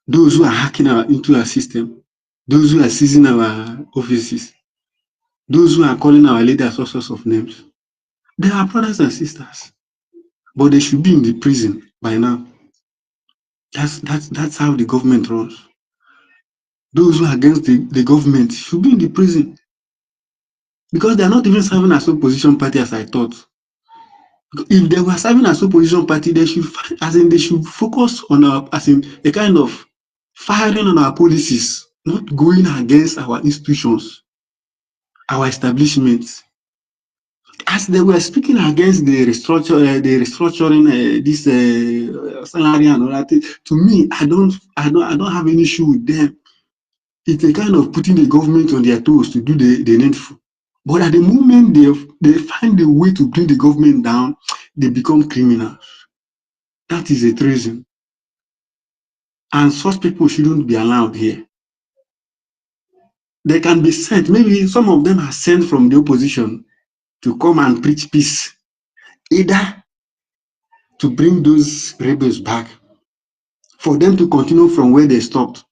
Those who are hacking into our system, those who are seizing our offices, those who are calling our leaders all sorts of names. They are brothers and sisters, but they should be in the prison by now. That's how the government runs. Those who are against the government should be in the prison because they are not even serving as opposition party as I thought. If they were serving as opposition party, they should, as in, they should focus on our, as in, a kind of firing on our policies, not going against our institutions, our establishments. As they were speaking against the restructuring, this salary and all that, to me, I don't have any issue with them. It's a kind of putting the government on their toes to do the needful. But at the moment they find a way to bring the government down, they become criminals. That is a treason. And such people shouldn't be allowed here. They can be sent, maybe some of them are sent from the opposition to come and preach peace, either to bring those rebels back, for them to continue from where they stopped,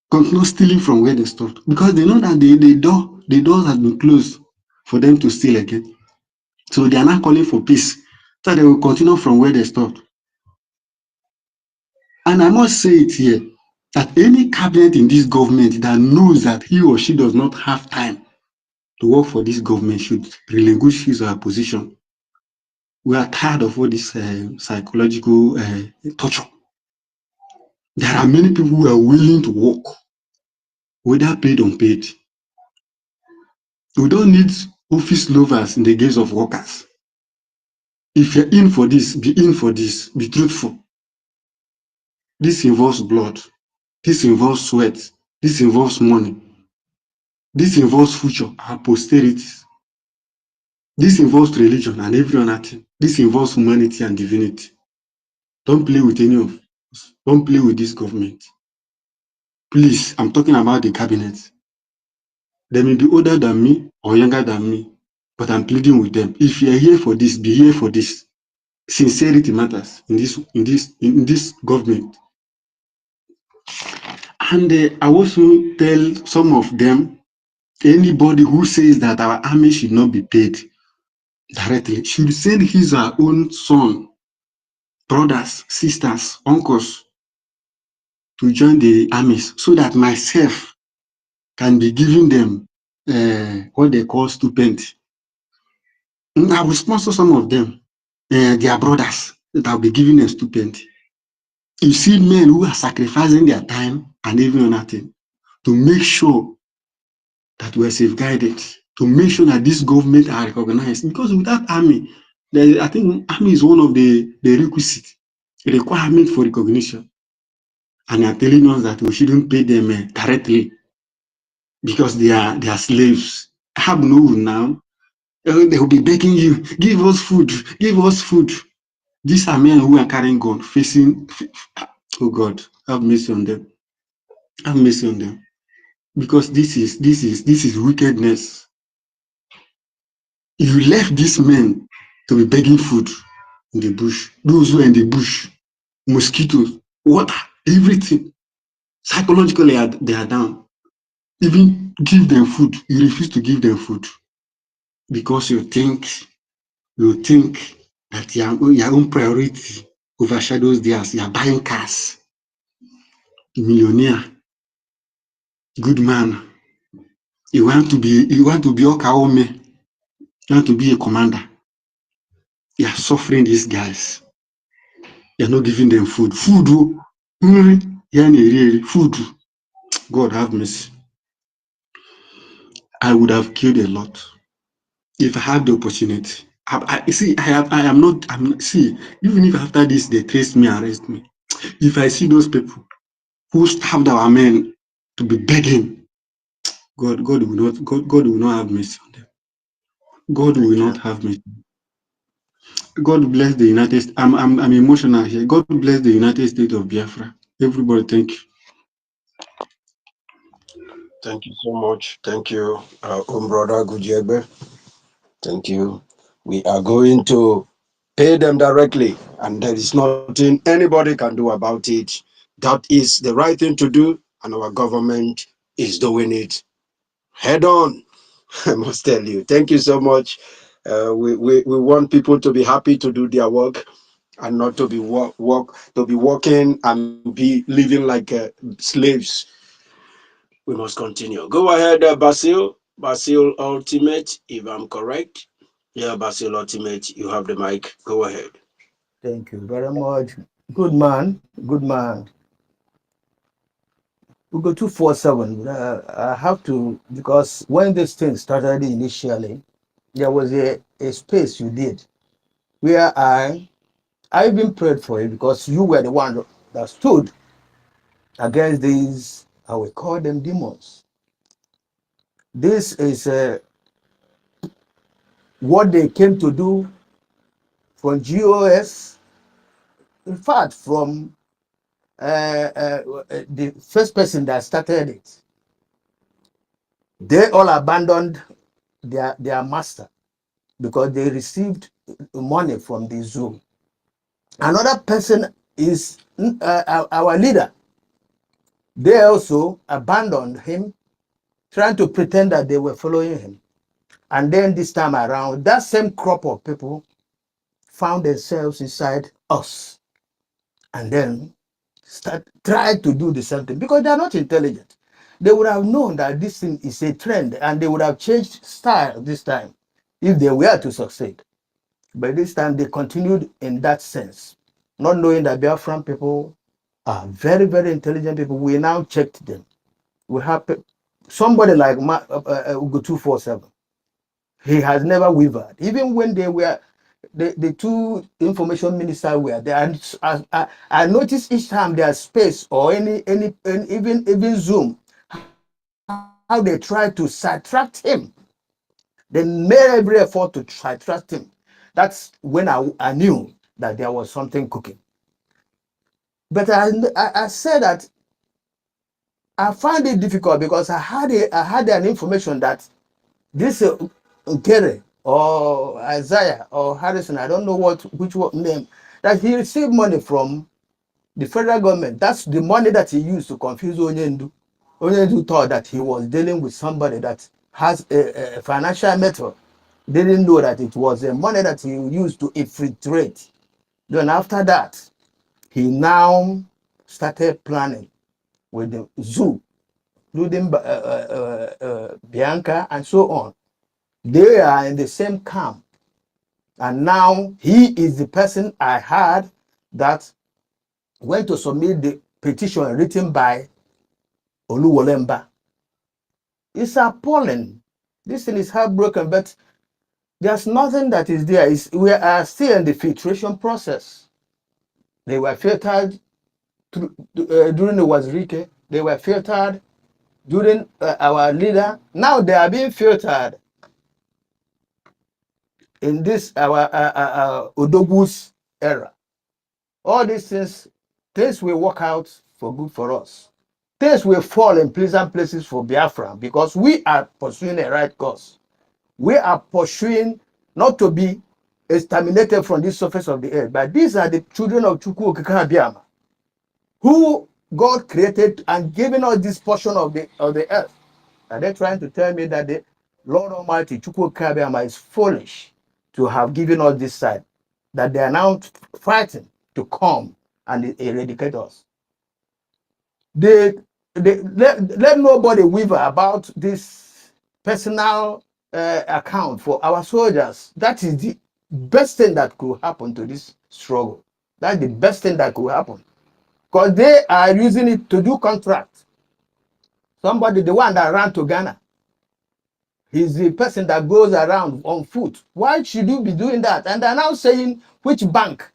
continue stealing from where they stopped, because they know that the doors have been closed for them to steal again. So they are not calling for peace, so they will continue from where they stopped. And I must say it here, that any cabinet in this government that knows that he or she does not have time to work for this government should relinquish his or her position. We are tired of all this psychological torture. There are many people who are willing to work, whether paid or unpaid. We don't need office lovers in the gaze of workers. If you're in for this, be in for this, be truthful. This involves blood. This involves sweat. This involves money. This involves future and posterity. This involves religion and every other thing. This involves humanity and divinity. Don't play with any of us. Don't play with this government. Please, I'm talking about the cabinet. They may be older than me or younger than me, but I'm pleading with them. If you're here for this, be here for this. Sincerity matters in this government. And I also tell some of them, anybody who says that our army should not be paid directly should send his or her own son, brothers, sisters, uncles to join the armies so that myself can be giving them what they call stipend. I will sponsor some of them, their brothers, that I'll be giving them stipend. You see men who are sacrificing their time and even nothing to make sure that we're safeguarded, to make sure that this government are recognized. Because without army, I think army is one of the requisite requirement for recognition. And they are telling us that we shouldn't pay them directly because they are slaves. I have no now. They will be begging you, give us food, give us food. These are men who are carrying gun, facing, oh God, have mercy on them. Have mercy on them. Because this is wickedness. You left these men to be begging food in the bush. Those who are in the bush, mosquitoes, water, everything. Psychologically, they are down. Even give them food, you refuse to give them food because you think that your own priority overshadows theirs. You are buying cars, millionaire, good man. You want to be Okaome. You want to be a commander. You are suffering these guys. You are not giving them food. Food, food. God have mercy. I would have killed a lot if I had the opportunity. See, even if after this they trace me, arrest me. If I see those people who stabbed our men to be begging, God will not have mercy on them. God will Thank not you. have mercy. God bless the United States. I'm emotional here. God bless the United States of Biafra. Everybody, thank you. Thank you so much. Thank you, brother Gujiegbe. Thank you. We are going to pay them directly, and there is nothing anybody can do about it. That is the right thing to do, and our government is doing it head on. I must tell you. Thank you so much. We want people to be happy to do their work and not to be working and be living like slaves. We must continue. Go ahead, Basil. Basil Ultimate, if I'm correct. Yeah, Basil Ultimate, you have the mic. Go ahead. Thank you very much. Good man. Good man. We go 247. I have to, because when this thing started initially, there was a space you did where I even prayed for you because you were the one that stood against these, I will call them demons. This is what they came to do from GOS. In fact, from the first person that started it, they all abandoned their master because they received money from the zoo. Another person is our leader. They also abandoned him, trying to pretend that they were following him. And then this time around, that same crop of people found themselves inside us, and then try to do the same thing because they are not intelligent. They would have known that this thing is a trend, and they would have changed style this time if they were to succeed. But this time they continued in that sense, not knowing that Biafran people are very, very intelligent people. We now checked them. We have somebody like Ugo 247. He has never wavered. Even when they were the two information ministers were there, and I noticed each time there's space or any even Zoom, how they try to sidetrack him. They made every effort to sidetrack him. That's when I knew that there was something cooking. But I said that I found it difficult because I had an information that this Nkere or Isaiah or Harrison, I don't know which one name, that he received money from the federal government. That's the money that he used to confuse Onyendu. Onyendu thought that he was dealing with somebody that has a financial method. Didn't know that it was the money that he used to infiltrate. Then after that, he now started planning with the zoo, including Bianca and so on. They are in the same camp. And now he is the person I had that went to submit the petition written by Oluwolemba. It's appalling. This thing is heartbroken, but there's nothing that is there. We are still in the filtration process. They were filtered during the Wazirike. They were filtered during our leader. Now they are being filtered in this our Odogu's era. All these things will work out for good for us. Things will fall in pleasant places for Biafra because we are pursuing a right cause. We are pursuing not to be exterminated from this surface of the earth, but these are the children of Chukwu Okike Abiyama, who God created and given us this portion of the earth. And they're trying to tell me that the Lord Almighty, Chukwu Okike Abiyama, is foolish to have given us this side, that they are now fighting to come and eradicate us. Let nobody waver about this personal account for our soldiers. That is the best thing that could happen to this struggle. That's the best thing that could happen. Because they are using it to do contracts. Somebody, the one that ran to Ghana, he's the person that goes around on foot. Why should you be doing that? And they're now saying, which bank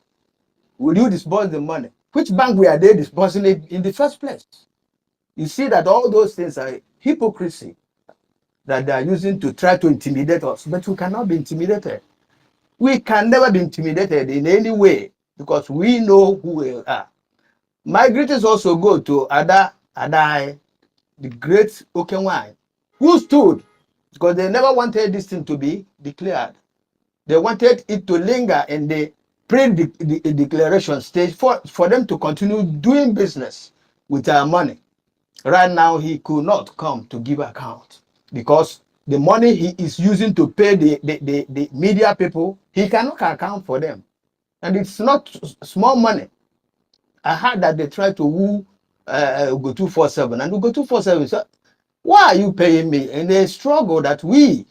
will you disburse the money? Which bank were they disbursing it in the first place? You see that all those things are hypocrisy that they are using to try to intimidate us. But we cannot be intimidated. We can never be intimidated in any way because we know who we are. My greetings also go to Ada Adai, the great Okenwine, who stood, because they never wanted this thing to be declared. They wanted it to linger in the pre-declaration stage for them to continue doing business with our money. Right now, he could not come to give account because the money he is using to pay the media people, he cannot account for them. And it's not small money. I heard that they try to woo Ugo 247, and Ugo 247 said, why are you paying me in a struggle that we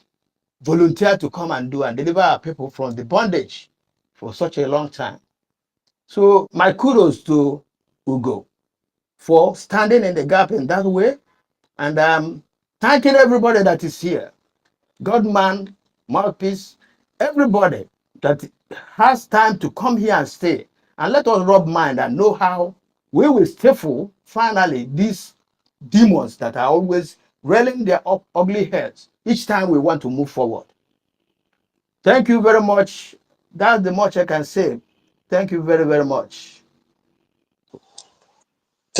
volunteer to come and do and deliver our people from the bondage for such a long time? So my kudos to Ugo for standing in the gap in that way, and thanking everybody that is here, Godman, Mouthpiece, everybody that has time to come here and stay, and let us rub mind and know how we will stifle finally these demons that are always rearing their ugly heads each time we want to move forward. Thank you very much. That's the much I can say. Thank you very, very much.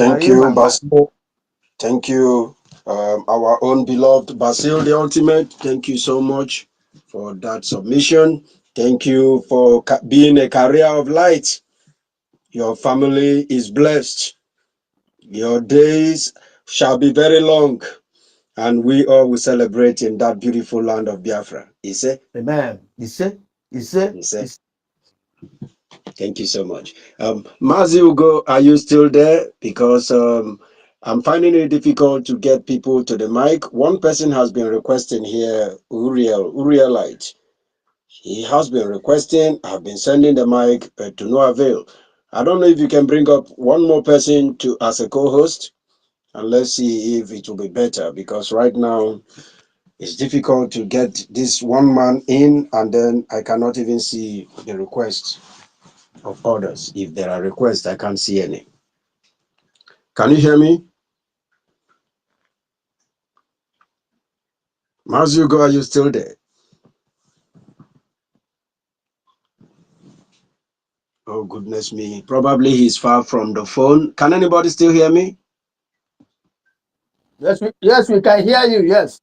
I Thank yield you, my mic. Basil. Thank you, our own beloved Basil the Ultimate. Thank you so much for that submission. Thank you for being a carrier of light. Your family is blessed. Your days shall be very long, and we all will celebrate in that beautiful land of Biafra. Ise? Amen. You say, you say, Ise? you say. Thank you so much. Mazi Ugo, are you still there? Because I'm finding it difficult to get people to the mic. One person has been requesting here, Urielite. He has been requesting. I've been sending the mic to no avail. I don't know if you can bring up one more person to as a co-host, and let's see if it will be better. Because right now it's difficult to get this one man in, and then I cannot even see the requests of others. If there are requests, I can't see any. Can you hear me? Mazugo, are you still there? Oh, goodness me. Probably he's far from the phone. Can anybody still hear me? Yes, we can hear you. Yes.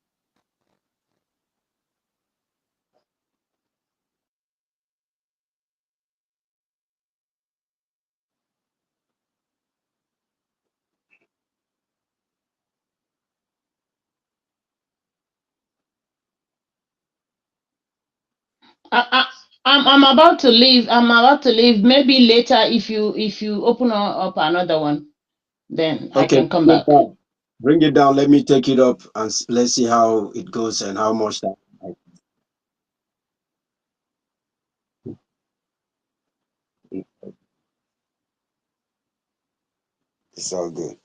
I, I'm about to leave. I'm about to leave. Maybe later, if you open up another one, then I Okay, can come bring it back. down. Bring it down. Let me take it up and let's see how it goes and how much time. It's all good.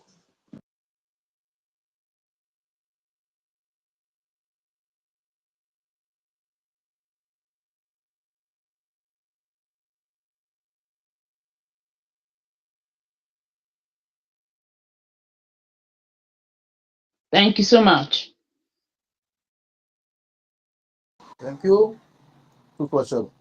Thank you so much. Thank you. 247.